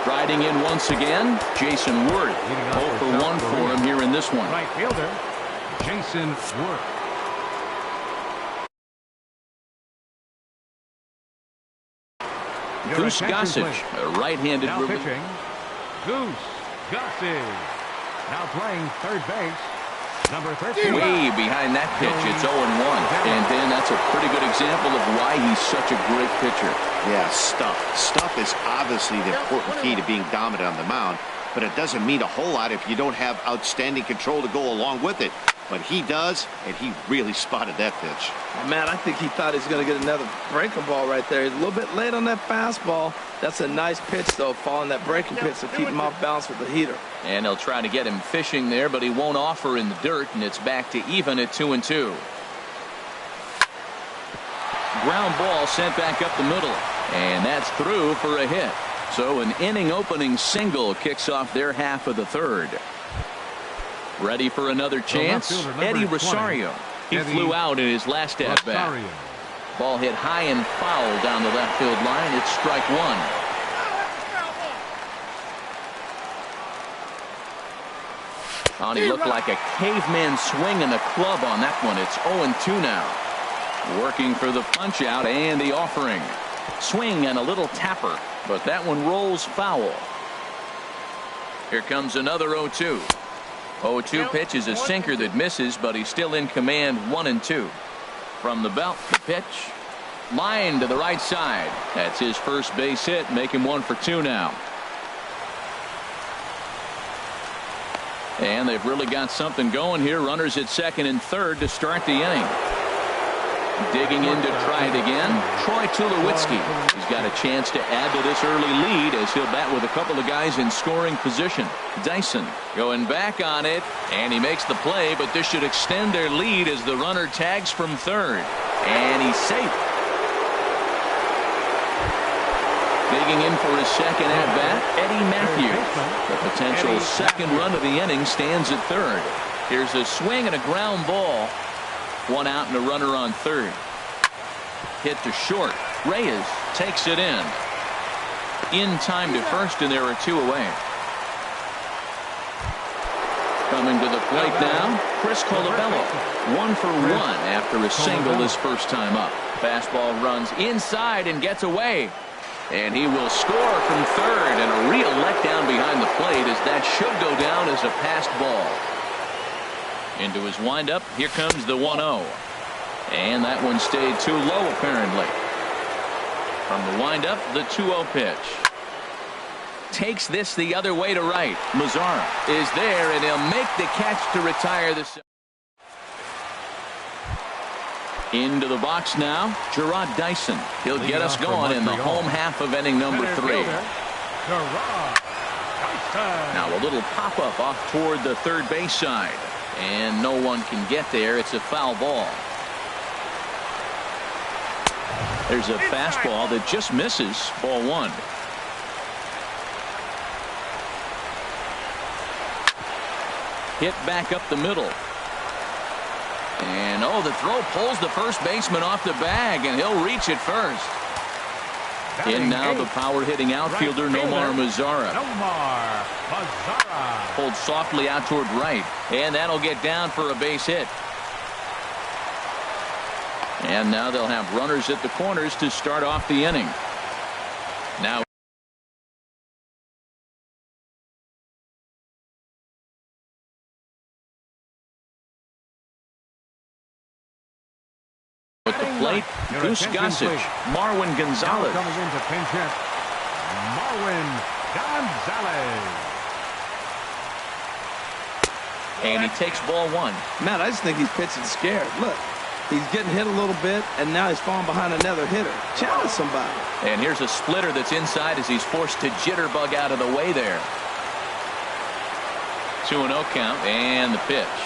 Riding in once again, Jason Worth. 0 for 1 for him here in this one. Right fielder, Jason Worth. Goose Gossage, a right-handed Now reliever. pitching, Goose Gossage. Now playing third base, number 13. Way behind that pitch, it's 0-1. And Dan, that's a pretty good example of why he's such a great pitcher. Yeah, stuff. Stuff is obviously the important key to being dominant on the mound, but it doesn't mean a whole lot if you don't have outstanding control to go along with it. But he does, and he really spotted that pitch. Man, I think he thought he was going to get another breaking ball right there. He's a little bit late on that fastball. That's a nice pitch, though, following that breaking pitch to keep him off balance with the heater. And they'll try to get him fishing there, but he won't offer in the dirt, and it's back to even at 2-2. Ground ball sent back up the middle, and that's through for a hit. So an inning-opening single kicks off their half of the third. Ready for another chance? Eddie Rosario. He flew out in his last at-bat. Ball hit high and foul down the left field line. It's strike one. And he looked like a caveman swinging a club on that one. It's 0-2 now. Working for the punch out and the offering. Swing and a little tapper, but that one rolls foul. Here comes another 0-2. 0-2 pitch is a sinker that misses, but he's still in command. 1-2. From the belt, the pitch. Line to the right side. That's his first base hit. Make him 1 for 2 now. And they've really got something going here. Runners at second and third to start the inning. Digging in to try it again, Troy Tulowitzki. He's got a chance to add to this early lead as he'll bat with a couple of guys in scoring position. Dyson going back on it, and he makes the play, but this should extend their lead as the runner tags from third. And he's safe. Digging in for his second at-bat, Eddie Matthews. The potential second run of the inning stands at third. Here's a swing and a ground ball. 1 out and a runner on third. Hit to short. Reyes takes it in. In time to first, and there are 2 away. Coming to the plate now, Chris Colabello. 1 for 1 after a single his first time up. Fastball runs inside and gets away. And he will score from third, and a real letdown behind the plate as that should go down as a passed ball. Into his windup, here comes the 1-0. And that one stayed too low, apparently. From the windup, the 2-0 pitch. Takes this the other way to right. Mazzara is there, and he'll make the catch to retire this. Into the box now, Gerard Dyson. He'll get us going in the home half of inning number 3. Now a little pop-up off toward the third base side. And no one can get there. It's a foul ball. There's a fastball that just misses. Ball 1. Hit back up the middle. And oh, the throw pulls the first baseman off the bag, and he'll reach it first. In now the power-hitting outfielder, Nomar Mazzara. Pulled softly out toward right, and that'll get down for a base hit. And now they'll have runners at the corners to start off the inning. Now at the plate, Goose Gossage, Marwin Gonzalez. Coming into pinch hit, Marwin Gonzalez. And he takes ball 1. Man, I just think he's pitching scared. Look, he's getting hit a little bit, and now he's falling behind another hitter. Challenge somebody. And here's a splitter that's inside as he's forced to jitterbug out of the way there. 2-0 count, and the pitch.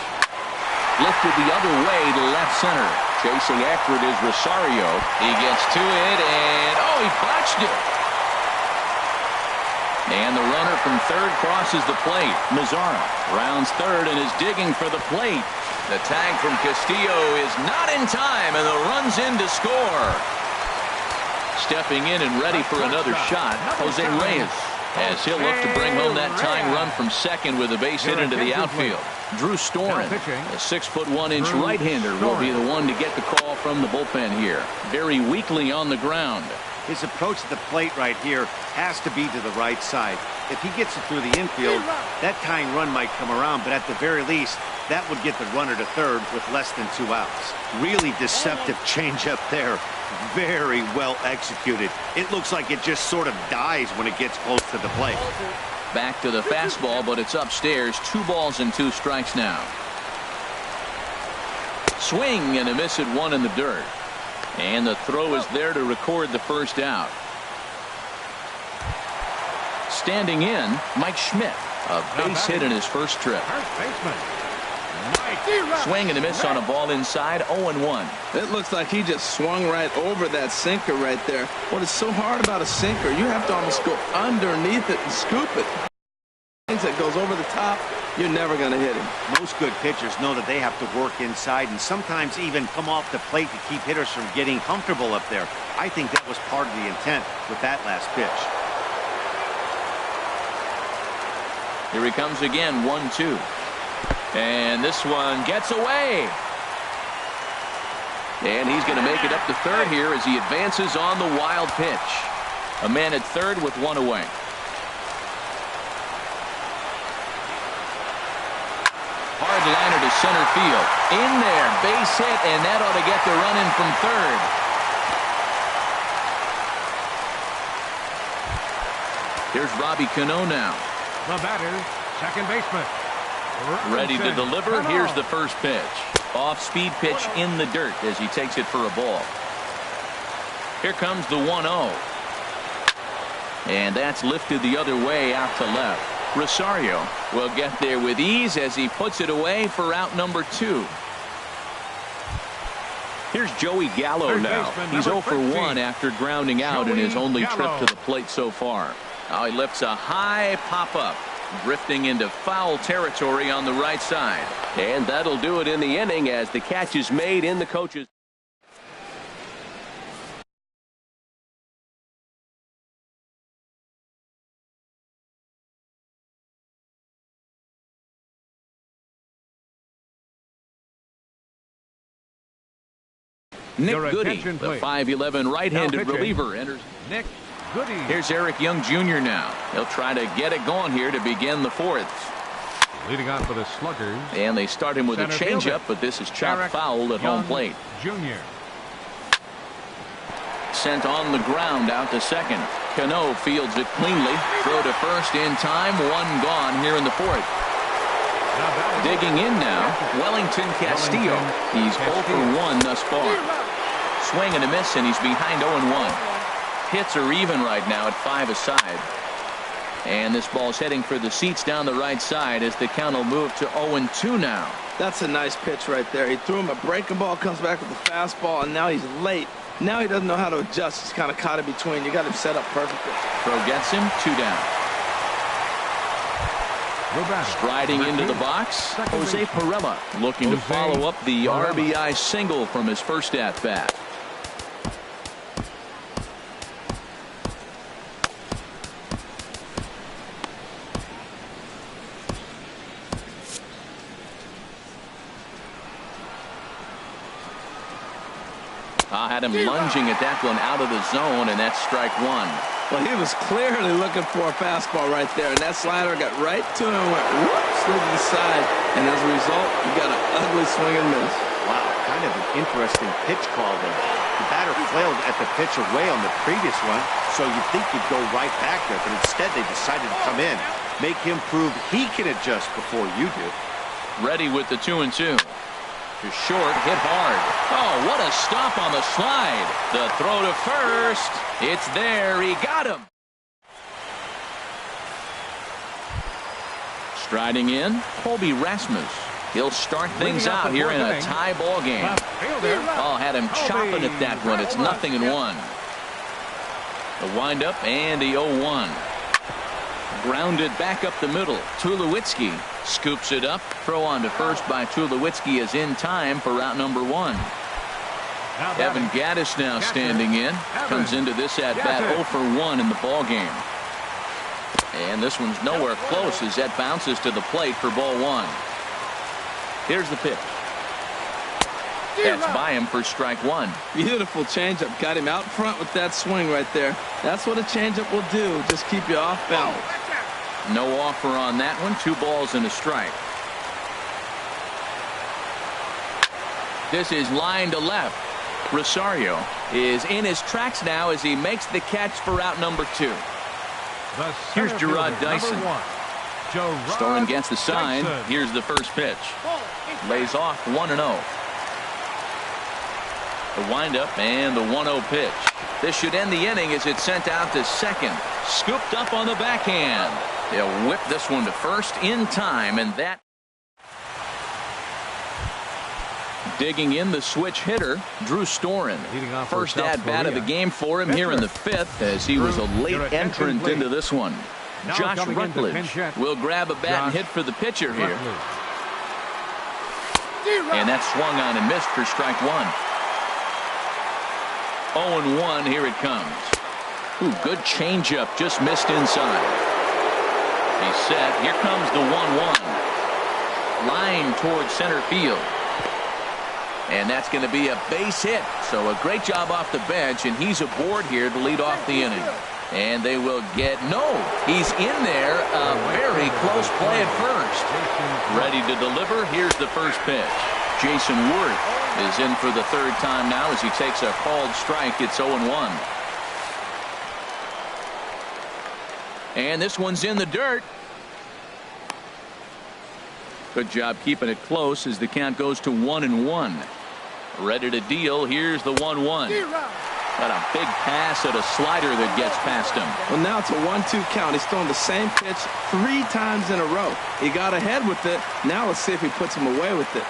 Lifted the other way to left center. Chasing after it is Rosario. He gets to it, and oh, he botched it. And the runner from third crosses the plate. Mazzara rounds third and is digging for the plate. The tag from Castillo is not in time, and the run's in to score. Stepping in and ready for another shot, Jose Reyes. as he'll look to bring home that tying run from second with a base hit into the outfield. Drew Storen, a 6'1" right-hander, will be the one to get the call from the bullpen here. Very weakly on the ground. His approach to the plate right here has to be to the right side. If he gets it through the infield, that tying run might come around, but at the very least, that would get the runner to third with less than 2 outs. Really deceptive changeup there. Very well executed. It looks like it just sort of dies when it gets close to the plate. Back to the fastball, but it's upstairs. 2 balls and 2 strikes now. Swing and a miss at 1 in the dirt. And the throw is there to record the first out. Standing in, Mike Schmidt. A base hit in his first trip. Swing and a miss on a ball inside. 0-1. It looks like he just swung right over that sinker right there. What is so hard about a sinker, you have to almost go underneath it and scoop it. Things that goes over the top, you're never going to hit him. Most good pitchers know that they have to work inside and sometimes even come off the plate to keep hitters from getting comfortable up there. I think that was part of the intent with that last pitch. Here he comes again, 1-2. And this one gets away. And he's going to make it up to third here as he advances on the wild pitch. A man at third with 1 away. Hard liner to center field. In there, base hit, and that ought to get the run in from third. Here's Robbie Cano now. The batter, second baseman. Ready to deliver. Here's the first pitch. Off-speed pitch in the dirt as he takes it for a ball. Here comes the 1-0. And that's lifted the other way out to left. Rosario will get there with ease as he puts it away for out number 2. Here's Joey Gallo now. He's 0 for 1 after grounding out in his only trip to the plate so far. Now he lifts a high pop-up, drifting into foul territory on the right side. And that'll do it in the inning as the catch is made in the coach's. Nick Goody, the 5'11" right-handed reliever, enters. Nick Goody. Here's Eric Young Jr. now. He'll try to get it going here to begin the 4th. Leading on for the Sluggers. And they start him with a changeup, but this is chopped foul at home plate. Jr. Sent on the ground out to second. Cano fields it cleanly. Throw to first in time. 1 gone here in the 4th. Digging in now, Wellington Castillo. He's 0 for 1 thus far. Swing and a miss, and he's behind 0-1. Hits are even right now at 5 aside. And this ball's heading for the seats down the right side as the count will move to 0-2 now. That's a nice pitch right there. He threw him a breaking ball, comes back with a fastball, and now he's late. Now he doesn't know how to adjust. He's kind of caught in between. You got him set up perfectly. Throw gets him, 2 down. Striding into the box, Jose Pirela looking to follow up the RBI single from his first at-bat. Had him lunging at that one out of the zone, and that's strike 1. Well, he was clearly looking for a fastball right there, and that slider got right to him and went whoop, slid to the side, and as a result, you got an ugly swing and miss. Wow, kind of an interesting pitch call there. The batter flailed at the pitch away on the previous one, so you'd think he'd go right back there, but instead they decided to come in, make him prove he can adjust before you do. Ready with the 2-2. To short, hit hard. Oh, what a stop on the slide. The throw to first. It's there. He got him. Striding in, Colby Rasmus. He'll start things out here in a tie ball game. Oh, had him chopping at that one. It's 0-1. The windup and the 0-1. Grounded back up the middle. Tulowitzki scoops it up. Throw on to first by Tulowitzki is in time for route number 1. Evan Gaddis now standing in. Comes into this at bat 0 for 1 in the ball game. And this one's nowhere close as that bounces to the plate for ball one. Here's the pitch. That's by him for strike one. Beautiful changeup. Got him out front with that swing right there. That's what a changeup will do. Just keep you off balance. No offer on that one. 2 balls and a strike. This is line to left. Rosario is in his tracks now as he makes the catch for out number 2. Here's Gerard Dyson. Stolen gets the sign. Here's the first pitch. Lays off 1-0. The windup and the 1-0 pitch. This should end the inning as it's sent out to second. Scooped up on the backhand. They'll whip this one to first in time, and that. Digging in the switch hitter, Drew Storen. First at-bat of the game for him here in the 5th as he was a late entrant into this one. Josh Rutledge will grab a bat and hit for the pitcher here. And that's swung on and missed for strike one. 0-1, here it comes. Ooh, good changeup, just missed inside. He's set. Here comes the 1-1. Line towards center field. And that's going to be a base hit. So a great job off the bench, and he's aboard here to lead off the inning. And they will get, no, he's in there. A very close play at first. Ready to deliver. Here's the first pitch. Jason Worth is in for the 3rd time now as he takes a called strike. It's 0-1. And this one's in the dirt. Good job keeping it close as the count goes to 1-1. Ready to deal. Here's the 1-1. Got a big pass at a slider that gets past him. Well, now it's a 1-2 count. He's throwing the same pitch 3 times in a row. He got ahead with it. Now let's see if he puts him away with it.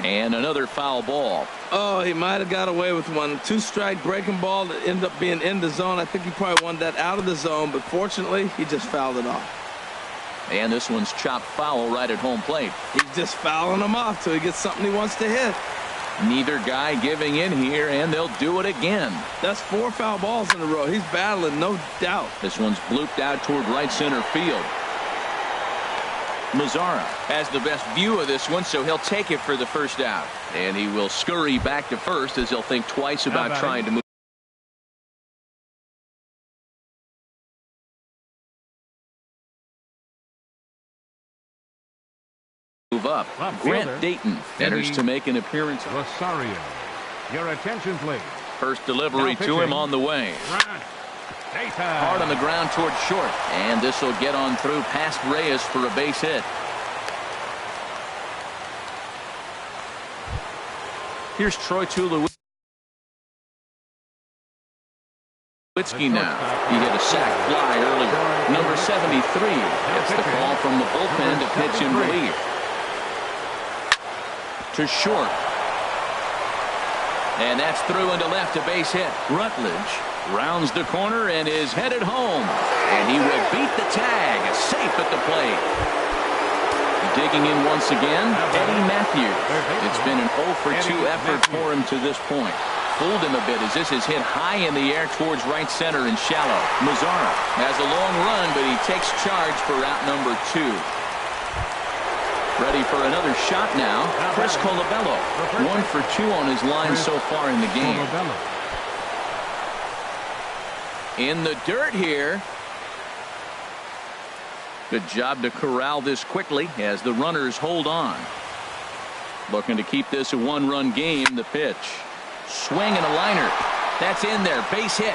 And another foul ball. Oh, he might have got away with one. 2-strike breaking ball that ended up being in the zone. I think he probably wanted that out of the zone, but fortunately, he just fouled it off. And this one's chopped foul right at home plate. He's just fouling them off till he gets something he wants to hit. Neither guy giving in here, and they'll do it again. That's 4 foul balls in a row. He's battling, no doubt. This one's blooped out toward right center field. Mazzara has the best view of this one, so he'll take it for the first out. And he will scurry back to first as he'll think twice about trying to move up. Grant Dayton enters to make an appearance. Rosario. Your attention, please. First delivery to him on the way. Hard on the ground towards short. And this will get on through past Reyes for a base hit. Here's Troy Tulowitzki now. He hit a sac fly earlier. Number 73 gets the call from the bullpen to pitch in relief. To short. And that's through into left, a base hit. Rutledge rounds the corner and is headed home. And he will beat the tag. Safe at the plate. Digging in once again, Eddie Matthews. It's been an 0-for-2 effort for him to this point. Fooled him a bit as this is hit high in the air towards right center and shallow. Mazzara has a long run, but he takes charge for out number 2. Ready for another shot now. Chris Colabello. 1 for 2 on his line so far in the game. In the dirt here. Good job to corral this quickly as the runners hold on. Looking to keep this a 1-run game. The pitch. Swing and a liner. That's in there. Base hit.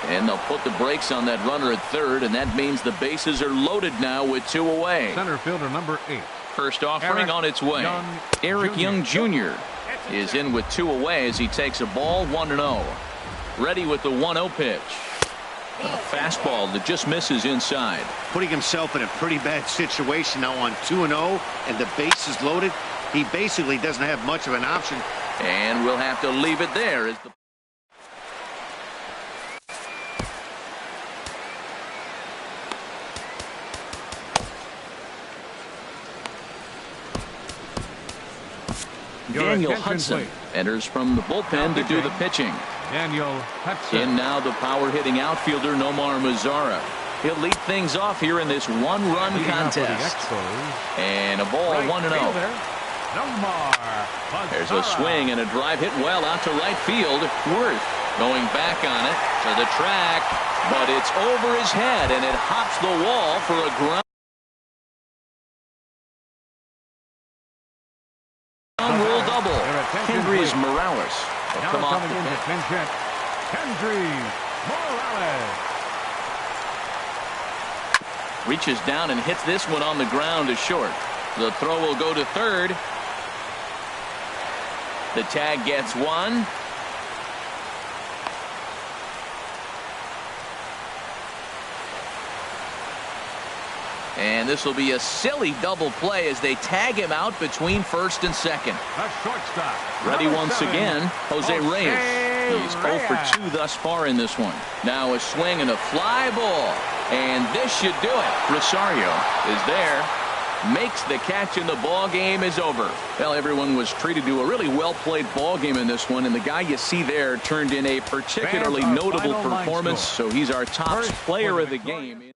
And they'll put the brakes on that runner at third, and that means the bases are loaded now with 2 away. Center fielder number 8. First offering on its way. Eric Young Jr. is in with 2 away as he takes a ball 1-0. Ready with the 1-0 pitch. A fastball that just misses inside. Putting himself in a pretty bad situation now on 2-0, and the base is loaded. He basically doesn't have much of an option. And we'll have to leave it there as the Daniel Hudson enters from the bullpen to do the pitching. Daniel Hudson. In now the power-hitting outfielder Nomar Mazara. He'll lead things off here in this one-run contest. And a ball, 1-0. There's a swing and a drive hit well out to right field. Worth going back on it to the track, but it's over his head, and it hops the wall for a ground rule double. Kendrys Morales will come off the bench. Kendrys Morales reaches down and hits this one on the ground to short. The throw will go to third. The tag gets one. And this will be a silly double play as they tag him out between first and second. The shortstop. Ready once again, Jose Reyes. He's 0 for 2 thus far in this one. Now a swing and a fly ball. And this should do it. Rosario is there. Makes the catch, and the ball game is over. Well, everyone was treated to a really well-played ball game in this one, and the guy you see there turned in a particularly notable performance, so he's our top player of the game.